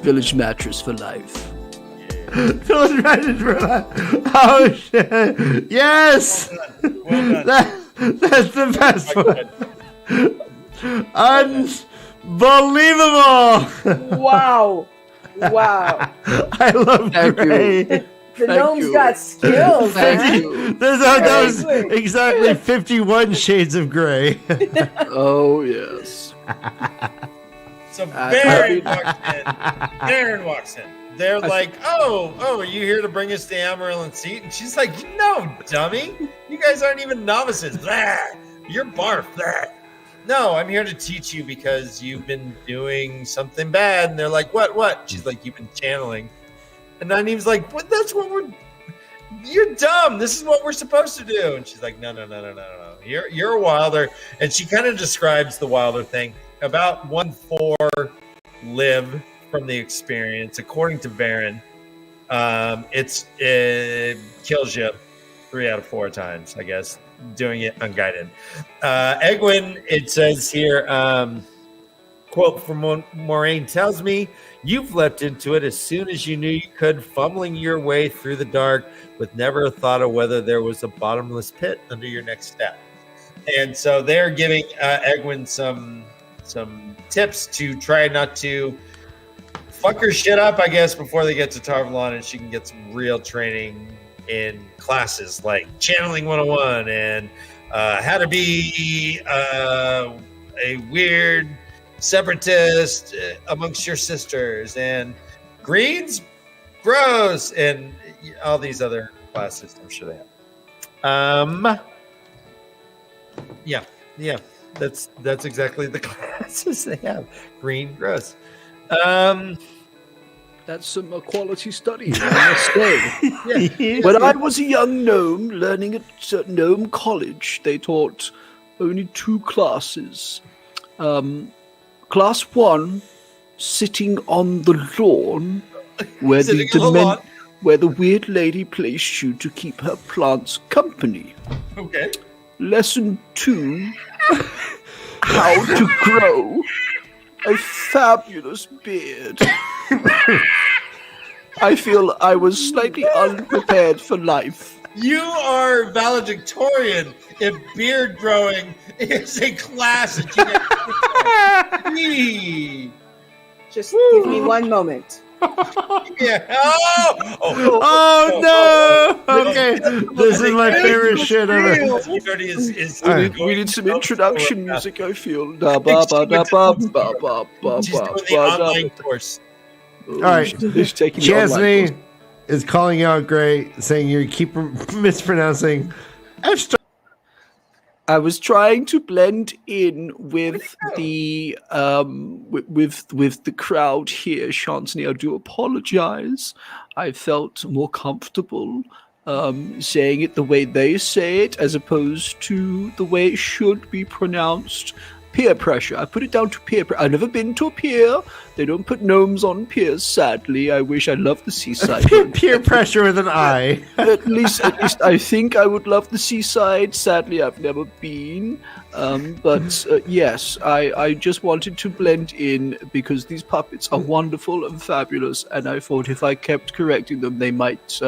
Village Mattress for life. Village Mattress for life. Oh, shit. Yes! Well done. That's the best one. Unbelievable! Wow. I love Gray. The gnome's got skills, man. That was exactly 51 shades of gray. Oh, yes. So Baron walks in. They're like, oh, are you here to bring us the Amarillo seat? And she's like, no, dummy. You guys aren't even novices. Blah. You're barf. Blah. No, I'm here to teach you because you've been doing something bad. And they're like, what? She's like, you've been channeling. And Nynaeve's like, what? You're dumb. This is what we're supposed to do. And she's like, no. You're a wilder. And she kind of describes the wilder thing about 1/4 live from the experience. According to Varen, it kills you 3 out of 4 times, I guess, doing it unguided. Egwin, it says here, quote from Moraine, tells me you've leapt into it as soon as you knew you could, fumbling your way through the dark with never a thought of whether there was a bottomless pit under your next step. And so they're giving Egwin some tips to try not to fuck her shit up, I guess, before they get to Tarvalon, and she can get some real training in classes like Channeling 101 and how to be a weird separatist amongst your sisters, and greens, gross, and all these other classes I'm sure they have. Yeah, that's exactly the classes they have. Green, gross. That's some quality study, I must say. When I was a young gnome learning at Gnome College, they taught only 2 classes. Class 1, sitting on the lawn, where where the weird lady placed you to keep her plants company. Okay. Lesson 2, how to grow a fabulous beard. I feel I was slightly unprepared for life. You are valedictorian if beard growing is a class that you get. Just give me one moment. Yeah. Oh no! Okay, this is my favorite shit ever. We need some introduction music, I feel. Da ba ba da ba ba ba ba She's doing the online course. All right, He's taking the online Chesney course. is calling you out great, saying you keep mispronouncing. I was trying to blend in with the with the crowd here, Chancellor. I do apologize. I felt more comfortable saying it the way they say it, as opposed to the way it should be pronounced. Peer pressure. I put it down to peer pressure. I've never been to a pier. They don't put gnomes on piers, sadly. I wish I loved the seaside. Peer pressure with an I. At least I think I would love the seaside. Sadly, I've never been. But yes, I just wanted to blend in because these puppets are wonderful and fabulous, and I thought if I kept correcting them, they might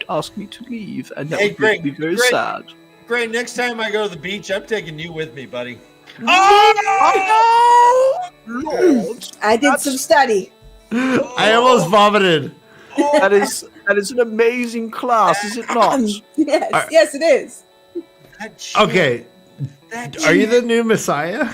ask me to leave, and that would make me very sad. Great. Next time I go to the beach, I'm taking you with me, buddy. Oh, Lord! I did some study. I almost vomited. That is an amazing class, is it not? Yes, it is. Okay, are you the new Messiah?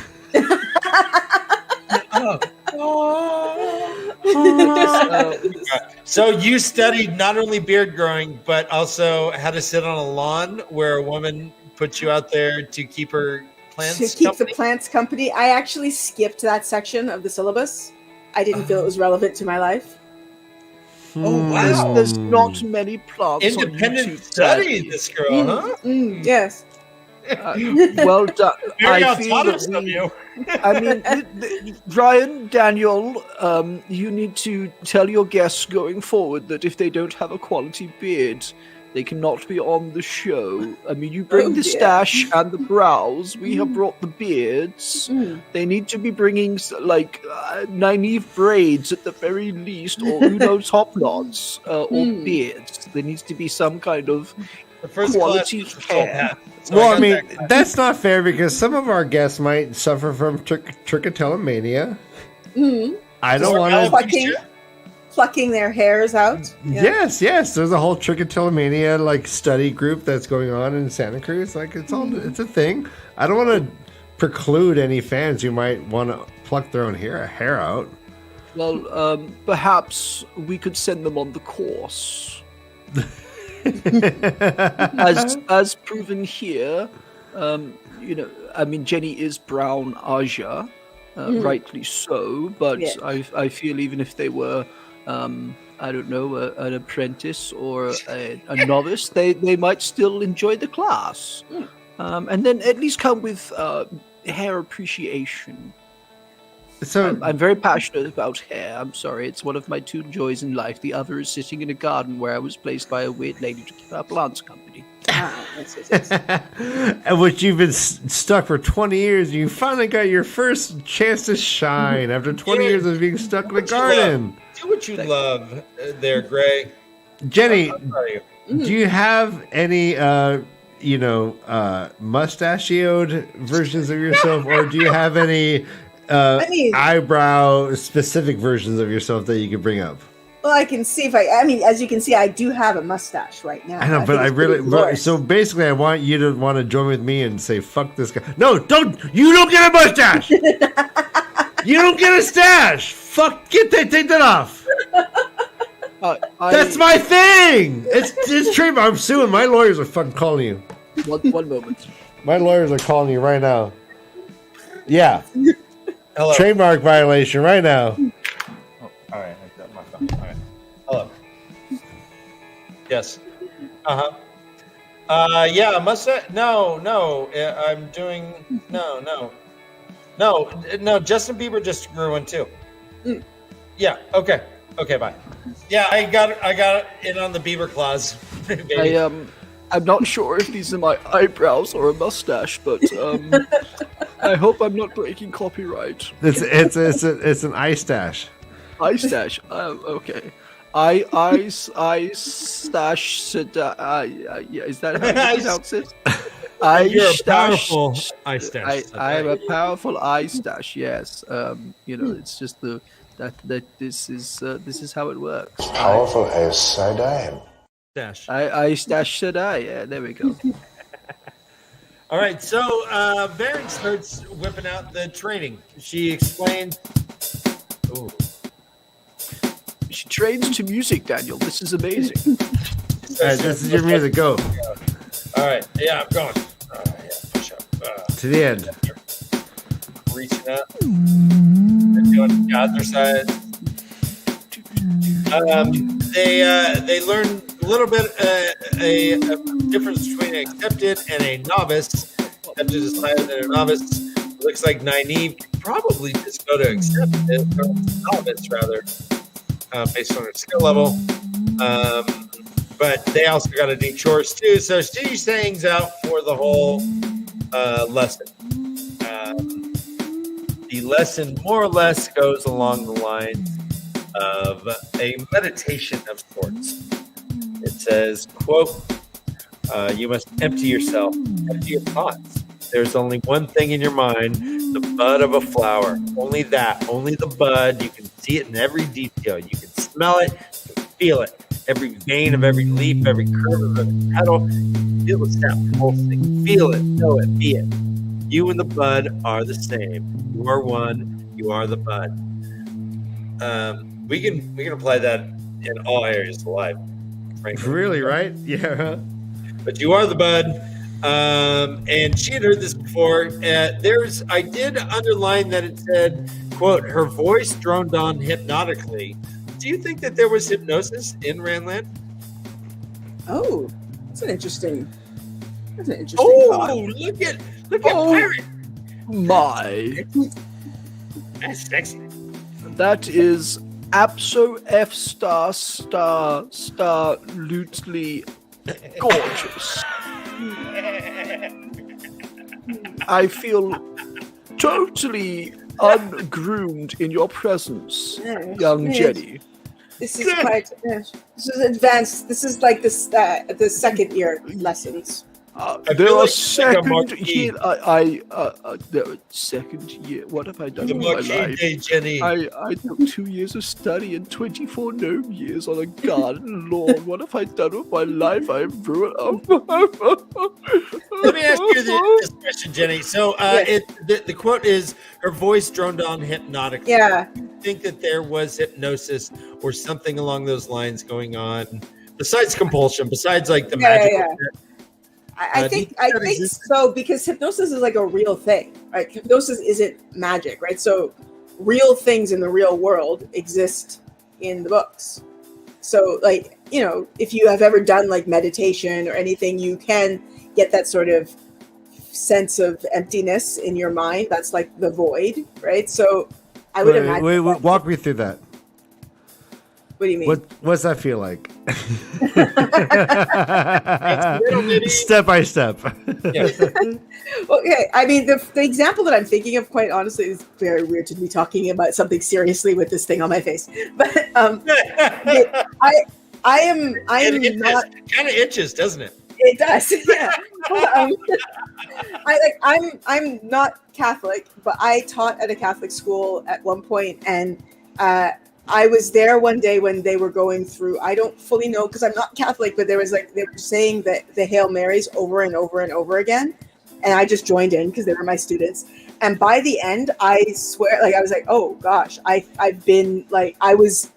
So you studied not only beard growing, but also how to sit on a lawn where a woman puts you out there to keep her plants To keep company? the plants company. I actually skipped that section of the syllabus. I didn't feel it was relevant to my life. Oh, wow. There's not many plants. Independent on YouTube, study, sadly. this girl, huh? Yes. Well done. Very I feel autonomous that of you. I mean, Ryan, Daniel, you need to tell your guests going forward that if they don't have a quality beard, they cannot be on the show. I mean, you bring the stash and the brows. We have brought the beards. They need to be bringing, like, naive braids at the very least, or who knows, top knots, or beards. There needs to be some kind of The first quality class care. Well, I mean, that's not fair because some of our guests might suffer from trichotillomania. I don't want to. Plucking their hairs out. Yeah. Yes. There's a whole trichotillomania like study group that's going on in Santa Cruz. Like it's a thing. I don't want to preclude any fans who might want to pluck their own hair out. Well, perhaps we could send them on the course. as proven here, I mean, Jenny is brown Aja, rightly so, but Yes. I feel even if they were, I don't know, an apprentice or a novice, they might still enjoy the class. And then at least come with hair appreciation. So I'm very passionate about hair. I'm sorry, it's one of my 2 joys in life. The other is sitting in a garden where I was placed by a weird lady to keep our plants company. and which you've been stuck for 20 years, you finally got your first chance to shine after 20 years of being stuck in a garden. Do what you love there, Gray. Jenny, do you have any mustachioed versions of yourself, or do you have any eyebrow specific versions of yourself that you could bring up? Well, I can see if I mean, as you can see, I do have a mustache right now. I know, so basically I want you to want to join with me and say, fuck this guy. No, you don't get a mustache. You don't get a stash. Take that off. That's my thing. It's trademark. I'm suing. My lawyers are fucking calling you. One moment. My lawyers are calling you right now. Yeah. Hello. Trademark violation right now. Oh, all right. I got my phone. All right. Hello. Yes. Yeah. Mustache. No. I'm doing. No. Justin Bieber just grew one too. Yeah. Okay. Bye. Yeah, I got in on the Bieber clause. I'm not sure if these are my eyebrows or a mustache, but I hope I'm not breaking copyright. It's an eye stash. Eye stash. Okay. I stash. Yeah, is that how you pronounce it? You're a powerful eye stash. I am a powerful eye stash. Yes. It's just that this is how it works. Powerful as side-eye. Stash. I stash said I. Yeah, there we go. All right, so Varen starts whipping out the training. She explains. Ooh. She trains to music, Daniel. This is amazing. All right, this is your music. Go. All right, yeah, I'm going. Push up. To the end. Reaching up. They're doing the other side. They learn a little bit a difference between an accepted and a novice. Accepted is higher than a novice. Looks like naive probably just go to accepted or novice rather, based on her skill level. But they also got to do chores too. So she hangs out for the whole lesson. The lesson more or less goes along the lines of a meditation of sorts. It says, quote, you must empty yourself, empty your thoughts. There's only one thing in your mind, the bud of a flower. Only that, only the bud. You can see it in every detail. You can smell it, you can feel it. Every vein of every leaf, every curve of every petal. Feel the sap pulsing. Feel it, know it, be it. You and the bud are the same. You are one. You are the bud. We can apply that in all areas of life. Frankly. Really, right? Yeah. But you are the bud. And she had heard this before. I did underline that it said, quote, her voice droned on hypnotically. Do you think that there was hypnosis in Randland? Oh, that's an interesting thought. Oh, look at Pirate. My. That's sexy. That is abso F star lutely gorgeous. I feel totally ungroomed in your presence, young Jenny. This is quite. This is advanced. This is like this the second year lessons. There are second year. Second year. What have I done with my life? Jenny. I took 2 years of study and 24 gnome years on a garden lawn. What have I done with my life? I've ruined. Let me ask you this question, Jenny. So, the quote is, "Her voice droned on hypnotically." Yeah. Do you think that there was hypnosis or something along those lines going on, besides compulsion, besides like the magical? Yeah. I think so, because hypnosis is like a real thing, right? Hypnosis isn't magic, right? So real things in the real world exist in the books. So like, if you have ever done like meditation or anything, you can get that sort of sense of emptiness in your mind. That's like the void, right? So I would imagine. Wait, walk me through that. What do you mean? What's that feel like? Step by step. Okay, I mean the example that I'm thinking of, quite honestly, is very weird to be talking about something seriously with this thing on my face. But I am not. Kind of itches, doesn't it? It does. Yeah. I'm not Catholic, but I taught at a Catholic school at one point, and I was there one day when they were going through, I don't fully know because I'm not Catholic, but there was like, they were saying that the Hail Marys over and over and over again. And I just joined in because they were my students. And by the end, I swear, like, I was like, oh gosh, I've been like, I was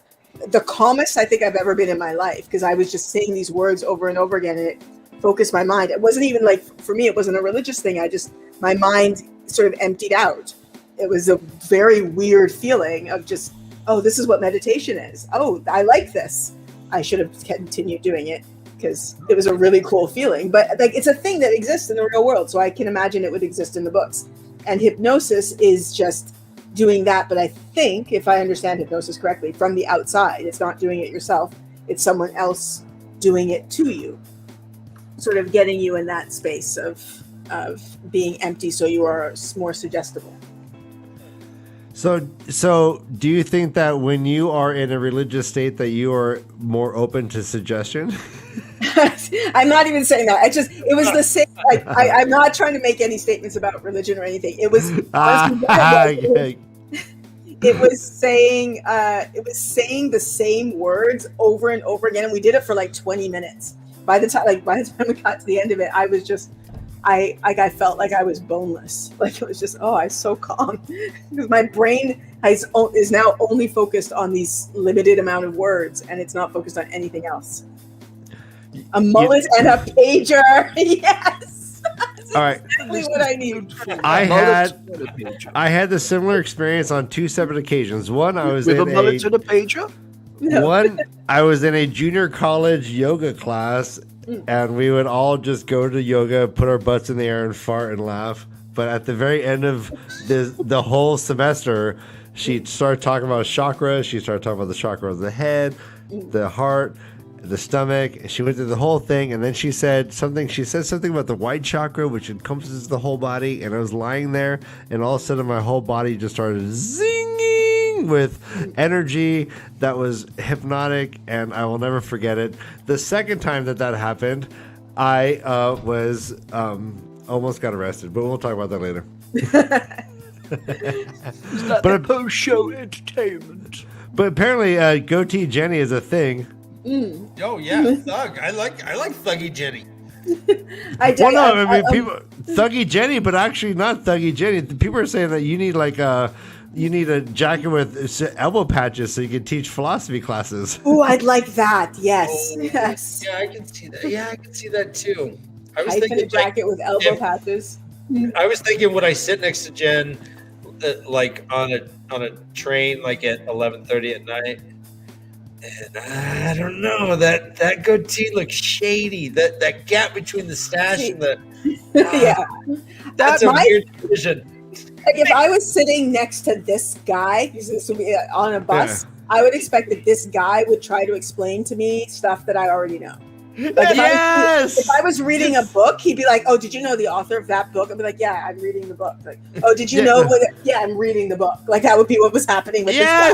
the calmest I think I've ever been in my life because I was just saying these words over and over again and it focused my mind. It wasn't even like, for me, it wasn't a religious thing. My mind sort of emptied out. It was a very weird feeling of just, oh, this is what meditation is. Oh, I like this. I should have continued doing it because it was a really cool feeling. But like, it's a thing that exists in the real world, so I can imagine it would exist in the books. And hypnosis is just doing that. But I think, if I understand hypnosis correctly, from the outside, it's not doing it yourself. It's someone else doing it to you, sort of getting you in that space of being empty, so you are more suggestible. So do you think that when you are in a religious state that you are more open to suggestion? I'm not even saying that. It was the same. Like, I'm not trying to make any statements about religion or anything. It was it was saying the same words over and over again, and we did it for like 20 minutes. By the time we got to the end of it, I was just, I felt like I was boneless. Like, it was just, I was so calm because my brain is now only focused on these limited amount of words, and it's not focused on anything else. A mullet and a pager. Yes. All right. Exactly what I need. I had the similar experience on two separate occasions. One, I was with a mullet and a pager. No. One, I was in a junior college yoga class, and we would all just go to yoga, put our butts in the air, and fart and laugh. But at the very end of the whole semester, she started talking about chakras. She started talking about the chakra of the head, the heart, the stomach. She went through the whole thing, and then she said something. She said something about the white chakra, which encompasses the whole body. And I was lying there, and all of a sudden, my whole body just started zinging with energy that was hypnotic, and I will never forget it. The second time that happened, I was almost got arrested, but we'll talk about that later. But post-show entertainment. But apparently, goatee Jenny is a thing. Oh yeah, thug. I like Thuggy Jenny. People Thuggy Jenny, but actually not Thuggy Jenny. People are saying that you need a jacket with elbow patches so you can teach philosophy classes. Oh, I'd like that. Yes, yes. Yeah, I can see that. Yeah, I can see that too. I was thinking thinking a jacket with elbow patches. I was thinking, would I sit next to Jen, like on a train, like at 11:30 at night? And I don't know, that goatee looks shady. That gap between the stash and the yeah, that's a weird decision. Like, if I was sitting next to this guy, because this would be on a bus, I would expect that this guy would try to explain to me stuff that I already know. Like, if I was reading a book, he'd be like, "Oh, did you know the author of that book?" I'd be like, "Yeah, I'm reading the book." Like, "Oh, did you know?" Yeah, I'm reading the book. Like, that would be what was happening with this guy.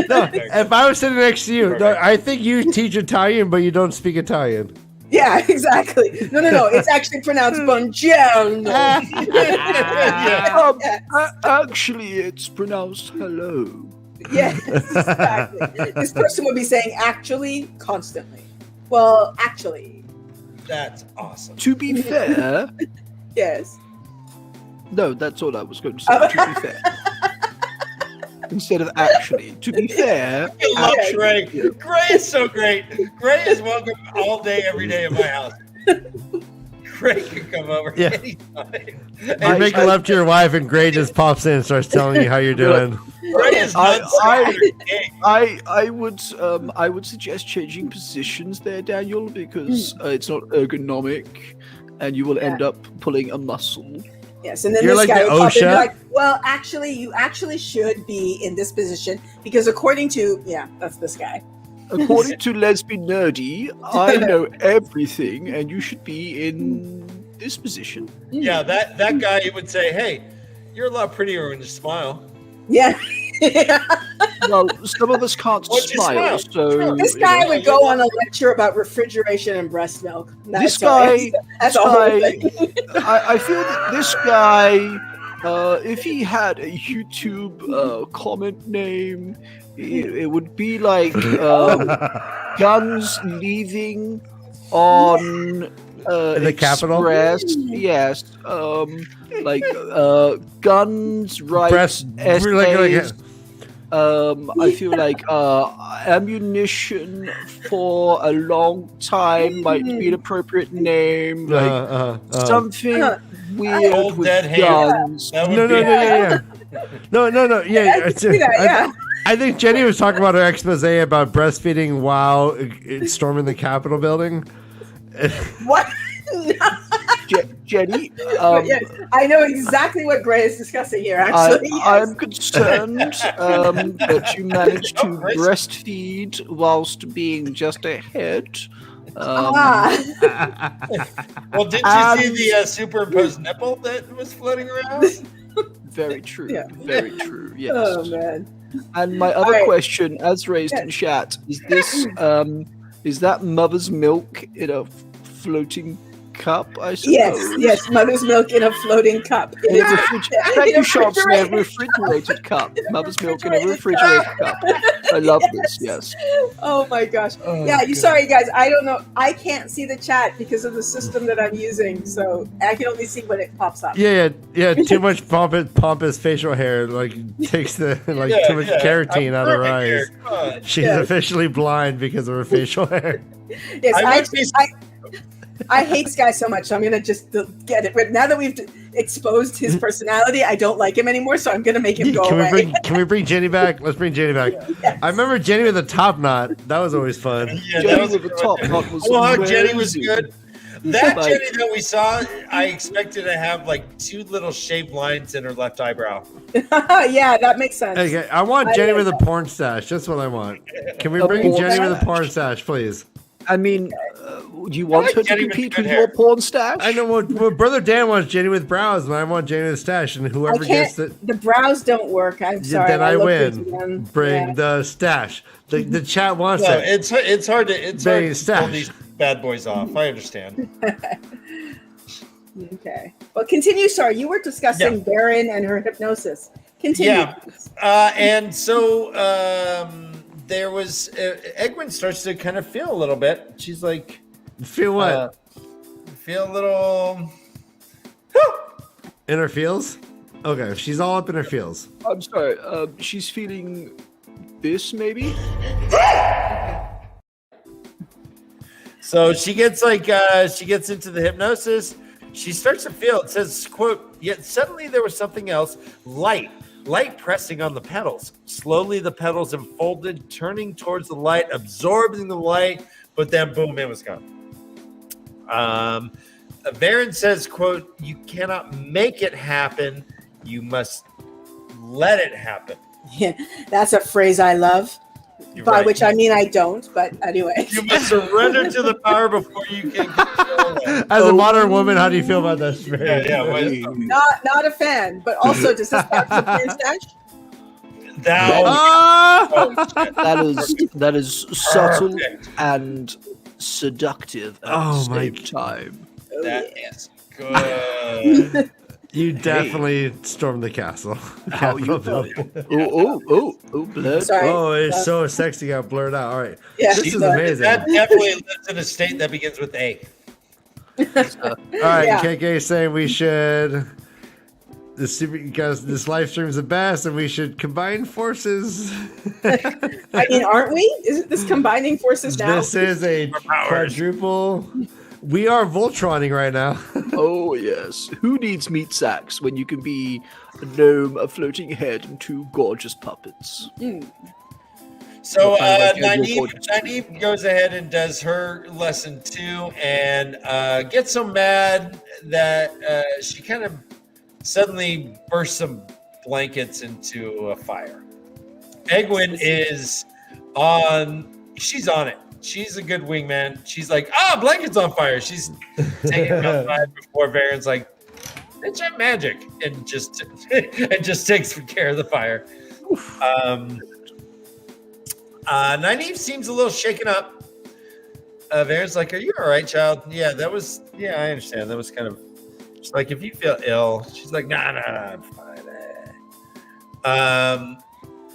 No, if I was sitting next to you, no, I think you teach Italian, but you don't speak Italian. Yeah, exactly. No. It's actually pronounced buongiorno. Actually, it's pronounced hello. Yes, exactly. This person would be saying "actually" constantly. Well, actually. That's awesome. To be fair. Yes. No, that's all I was going to say. To be fair. Instead of actually. To be fair. I love Gray. Gray is so great. Gray is welcome all day, every day in my house. Gray can come over anytime. You make love to your wife, and Gray just pops in and starts telling you how you're doing. I would suggest changing positions there, Daniel, because it's not ergonomic, and you will end up pulling a muscle. Yes, and then You're this like guy the would pop in and be OSHA? like, well, actually, you actually should be in this position because according to, that's this guy. According to Lesbian Nerdy, I know everything, and you should be in this position. Yeah, that guy would say, "Hey, you're a lot prettier when you smile." Yeah. Well, some of us can't What'd you smile, smile? so This guy would go on a lecture about refrigeration and breast milk. This guy, That's a whole thing. I feel that this guy, if he had a YouTube comment name, it would be like guns leaving on the Capitol? Express. Yes, like guns rights Breast- essays. I feel like ammunition for a long time might be an appropriate name. Like something weird Old with dead hand. guns. That would No, be no. Yeah, I can see that, yeah. I think Jenny was talking about her expose about breastfeeding while storming the Capitol building. What? Jenny, Yes, I know exactly what Gray is discussing here, actually. I'm concerned that you managed to breastfeed whilst being just ahead. Well, didn't you see the superimposed nipple that was floating around? Very true. Yeah. Very true. Yes. Oh, man. And my other Alright. question, as raised in chat, is this is that mother's milk in a floating cup? I suppose. Yes, mother's milk in a floating cup. In a thank you, shops in a refrigerated cup. Mother's milk in a refrigerated cup. I love this. Yes. Oh my gosh. Oh, sorry guys. I don't know. I can't see the chat because of the system that I'm using, so I can only see when it pops up. Yeah. Too much pompous facial hair takes the too much keratin out of her eyes. She's officially blind because of her facial hair. Yes, I hate this guy so much, so I'm gonna just get it. But now that we've exposed his personality, I don't like him anymore, so I'm gonna make him go away. Can we bring Jenny back? Let's bring Jenny back. Yes. I remember Jenny with the top knot. That was always fun. Yeah, Jenny that was with the top knot was Jenny was amazing. good. That Like- Jenny that we saw, I expected to have like two little shaved lines in her left eyebrow. Yeah, that makes sense. Okay, I want I Jenny like with a porn stash. That's what I want. Can we A bring porn Jenny with a stash? porn stash, please? I mean, do you want like her to Jenny with compete good with hair. your porn stash? I know what Brother Dan wants Jenny with brows, and I want Jenny with a stash, and I whoever gets can't. it, The brows don't work. I'm sorry. then I looked win. into them. Bring Yeah. the stash. The chat wants No, it. it's hard to Bang, pull stash. these bad boys off. I understand. Okay. Well, continue. Sorry, you were discussing Baron and her hypnosis. Continue. Yeah. And so there was Egwin starts to kind of feel a little bit. She's like, Feel what? feel a little. In her feels? Okay, she's all up in her feels. I'm sorry. She's feeling this, maybe? So she gets she gets into the hypnosis. She starts to feel, it says, quote, yet suddenly there was something else, light pressing on the petals. Slowly the petals unfolded, turning towards the light, absorbing the light, but then boom, it was gone. Varen says, quote, you cannot make it happen. You must let it happen. Yeah, that's a phrase I love. You're By right. which I mean I don't, but anyway. You must surrender to the power before you can control it. As a modern woman, how do you feel about that? Not a fan, but also does this count as a porn stash? That is subtle Perfect. and seductive at the same time. That is good. You definitely stormed the castle. How you know? Oh, blood. Sorry. Oh, it's so sexy, got blurred out. All right. Yeah. This is amazing. That definitely lives in a state that begins with A. All right, Yeah. KK is saying we should. Because this live stream is the best, and we should combine forces. I mean, aren't we? Isn't this combining forces now? This is a quadruple. We are Voltroning right now. Oh, yes. Who needs meat sacks when you can be a gnome, a floating head, and two gorgeous puppets? So Like Nynaeve goes ahead and does her lesson 2 and gets so mad that she kind of suddenly bursts some blankets into a fire. Egwin is she's on it. She's a good wingman. She's like, blanket's on fire. She's taking it outside before Varen's like, it's magic, and just takes care of the fire. Nynaeve seems a little shaken up. Varen's like, are you all right, child? Yeah, I understand. That was kind of, she's like, if you feel ill. She's like, nah, I'm fine.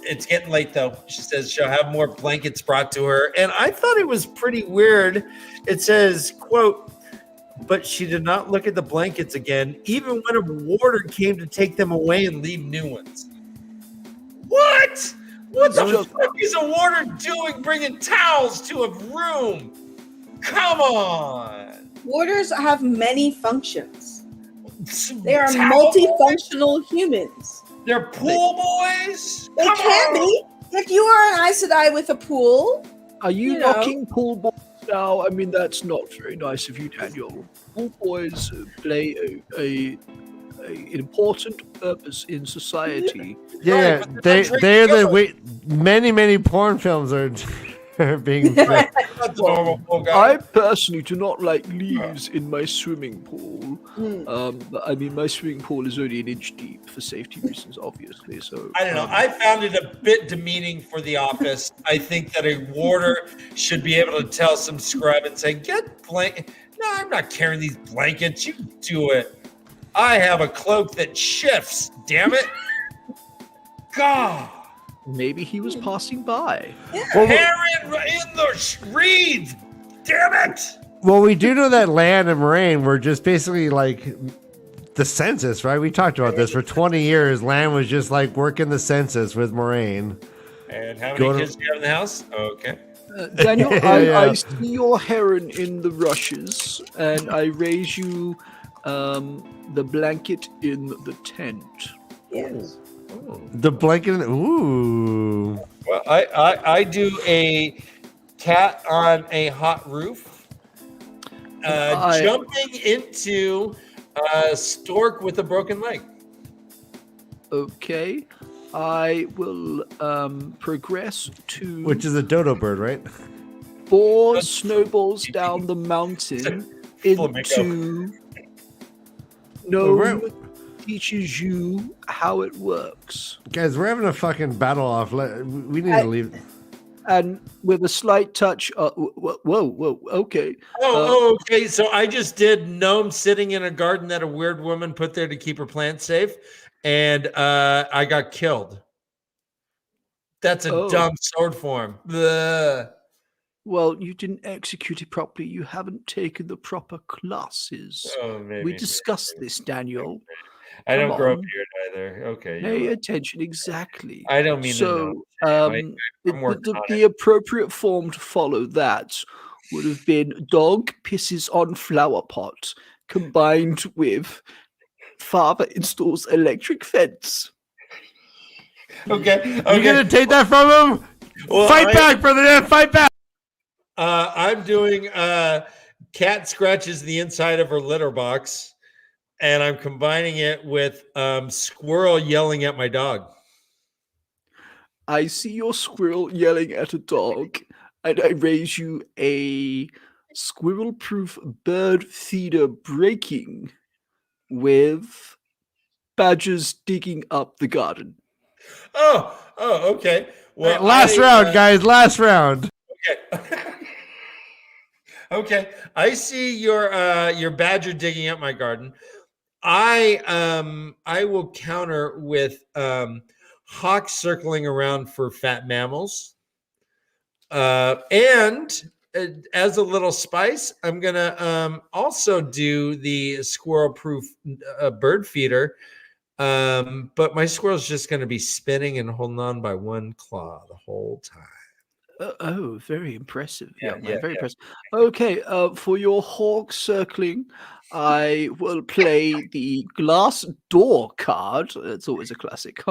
It's getting late, though. She says she'll have more blankets brought to her. And I thought it was pretty weird. It says, quote, but she did not look at the blankets again, even when a warder came to take them away and leave new ones. What? What the fuck is a warder doing bringing towels to a room? Come on. Warders have many functions. They are multifunctional humans. They're pool boys? They can be. If you are an Aes Sedai with a pool. Are you knocking pool boys now? I mean, that's not very nice of you, Daniel. Pool boys play an important purpose in society. Yeah, they're the many porn films are being. I personally do not like leaves in my swimming pool. I mean, my swimming pool is only an inch deep for safety reasons, obviously. So I don't know. I found it a bit demeaning for the office. I think that a warder should be able to tell some scrub and say, "Get blanket." No, I'm not carrying these blankets. You do it. I have a cloak that shifts. Damn it. God. Maybe he was passing by. Heron in the reeds. Damn it. Well, we do know that Lan and Moraine were just basically like the census, right? We talked about this for 20 years. Lan was just like working the census with Moraine. And how many kids do you have in the house? Okay. Daniel, I see your heron in the rushes, and I raise you the blanket in the tent. Yes. The blanket. Ooh. Well, I do a cat on a hot roof, jumping into a stork with a broken leg. Okay. I will progress to... Which is a dodo bird, right? 4 snowballs down the mountain into... Gnome teaches you how it works. Guys, we're having a fucking battle off. We need to leave. And with a slight touch... whoa, okay. Okay. So I just did gnome sitting in a garden that a weird woman put there to keep her plants safe. And I got killed. That's a dumb sword form. Ugh. Well, you didn't execute it properly. You haven't taken the proper classes. We discussed this, Daniel. I don't grow a beard either. Okay. Pay attention. Exactly. I don't mean so. The appropriate form to follow that would have been dog pisses on flower pot combined with father installs electric fence. Okay. You're gonna take that from him? Well, fight back, brother! Fight back! I'm doing cat scratches the inside of her litter box, and I'm combining it with squirrel yelling at my dog. I see your squirrel yelling at a dog, and I raise you a squirrel-proof bird feeder breaking with badgers digging up the garden. Oh, okay. Well, last round, guys. Last round. Okay. Okay. I see your badger digging up my garden. I will counter with hawks circling around for fat mammals. And as a little spice, I'm gonna also do the squirrel-proof bird feeder. But my squirrel's just going to be spinning and holding on by one claw the whole time. Very impressive. Very impressive. Okay, for your hawk circling, I will play the glass door card. It's always a classic.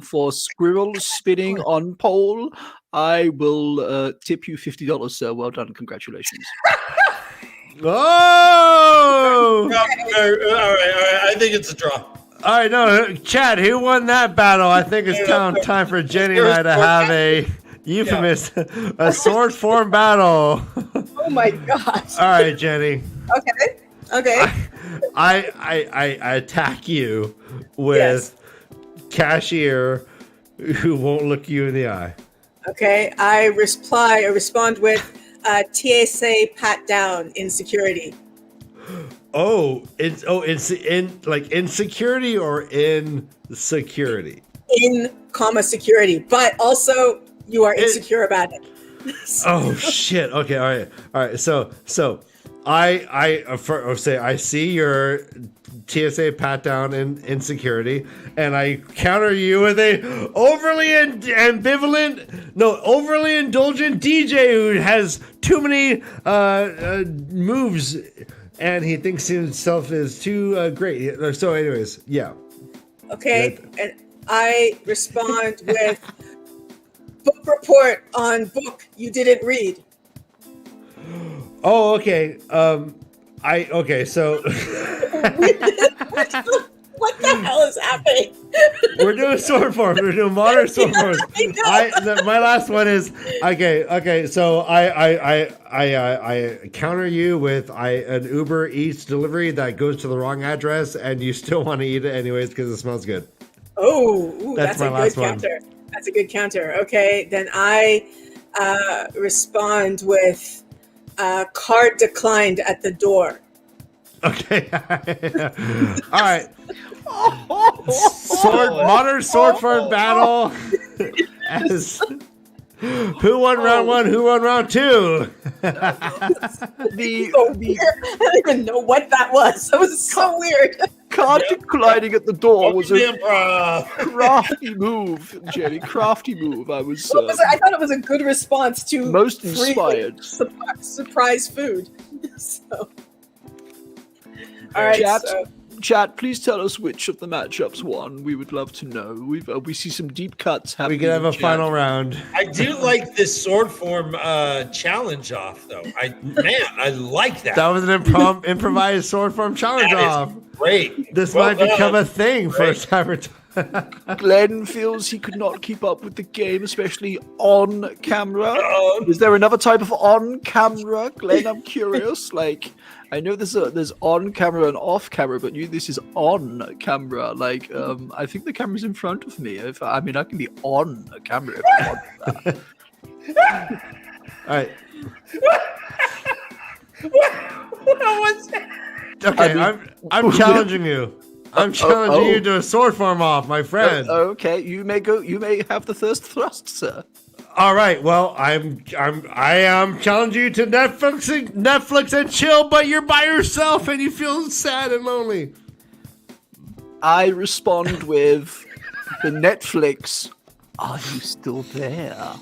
For squirrel spinning on pole, I will tip you $50, sir. Well done. Congratulations. Oh! All right. I think it's a draw. All right, no, Chad, who won that battle? I think it's time for Jenny and I to have a euphemism, a sword form battle. Oh my gosh. All right, Jenny. Okay. I attack you with cashier who won't look you in the eye. Okay. I respond with TSA pat down in security. It's in like in security or in security? In security, but also you are insecure about it. Oh shit. Okay, all right. So I see your TSA pat down in insecurity, and I counter you with a overly indulgent DJ who has too many moves, and he thinks himself is too great. So, anyways, yeah. Okay, and I respond with book report on book you didn't read. Oh, okay. So what the hell is happening? we're doing sword forms. We're doing modern sword forms. My last one is okay. So I counter you with an Uber Eats delivery that goes to the wrong address, and you still want to eat it anyways because it smells good. Oh, that's my a last good one. counter. That's a good counter. Okay, then I respond with card declined at the door. Okay. All right. Modern sword form battle. As who won round one? Who won round two? I don't even know what that was. That was so weird. Card declining at the door was a Improv. crafty move, Jenny. Crafty move. I was. I thought it was a good response to most free inspired. surprise food. So. All right, Chat, please tell us which of the matchups won. We would love to know. We see some deep cuts happening. We can have a in chat. final round. I do like this sword form challenge off, though. I like that. That was an improvised sword form challenge off. Great. This Well might done. become a thing for Cyber. Glenn feels he could not keep up with the game, especially on camera. Is there another type of on camera, Glenn? I'm curious. Like, I know there's on camera and off camera, but this is on camera. Like, I think the camera's in front of me. I can be on a camera if I want that. All right. What was that? Okay, I'm challenging you. I'm challenging you to a sword form off, my friend. Okay, you may go. You may have the first thrust, sir. All right. Well, I am challenging you to Netflix and chill, but you're by yourself and you feel sad and lonely. I respond with the Netflix. Are you still there?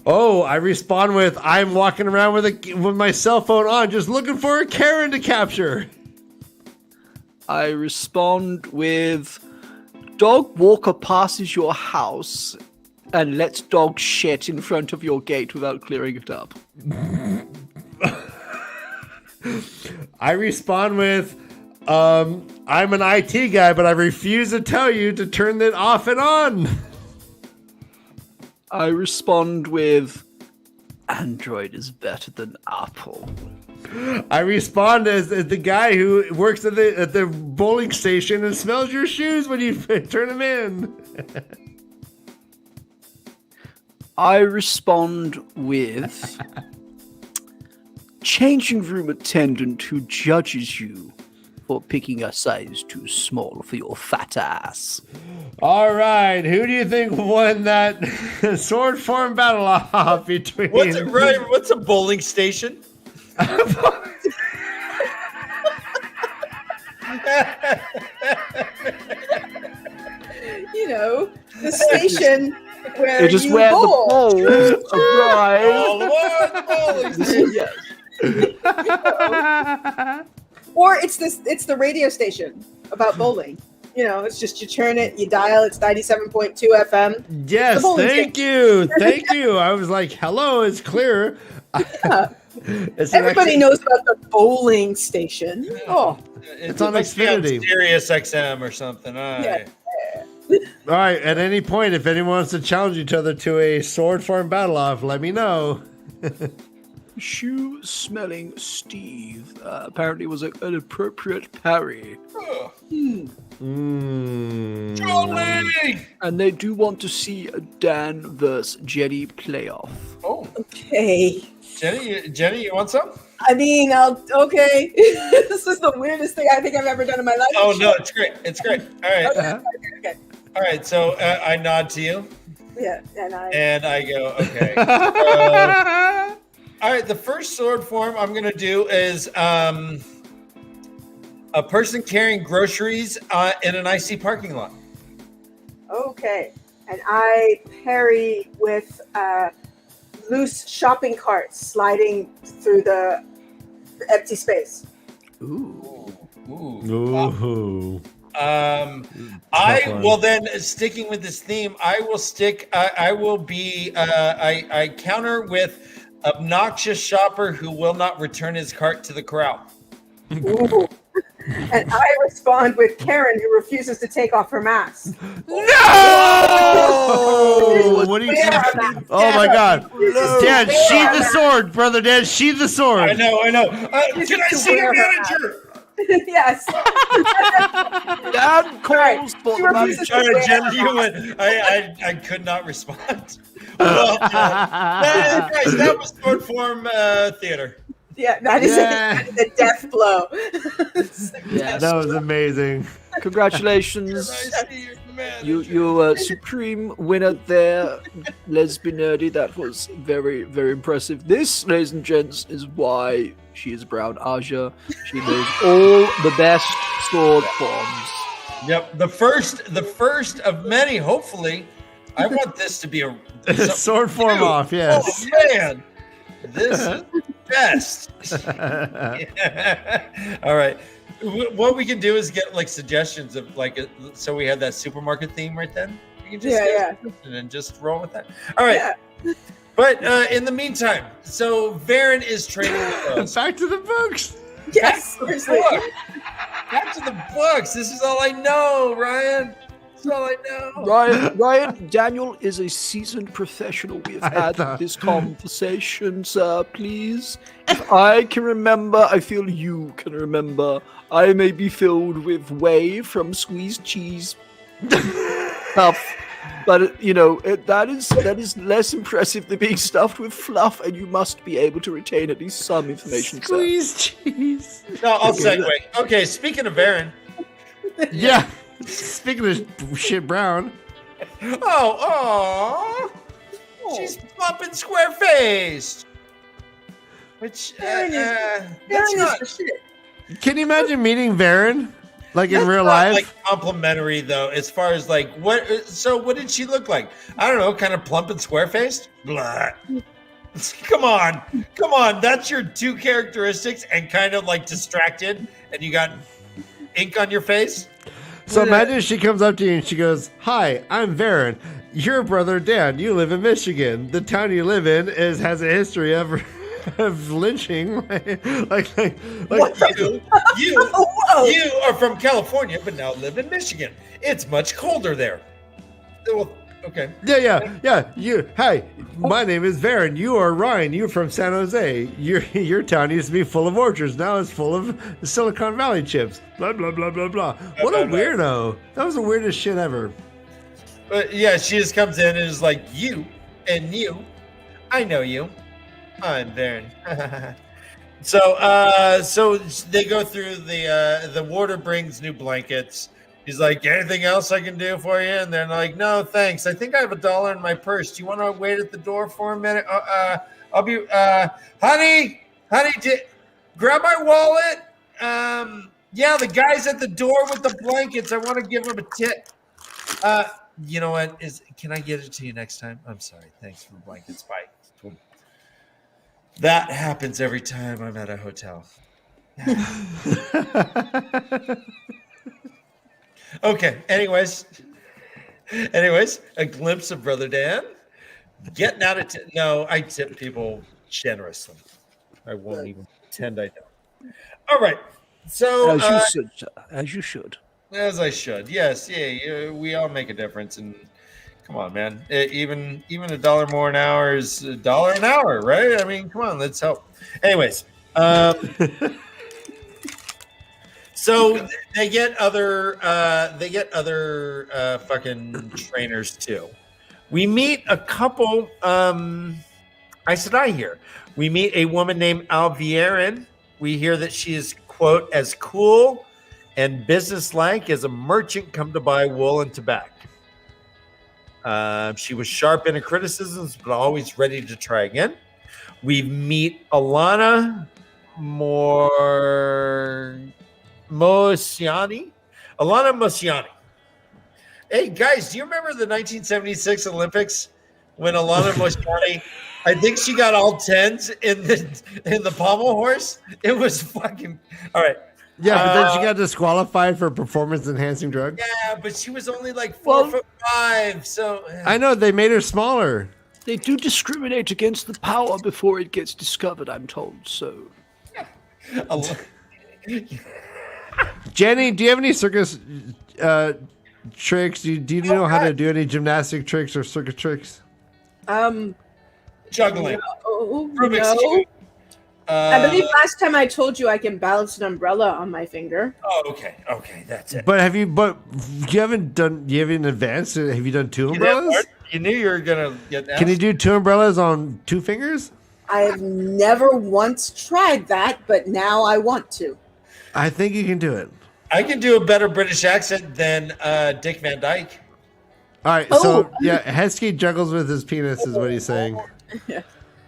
Oh, I respond with I'm walking around with my cell phone on, just looking for a Karen to capture. I respond with dog walker passes your house and lets dog shit in front of your gate without clearing it up. I respond with I'm an IT guy, but I refuse to tell you to turn it off and on. I respond with Android is better than Apple. I respond as the guy who works at the bowling station and smells your shoes when you turn them in. I respond with changing room attendant who judges you for picking a size too small for your fat ass. All right, who do you think won that sword form battle off between? What's a bowling station? You know, the station where It is you where bowl. the bowls arrive. All aboard the bowling station. Yes. Or it's the radio station about bowling. You know, it's just you turn it, you dial, it's 97.2 FM. Yes, thank you. I was like, hello, it's clear. Everybody knows about the bowling station. Oh, It's on must be Xfinity. Sirius XM or something. yeah. All right. At any point, if anyone wants to challenge each other to a sword form battle off, let me know. Shoe smelling Steve apparently was an appropriate parry. Charlie! And they do want to see a Dan versus Jenny playoff. Oh, Okay. Jenny, you want some? I mean, okay. This is the weirdest thing I think I've ever done in my life. Oh no, it's great. It's great. All right. Okay. All right. So I nod to you, Yeah, and I go, okay. All right. The first sword form I'm gonna do is a person carrying groceries in an icy parking lot. Okay. And I parry with loose shopping carts sliding through the empty space. Ooh. Ooh. I one. will then, sticking with this theme, I will stick. I will be. I counter with obnoxious shopper who will not return his cart to the corral. Ooh. And I respond with Karen, who refuses to take off her mask. Oh, what are you Yeah, talking? Oh my God, Dan, sheathe the sword, brother. Dan, sheathe the sword. I know. Can I see your manager? Yes. Dan calls for She the refuses to wear Jen, her you mask. went. I could not respond. Well, guys, that was short form theater. Yeah, that is a death blow. Yes. That was amazing. Congratulations. You supreme winner there, Lesbian Nerdy. That was very, very impressive. This, ladies and gents, is why she is Brown Aja. She knows all the best sword forms. Yep, the first of many. Hopefully, I want this to be a Sword form off, yes. Oh man, this is the best. All right, what we can do is get like suggestions of like, so we have that supermarket theme right then. We can just and then just roll with that. All right. Yeah. But in the meantime, so Varen is training with us. Back to the books. Yes, seriously. Back to the books. This is all I know, Ryan. This is all I know. Ryan, Daniel is a seasoned professional. We have had this conversation, sir. Please, if I can remember, I feel you can remember. I may be filled with whey from squeezed cheese stuff, but that is less impressive than being stuffed with fluff, and you must be able to retain at least some information. Squeezed cheese. No, I'll segue. Okay, speaking of Varen. Yeah. Speaking of shit, Brown. Oh, she's plump and square faced. Which that's not the shit. Can you imagine meeting Varen, like in real not, life? like complimentary though, as far as like what. So what did she look like? I don't know, kind of plump and square faced. Blah. Come on. That's your two characteristics, and kind of like distracted, and you got ink on your face. So imagine she comes up to you and she goes, "Hi, I'm Varen. Your brother Dan. You live in Michigan. The town you live in has a history of lynching. like you are from California, but now live in Michigan. It's much colder there. Well, okay. Yeah. Hi, my name is Varen. You are Ryan. You're from San Jose. Your town used to be full of orchards. Now it's full of Silicon Valley chips. Blah blah blah blah blah. What a weirdo. That was the weirdest shit ever. But yeah, she just comes in and is like, you and you. I know you. I'm Varen. So they go through the warder brings new blankets. He's like, anything else I can do for you? And they're like, no, thanks. I think I have $1 in my purse. Do you want to wait at the door for a minute? I'll be, honey, grab my wallet. Yeah, the guy's at the door with the blankets. I want to give him a tip. You know what? Can I get it to you next time? I'm sorry. Thanks for the blankets. Bye. That happens every time I'm at a hotel. Okay. Anyways, a glimpse of Brother Dan getting out of no, I tip people generously. I won't even pretend I don't. All right. So As you should, sir. As you should. as I should. Yes. Yeah. We all make a difference. And come on, man. Even $1 more an hour is $1 an hour, right? I mean, come on. Let's help. Anyways. So they get other fucking trainers too. We meet a couple Aes Sedai here. We meet a woman named Alvieren. We hear that she is, quote, as cool and businesslike as a merchant come to buy wool and tobacco. She was sharp in her criticisms, but always ready to try again. We meet Alana Mosiani. Hey, guys, do you remember the 1976 Olympics when Alana Mosiani, I think she got all 10s in the pommel horse? It was fucking all right. Yeah, but then she got disqualified for performance-enhancing drugs. Yeah, but she was only like 4'5", so I know they made her smaller. They do discriminate against the power before it gets discovered, I'm told. So, Jenny, do you have any circus tricks? Do you know how to do any gymnastic tricks or circus tricks? juggling. No. I believe last time I told you I can balance an umbrella on my finger. Oh, okay, that's it. But you haven't advanced? Have you done 2 umbrellas? You knew you were gonna get asked. Can you do 2 umbrellas on 2 fingers? I have never once tried that, but now I want to. I think you can do it. I can do a better British accent than Dick Van Dyke. All right, so Heskey juggles with his penis, is what he's saying.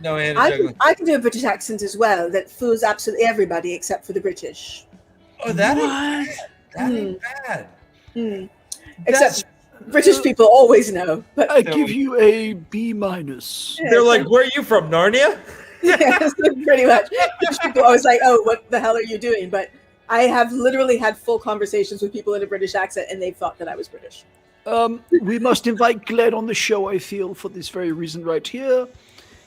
No, and I can do a British accent as well that fools absolutely everybody except for the British. Oh, that ain't bad. Except British people always know. But I give you a B-. They're like, where are you from, Narnia? Yes, pretty much. British people always like, oh, what the hell are you doing? But I have literally had full conversations with people in a British accent, and they thought that I was British. We must invite Glenn on the show, I feel, for this very reason right here.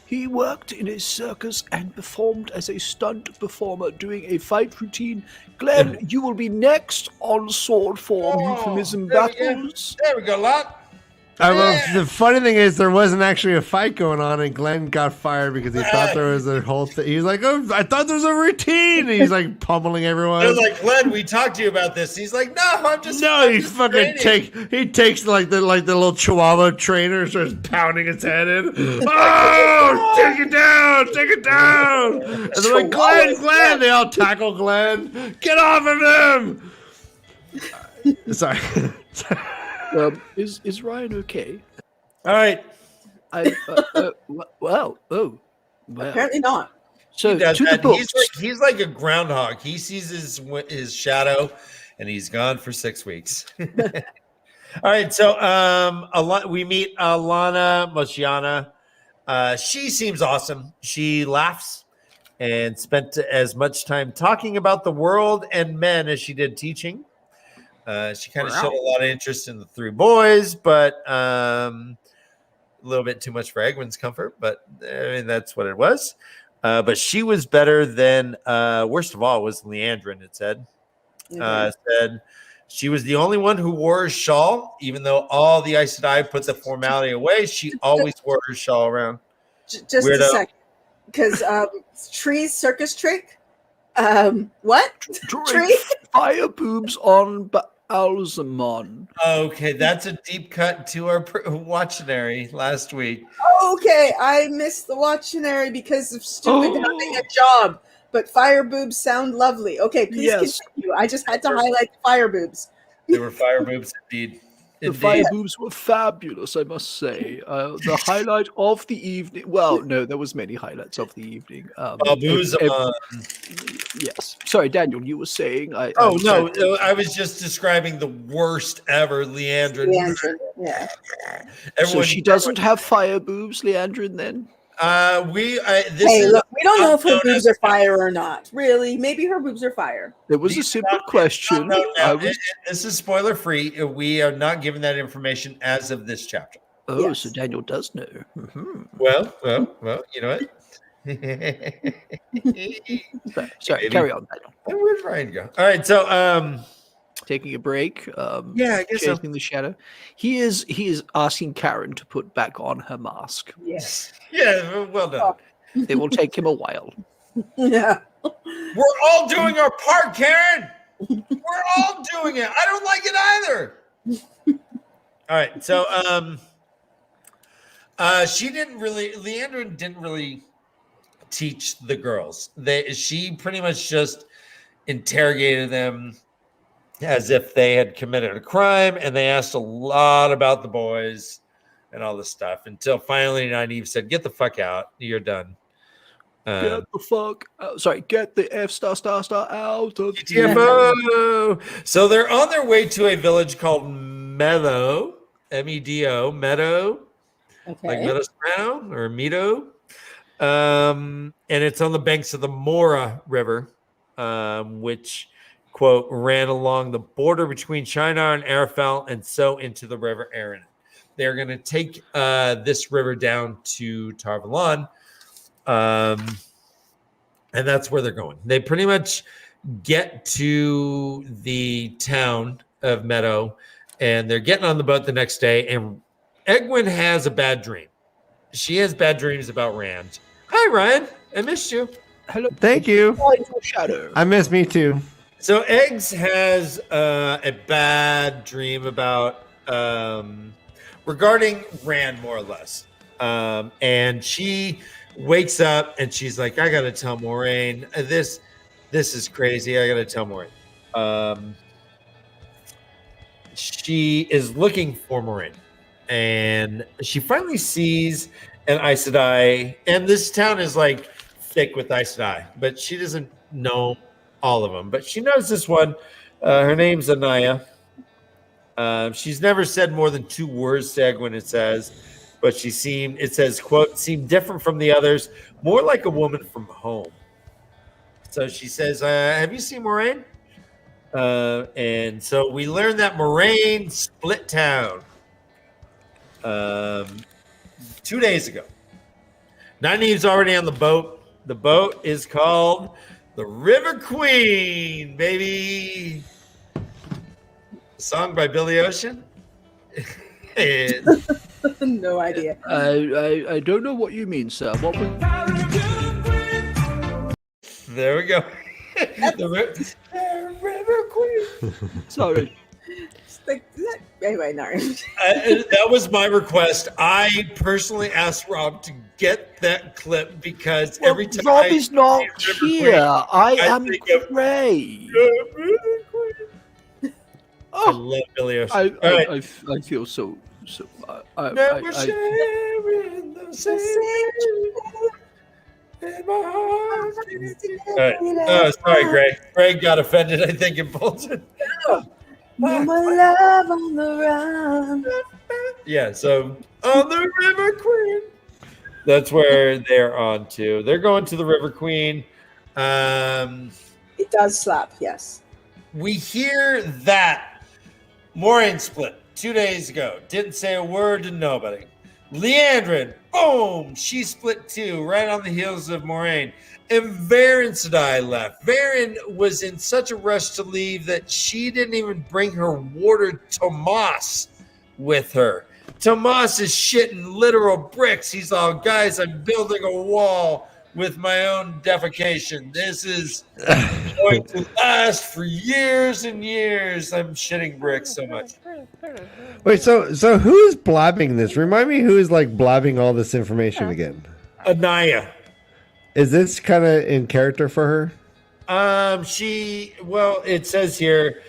He worked in a circus and performed as a stunt performer doing a fight routine. Glenn, you will be next on Sword Form Euphemism Battles. There we go, lot. The funny thing is, there wasn't actually a fight going on, and Glenn got fired because he thought there was a whole thing. He was like, "Oh, I thought there was a routine." And he's like pummeling everyone. They're like, "Glenn, we talked to you about this." He's like, "No, I'm just he fucking takes like the little Chihuahua trainer, starts pounding its head in. Oh, take it down! And they're like, Glenn! They all tackle Glenn. Get off of him! Sorry. Is Ryan okay? All right. Well. Apparently not. So to the books. He's like a groundhog. He sees his shadow, and he's gone for 6 weeks. All right. So we meet Alana Mosiana. She seems awesome. She laughs and spent as much time talking about the world and men as she did teaching. She kind of showed a lot of interest in the 3 boys, but a little bit too much for Egwin's comfort. But I mean, that's what it was. But she was better than, worst of all, was Leandrin, it said. Said she was the only one who wore a shawl, even though all the Aes Sedai put the formality away. She always wore her shawl around. Just a second. Because Tree's circus trick? What? Tree? Fire boobs on Alzamon. Okay, that's a deep cut to our watchionary last week. Okay, I missed the watchionary because of stupid having a job. But fire boobs sound lovely. Okay, please continue. I just had to highlight the fire boobs. They were fire boobs indeed. The fire boobs were fabulous, I must say. The highlight of the evening. Well, no, there was many highlights of the evening. Yes. Sorry, Daniel, you were saying. I was just describing the worst ever Leandrin. Yeah. So she doesn't have fire boobs, Leandrin, then? Look, we don't know if her boobs are fire or not. Really, maybe her boobs are fire. It was a simple question. This is spoiler free. We are not given that information as of this chapter. Oh, yes. So Daniel does know. Mm-hmm. Well, you know what? Sorry, carry on, Daniel. Where'd Ryan go? All right, so Taking a break. Yeah, I guess so. chasing the shadow. He is asking Karen to put back on her mask. Yes. Yeah, well done. It will take him a while. Yeah. We're all doing our part, Karen. We're all doing it. I don't like it either. All right, so Leandrin didn't really teach the girls. She pretty much just interrogated them as if they had committed a crime, and they asked a lot about the boys and all this stuff until finally Nynaeve said, "Get the fuck out. You're done." Get the fuck out. Get the F * out of TFO. So they're on their way to a village called Meadow, Medo, Meadow, Okay. like Meadow Soprano or Meadow. And it's on the banks of the Mora River, which, quote, ran along the border between Shinar and Arafel and so into the River Erin. They're going to take this river down to Tarvalon. And that's where they're going. They pretty much get to the town of Meadow, and they're getting on the boat the next day. And Egwene has a bad dream. She has bad dreams about Rand. Hi, Ryan. I missed you. Hello. Thank you. Shadow. I miss me too. So Eggs has a bad dream about regarding Rand, more or less. And she wakes up and she's like, I gotta tell Moraine, this is crazy. I gotta tell Moraine. She is looking for Moraine, and she finally sees an Aes Sedai, and this town is like thick with Aes Sedai, but she doesn't know all of them, but she knows this one. Her name's Anaya. She's never said more than 2 words to Egwene, it says. But it says, quote, seemed different from the others, more like a woman from home. So she says, have you seen Moraine? And so we learned that Moraine split town 2 days ago. Nynaeve's already on the boat. The boat is called the River Queen, baby. Song by Billy Ocean. No idea. I don't know what you mean, sir. What was... There we go. the River Queen. Sorry. Anyway, no. That was my request. I personally asked Rob to get that clip because every time Rob is not here. I am Gray. I love Billy Ocean. I feel so. Never sharing the same in my heart. All right. Oh, sorry, Greg. Greg got offended, I think, in Bolton. My love on the run. Yeah, so on the River Queen. That's where they're on to. They're going to the River Queen. It does slap, yes. We hear that Moraine split 2 days ago. Didn't say a word to nobody. Leandrin, boom, she split too, right on the heels of Moraine. And Varen Sedai left. Varen was in such a rush to leave that she didn't even bring her warder Tomas with her. Tomas is shitting literal bricks. He's all, guys, I'm building a wall with my own defecation. This is going to last for years and years. I'm shitting bricks so much. Wait, so who's blabbing this? Remind me who is like blabbing all this information again. Anaya. Is this kind of in character for her? It says here,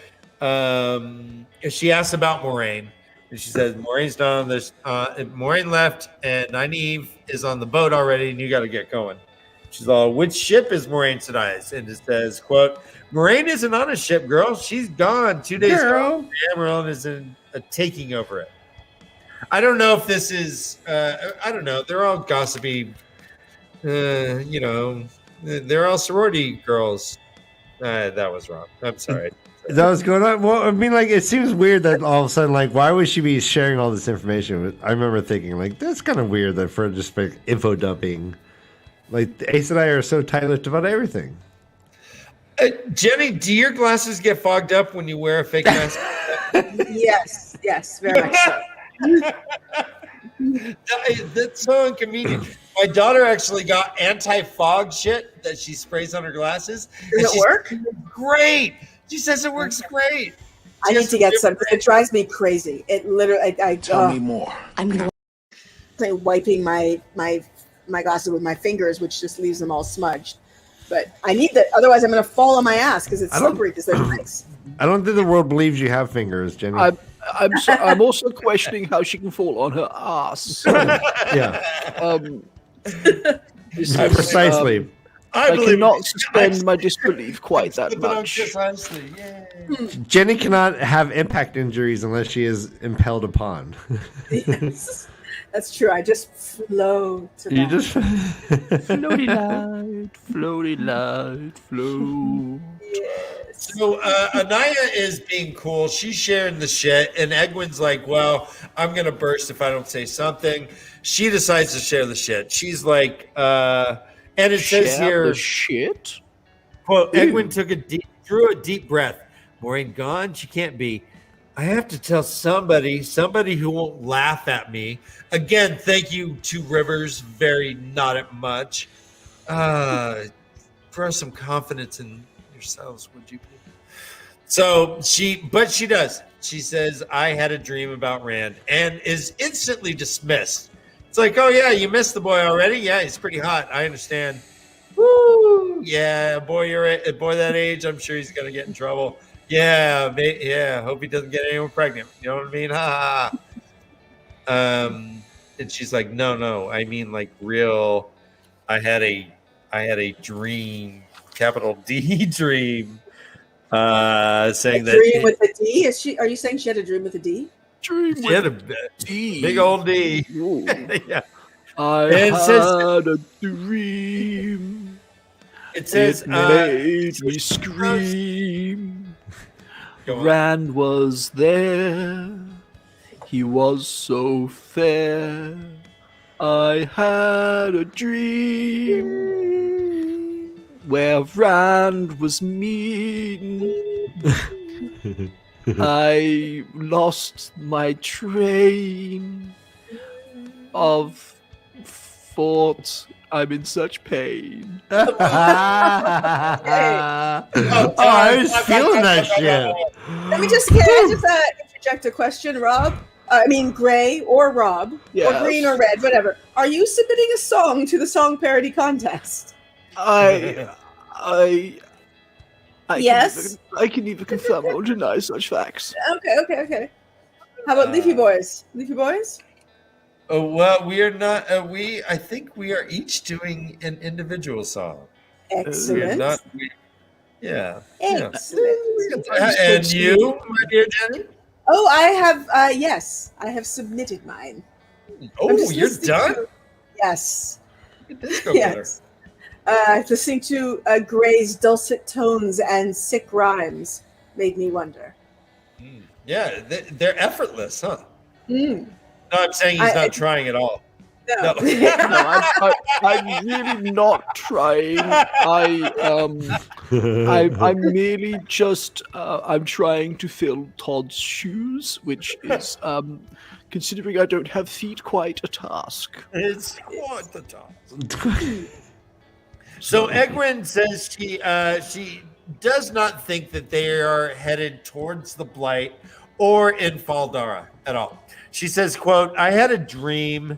she asks about Moraine, and she says Moraine's not on this. Moraine left, and Nynaeve is on the boat already, and you got to get going. She's all, which ship is Moraine Sedai's? And it says, quote, Moraine isn't on a ship, girl. She's gone 2 days ago. Amarillo is taking over it. I don't know if this is, I don't know. They're all gossipy. They're all sorority girls. That was wrong. I'm sorry. Is that what's going on? Well, I mean, like, it seems weird that all of a sudden, like, why would she be sharing all this information? I remember thinking, like, that's kind of weird that for just like info dumping. Like Ace and I are so tight-lipped about everything. Jenny, do your glasses get fogged up when you wear a fake mask? Yes, very much so. That's so inconvenient. My daughter actually got anti-fog shit that she sprays on her glasses. Does it work? Great. She says it works great. I need to get some because it drives me crazy. It literally. Tell me more. I'm gonna wiping my glasses with my fingers, which just leaves them all smudged. But I need that, otherwise I'm gonna fall on my ass because it's slippery because they're nice. I don't think the world believes you have fingers, Jenny. I'm also questioning how she can fall on her ass. Yeah. Precisely. I cannot suspend my disbelief quite that much. Jenny cannot have impact injuries unless she is impelled upon. Yes, that's true. I just float. You just floaty light, float. So Anaya is being cool. She's sharing the shit, and Egwin's like, "Well, I'm gonna burst if I don't say something." She decides to share the shit. She's like, and it says here, the shit. Quote: Egwin drew a deep breath. Maureen gone. She can't be. I have to tell somebody who won't laugh at me. Again, thank you to Rivers. Very not at much. Grow some confidence in yourselves, would you please? So she does. She says, I had a dream about Rand, and is instantly dismissed. It's like, oh yeah, you missed the boy already? Yeah, he's pretty hot. I understand. Woo! Yeah, boy, a boy that age, I'm sure he's gonna get in trouble. Yeah, hope he doesn't get anyone pregnant. You know what I mean? Ha ha. And she's like, no, I mean like real. I had a dream, capital D dream, saying that dream with a D. Are you saying she had a dream with a D? Dream she had a D. Big old D. Yeah. I had a dream. It says it made me scream. Rand was there. He was so fair. I had a dream where Rand was mean. I lost my train of thought. I'm in such pain. I was feeling that shit. Can I just interject a question, Rob? Gray or Rob, or green or red, whatever. Are you submitting a song to the song parody contest? Yes. I can neither confirm or deny such facts. Okay. How about Leafy Boys? Leafy Boys? Oh well, we are not. I think we are each doing an individual song. Excellent. Yeah. Excellent. And you, my dear Jenny? Oh, I have. Yes, I have submitted mine. Oh, you're done? Yes. Yes. Listening to Gray's dulcet tones and sick rhymes made me wonder. Yeah, they're effortless, huh? Mm. No, I'm saying he's not trying at all. No. I'm really not trying. I'm merely just I'm trying to fill Todd's shoes, which is considering I don't have feet, quite a task. It's quite the task. So Egwin says she does not think that they are headed towards the Blight or in Faldara at all. She says, quote, I had a dream.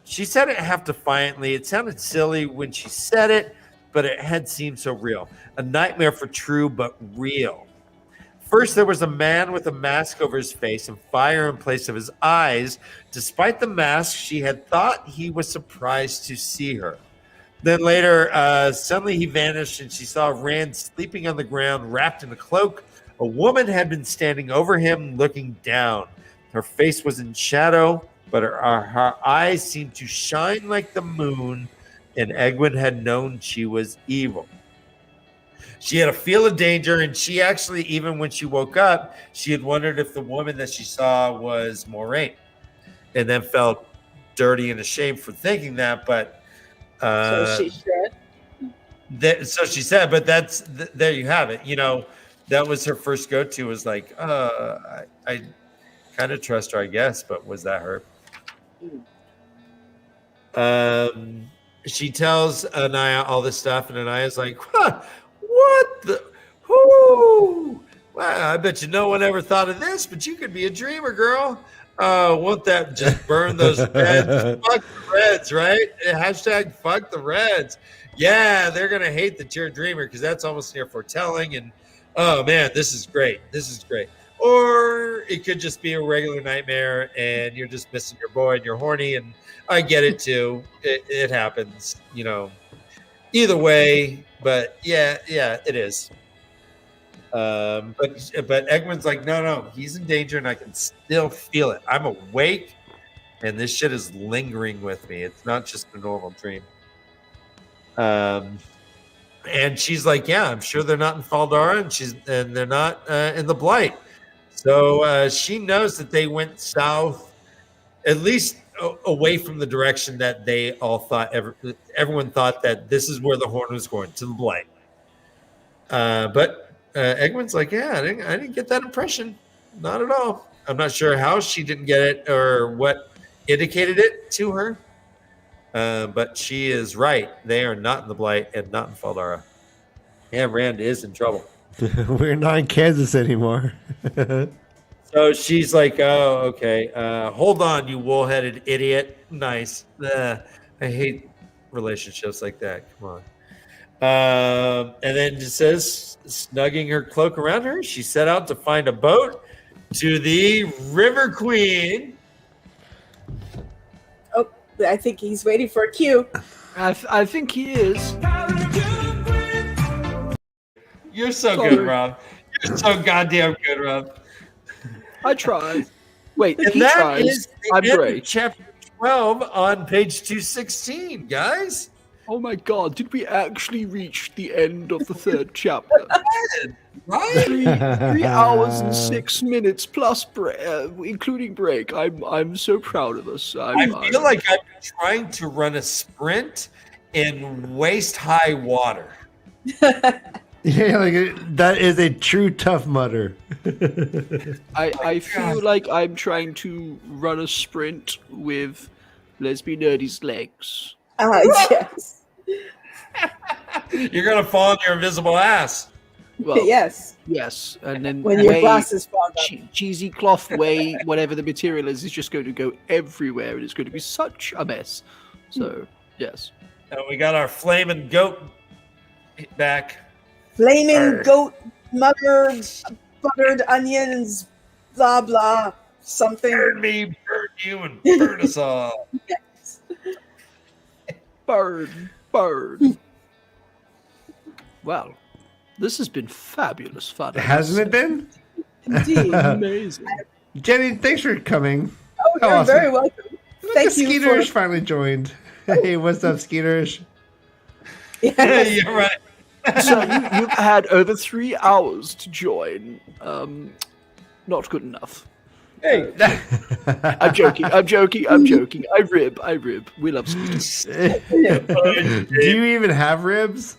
She said it half defiantly. It sounded silly when she said it, but it had seemed so real. A nightmare for true, but real. First, there was a man with a mask over his face and fire in place of his eyes. Despite the mask, she had thought he was surprised to see her. Then later, suddenly he vanished and she saw Rand sleeping on the ground, wrapped in a cloak. A woman had been standing over him, looking down. Her face was in shadow, but her eyes seemed to shine like the moon, and Egwin had known she was evil. She had a feel of danger, and she actually, even when she woke up, she had wondered if the woman that she saw was Moraine, and then felt dirty and ashamed for thinking that, but So she should. So she said, but that's there you have it. You know, that was her first go-to. Was like, I kind of trust her, I guess, but was that her? She tells Anaya all this stuff, and Anaya's like, huh, what the? Whoo! Wow, I bet you no one ever thought of this, but you could be a dreamer, girl. Won't that just burn those Reds? Fuck the Reds, right? Hashtag fuck the Reds. Yeah, they're going to hate that you're a dreamer because that's almost near foretelling. And, oh, man, this is great. This is great. Or it could just be a regular nightmare and you're just missing your boy and you're horny. And I get it, too. It happens, you know. Either way, but, yeah, it is. But Eggman's like, no, he's in danger and I can still feel it. I'm awake and this shit is lingering with me. It's not just a normal dream. And she's like, yeah, I'm sure they're not in Faldara and they're not in the Blight. So she knows that they went south, at least away from the direction that they all thought. Everyone thought that this is where the Horn was going, to the Blight. But Eggman's like, yeah, I didn't get that impression. Not at all. I'm not sure how she didn't get it or what indicated it to her. But she is right. They are not in the Blight and not in Faldara. Yeah, Rand is in trouble. We're not in Kansas anymore. So she's like, oh, okay. Hold on, you wool-headed idiot. Nice. I hate relationships like that. Come on. And then it says, snugging her cloak around her, she set out to find a boat to the River Queen. Oh, I think he's waiting for a cue. I think he is. You're so good, Rob. You're so goddamn good, Rob. I tried. Wait, And he that tries. is the I'm end great. of chapter 12 on page 216, guys. Oh my god, did we actually reach the end of the third chapter? Right? 3 hours and 6 minutes plus including break. I'm so proud of us. I feel like I'm trying to run a sprint in waist-high water. Yeah, like that is a true tough mutter. I feel like I'm trying to run a sprint with Lesbian Nerdy's legs. Yes. You're going to fall on your invisible ass. Well, Yes. yes, and then When your glasses fall down. cheesy cloth way, whatever the material is just going to go everywhere, and it's going to be such a mess. So, yes. And we got our flaming goat back. Flaming goat, buttered onions, blah, blah, something. Burn me, burn you, and burn us all. Yes. Burn. Well, this has been fabulous fun. Hasn't it been? Indeed. Amazing. Jenny, thanks for coming. Oh, you're Awesome. very welcome. Thank you Skeeter's for... finally joined. Hey, what's up, Skeeter's? Yeah, you're right. So you've had over 3 hours to join. Not good enough. Hey. I'm joking. I rib. We love skeeters. Do you even have ribs?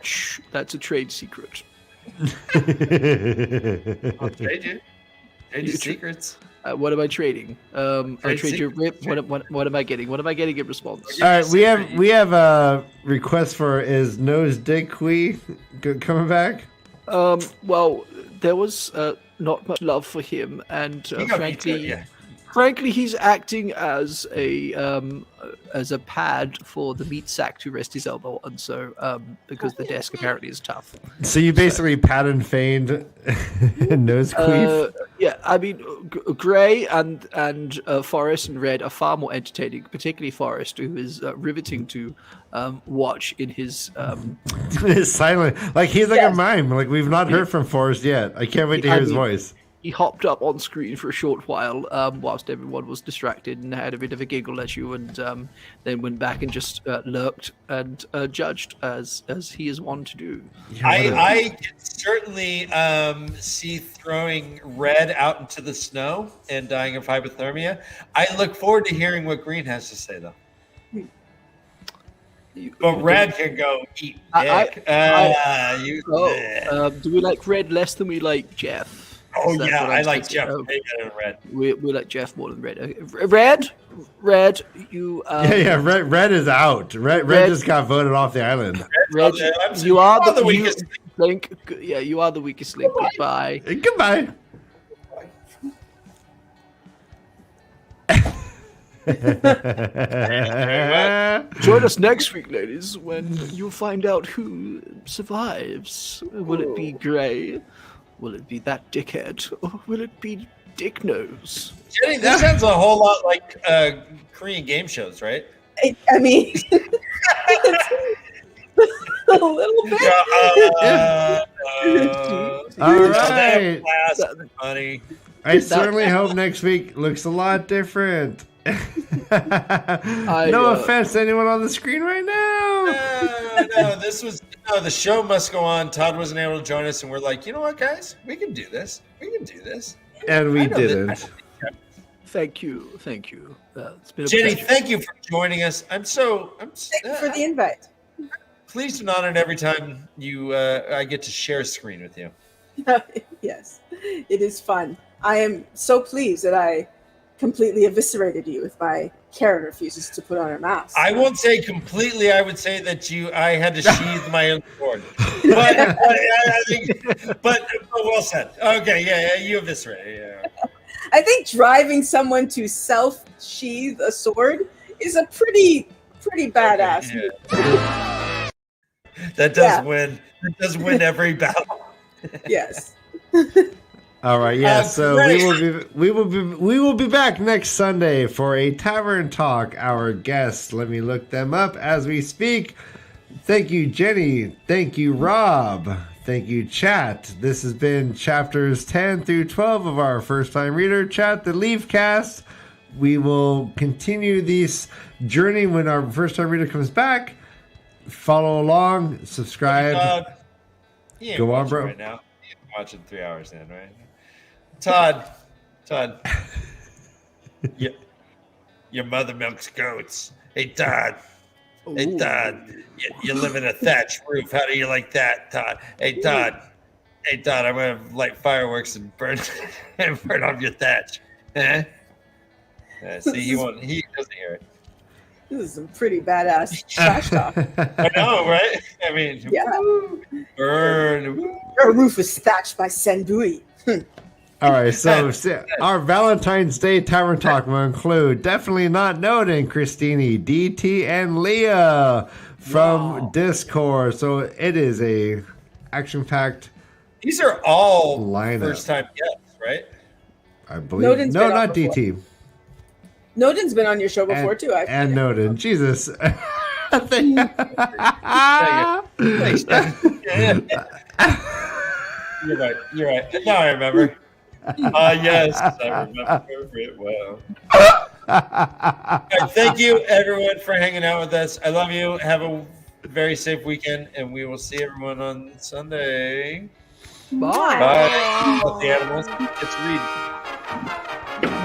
Shh, that's a trade secret. I'll trade you. Trade you secrets. What am I trading? I Trade trade your rib. secrets. What am I getting? What am I getting in response? All right, we have a request for is Nose Dick Quee coming back? Well, there was not much love for him, and You got me too, yeah. frankly, he's acting as a pad for the meat sack to rest his elbow on. So, because the desk apparently is tough. So you basically pat and feigned Nose Queef? Yeah, I mean, Gray and Forrest and Red are far more entertaining, particularly Forrest, who is riveting to watch in his. It's silent. Like he's like Yes. a mime. Like we've not heard from Forrest yet. I can't wait to hear his voice. He hopped up on screen for a short while whilst everyone was distracted and had a bit of a giggle at you, and then went back and just lurked and judged as he is wont to do. I can certainly see throwing Red out into the snow and dying of hypothermia. I look forward to hearing what Green has to say, though. But red can go eat dick. Do we like red less than we like Jeff? Oh Is that yeah, what I I'm like sensing? Jeff Oh, way better than red. we like Jeff more than red. Red. You. Yeah. Red is out. Red just got voted off the island. Red. I'm You are the weakest. link. Yeah, you are the weakest link. Goodbye. Goodbye. Join us next week, ladies, when you'll find out who survives. Will it be Gray? Will it be that dickhead? Or will it be Dick Nose? Jenny, this sounds a whole lot like Korean game shows, right? I mean, a little bit. All right. Funny. I certainly hope next week looks a lot different. No offense to anyone on the screen right now. No, the show must go on. Todd wasn't able to join us, and we're like, you know what, guys? We can do this. And we didn't. Thank you. It's been a Jenny, pleasure. thank you for joining us. Thank you for the invite. Pleased and honored every time I get to share a screen with you. Yes, it is fun. I am so pleased that I completely eviscerated you if my Karen refuses to put on her mask. I won't say completely. I would say that I had to sheathe my own sword. But well said. Okay, yeah, you eviscerated. Yeah. I think driving someone to self-sheathe a sword is a pretty badass move. That does win. That does win every battle. Yes. All right, yeah. So we will be back next Sunday for a Tavern Talk. Our guests, let me look them up as we speak. Thank you, Jenny. Thank you, Rob. Thank you, chat. This has been chapters 10 through 12 of our first time reader chat, the LeafCast. We will continue this journey when our first time reader comes back. Follow along, subscribe. Go on, bro. Right now, you're watching 3 hours in, right? Todd, your mother milks goats. Hey, Todd. Hey, Todd, you live in a thatched roof. How do you like that, Todd? Hey, Todd, I'm going to light fireworks and burn off your thatch. See, he doesn't hear it. This is some pretty badass trash talk. I know, right? I mean, Yeah. Burn. Your roof is thatched by Sendui. All right, so our Valentine's Day Tavern Talk will include Definitely Not Noting, Christine, DT, and Leah from Discord. So it is a action-packed. These are all lineup. First-time guests, right? I believe. No, not DT. Noden's been on your show before too. Actually. And Noden, Jesus. You're right. Now I remember. Yes, I remember it well. Right, thank you, everyone, for hanging out with us. I love you. Have a very safe weekend, and we will see everyone on Sunday. Bye. Bye. Let the animals. It's reading.